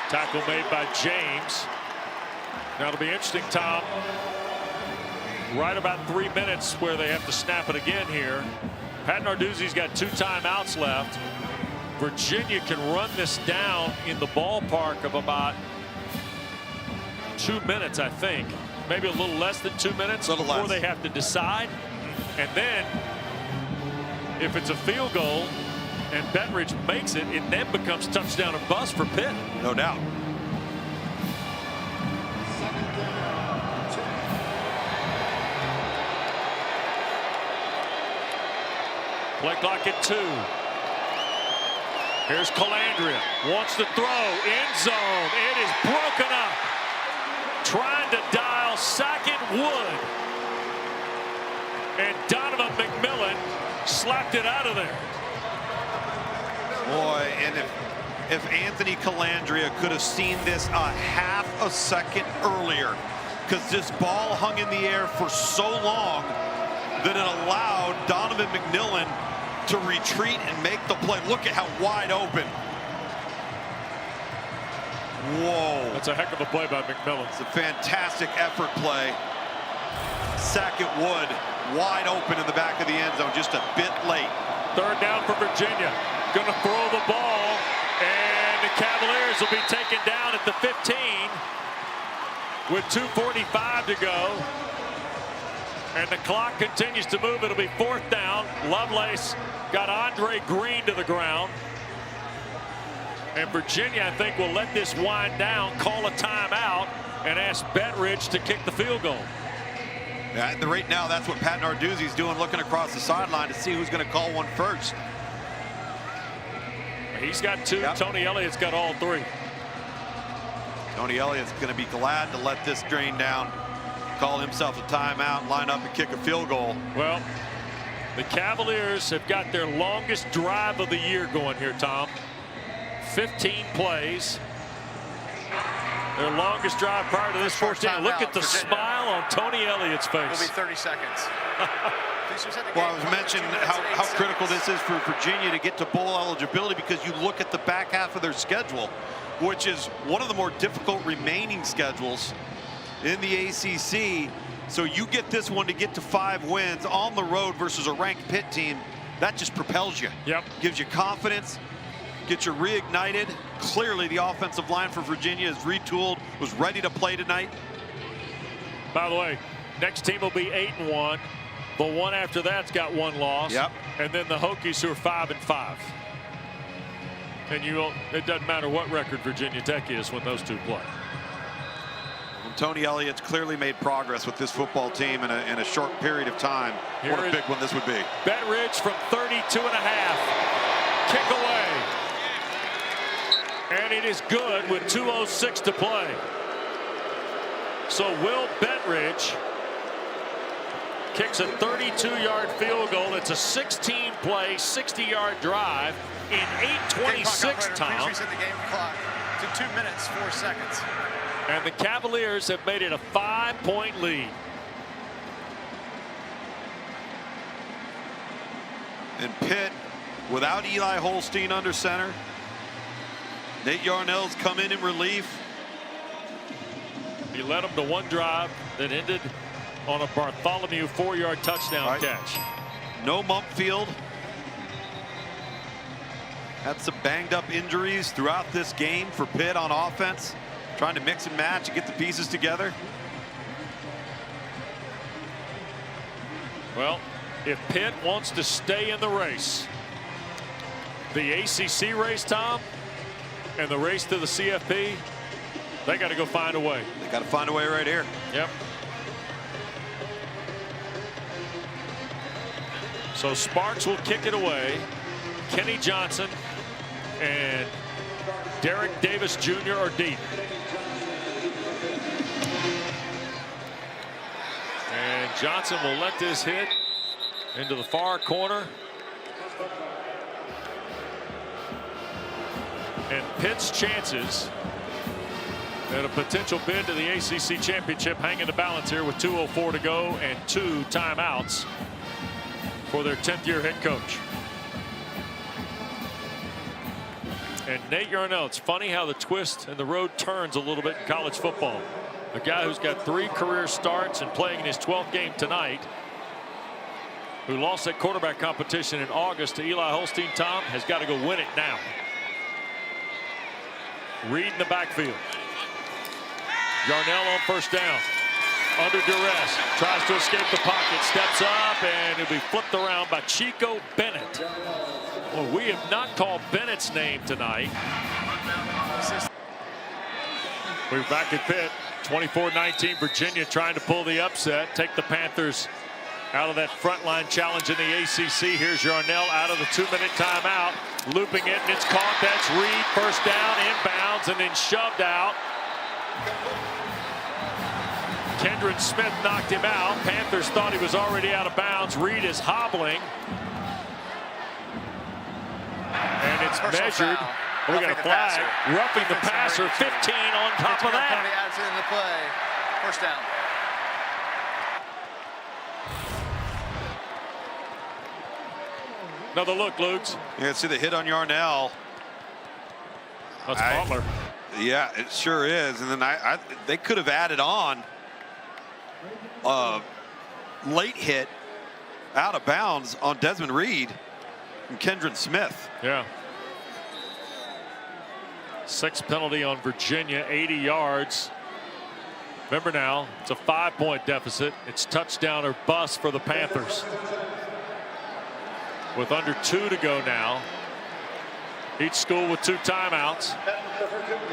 Tackle made by James. Now it'll be interesting, Tom. Right about 3 minutes where they have to snap it again here. Pat Narduzzi's got 2 timeouts left. Virginia can run this down in the ballpark of about 2 minutes, I think. Maybe a little less than 2 minutes before they have to decide. And then if it's a field goal and Bentridge makes it, it then becomes touchdown or bust for Pitt. No doubt. Play clock at 2. Here's Calandria. Wants to throw. End zone. It is broken up. Trying to dial Sackett Wood. And Donovan McMillan slapped it out of there. Boy, and if Anthony Calandria could have seen this a half a second earlier, because this ball hung in the air for so long that it allowed Donovan McMillan to retreat and make the play. Look at how wide open. Whoa. That's a heck of a play by McMillan. It's a fantastic effort play. Sackett Wood wide open in the back of the end zone, just a bit late. Third down for Virginia. Going to throw the ball, and the Cavaliers will be taken down at the 15 with 2:45 to go. And the clock continues to move. It'll be fourth down. Lovelace got Andre Green to the ground. And Virginia, I think, will let this wind down, call a timeout, and ask Betridge to kick the field goal. Yeah, at the rate now, that's what Pat Narduzzi's doing, looking across the sideline to see who's going to call one first. He's got two. Yep. Tony Elliott's got all three. Tony Elliott's going to be glad to let this drain down, call himself a timeout, line up and kick a field goal. Well, the Cavaliers have got their longest drive of the year going here, Tom. 15 plays. Their longest drive prior to this fourth down. Look at the smile on Tony Elliott's face. It'll be 30 seconds. Well, I was mentioning how critical this is for Virginia to get to bowl eligibility, because you look at the back half of their schedule, which is one of the more difficult remaining schedules in the ACC. So you get this one to get to 5 wins on the road versus a ranked Pitt team, that just propels you. Yep. Gives you confidence, gets you reignited. Clearly the offensive line for Virginia is retooled, was ready to play tonight. By the way, next team will be 8-1. The one after that's got 1 loss. Yep. And then the Hokies, who are 5-5. And it doesn't matter what record Virginia Tech is when those two play. And Tony Elliott's clearly made progress with this football team in a short period of time. What a big one this would be. Betridge from 32.5. Kick away. And it is good with 2:06 to play. So Will Betridge kicks a 32-yard field goal. It's a 16-play, 60-yard drive in 8:26 time. Please reset the game clock to 2 minutes, 4 seconds. And the Cavaliers have made it a 5-point lead. And Pitt, without Eli Holstein under center, Nate Yarnell's come in relief. He led them to one drive that ended on a Bartholomew 4-yard touchdown catch. No Mumpfield. Had some banged up injuries throughout this game for Pitt on offense. Trying to mix and match and get the pieces together. Well, if Pitt wants to stay in the race, the ACC race, Tom, and the race to the CFP, they got to go find a way. They got to find a way right here. Yep. So Sparks will kick it away. Kenny Johnson and Derek Davis Jr. are deep. And Johnson will let this hit into the far corner. And Pitt's chances at a potential bid to the ACC championship hang in the balance here with 2:04 to go and 2 timeouts for their 10th-year head coach. And Nate Yarnell, it's funny how the twist and the road turns a little bit in college football. A guy who's got 3 career starts and playing in his 12th game tonight, who lost that quarterback competition in August to Eli Holstein, Tom, has got to go win it now. Reed in the backfield. Yarnell on first down. Under duress. Tries to escape the pocket. Steps up, and it'll be flipped around by Chico Bennett. Well, we have not called Bennett's name tonight. We're back at Pitt. 24-19 Virginia trying to pull the upset. Take the Panthers out of that frontline challenge in the ACC. Here's Yarnell out of the 2-minute timeout, looping it, and it's caught. That's Reed, first down, inbounds, and then shoved out. Kendron Smith knocked him out. Panthers thought he was already out of bounds. Reed is hobbling. And it's measured. We got a flag. Roughing the passer. 15 on top of that. Adds it into play. First down. Another look, Lukes. You can see the hit on Yarnell. That's Butler. Yeah, it sure is. And then they could have added on a late hit out of bounds on Desmond Reed and Kendron Smith. Yeah. 6th penalty on Virginia, 80 yards. Remember now, it's a 5-point deficit. It's touchdown or bust for the Panthers. With under 2 to go now. Each school with 2 timeouts.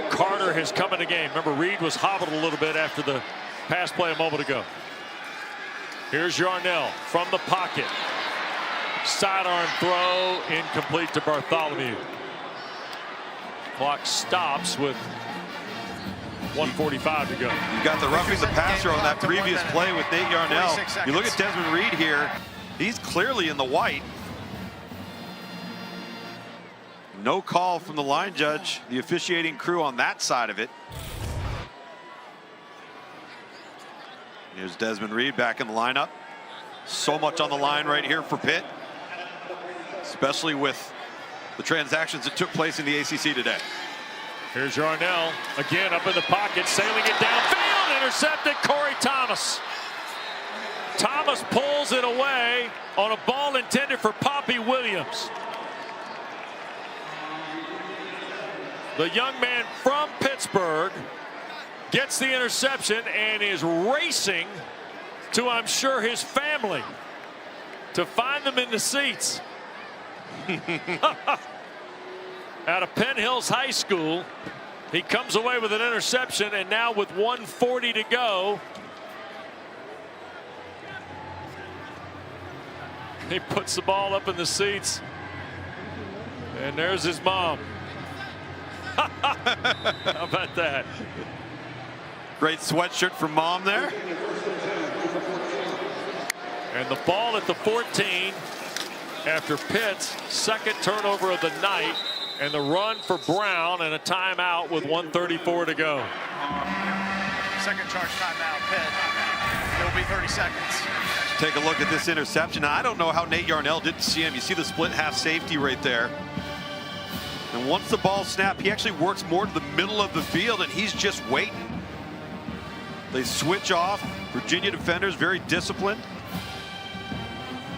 Carter has come in the game. Remember, Reed was hobbled a little bit after the pass play a moment ago. Here's Yarnell from the pocket. Sidearm throw, incomplete to Bartholomew. Clock stops with 1:45 to go. You got the roughing the passer on that previous play with Nate Yarnell. You look at Desmond Reed here. He's clearly in the white. No call from the line judge, the officiating crew on that side of it. Here's Desmond Reed back in the lineup. So much on the line right here for Pitt, especially with the transactions that took place in the ACC today. Here's Yarnell again up in the pocket, sailing it downfield, intercepted. Corey Thomas. Thomas pulls it away on a ball intended for Poppy Williams. The young man from Pittsburg gets the interception and is racing to, I'm sure, his family to find them in the seats. Out of Penn Hills High School, he comes away with an interception, and now with 1:40 to go, he puts the ball up in the seats, and there's his mom. How about that? Great sweatshirt from mom there. And the ball at the 14 after Pitt's 2nd turnover of the night, and the run for Brown and a timeout with 1:34 to go. 2nd charge timeout, Pitt. It'll be 30 seconds. Take a look at this interception. Now, I don't know how Nate Yarnell didn't see him. You see the split half safety right there. And once the ball snapped, he actually works more to the middle of the field, and he's just waiting. They switch off. Virginia defenders very disciplined.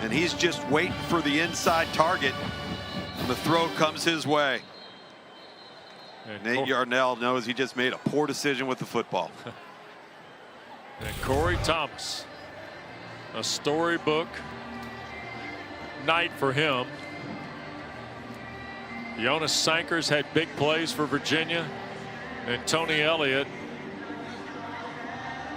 And he's just waiting for the inside target. And the throw comes his way. And Nate Yarnell knows he just made a poor decision with the football. And Corey Thomas, a storybook night for him. Jonas Sankers had big plays for Virginia, and Tony Elliott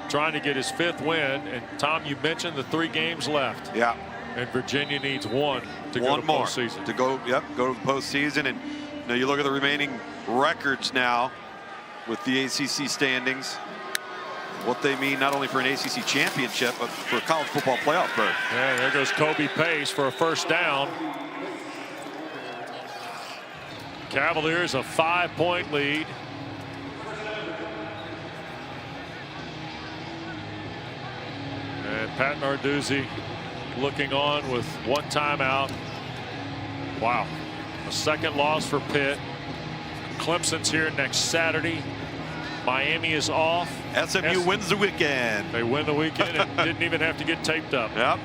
trying to get his 5th win. And Tom, you mentioned the 3 games left. Yeah. And Virginia needs 1 to go to the postseason. To go, go to the postseason. And you know, you look at the remaining records now with the ACC standings, what they mean not only for an ACC championship, but for a college football playoff berth. Yeah, there goes Kobe Pace for a 1st down. Cavaliers a 5-point lead. And Pat Narduzzi looking on with 1 timeout. Wow. A 2nd loss for Pitt. Clemson's here next Saturday. Miami is off. SMU wins the weekend. They win the weekend and didn't even have to get taped up. Yep.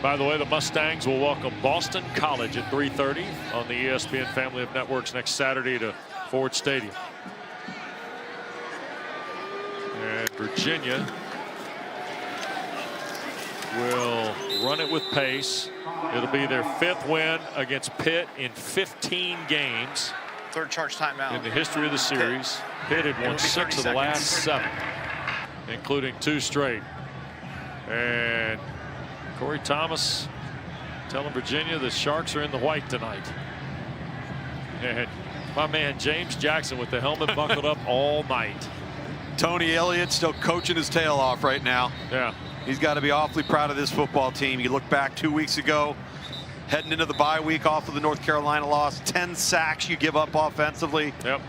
By the way, the Mustangs will welcome Boston College at 3:30 on the ESPN family of networks next Saturday to Ford Stadium. And Virginia will run it with pace. It'll be their 5th win against Pitt in 15 games. 3rd charge timeout. In the history of the series, Pitt had won 6 of the last 7, including 2 straight. And Corey Thomas telling Virginia the Sharks are in the white tonight. And my man James Jackson with the helmet buckled up all night. Tony Elliott still coaching his tail off right now. Yeah. He's got to be awfully proud of this football team. You look back 2 weeks ago, heading into the bye week off of the North Carolina loss, 10 sacks you give up offensively. Yep.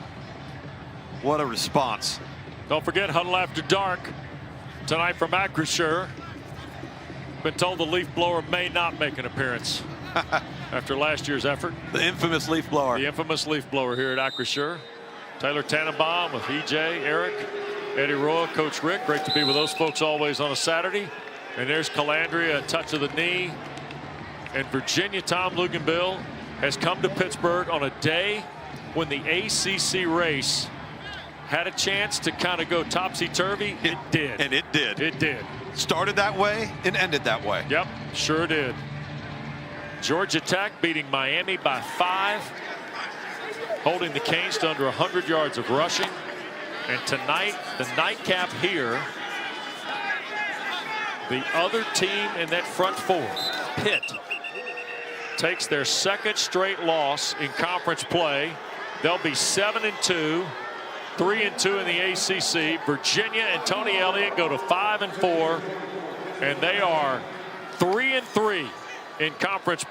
What a response. Don't forget Huddle After Dark tonight from Acrisure. Been told the leaf blower may not make an appearance after last year's effort. The infamous leaf blower. The infamous leaf blower here at Acrisure. Taylor Tannenbaum with EJ, Eric, Eddie Roa, Coach Rick. Great to be with those folks always on a Saturday. And there's Calandria, a touch of the knee. And Virginia, Tom Luganbill, has come to Pittsburgh on a day when the ACC race had a chance to kind of go topsy-turvy. It did. And it did. It did. Started that way and ended that way. Yep, sure did. Georgia Tech beating Miami by 5, holding the Canes to under 100 yards of rushing. And tonight, the nightcap here, the other team in that front four, Pitt, takes their second straight loss in conference play. They'll be 7-2, 3-2 in the ACC. Virginia and Tony Elliott go to 5-4, and they are 3-3 in conference play.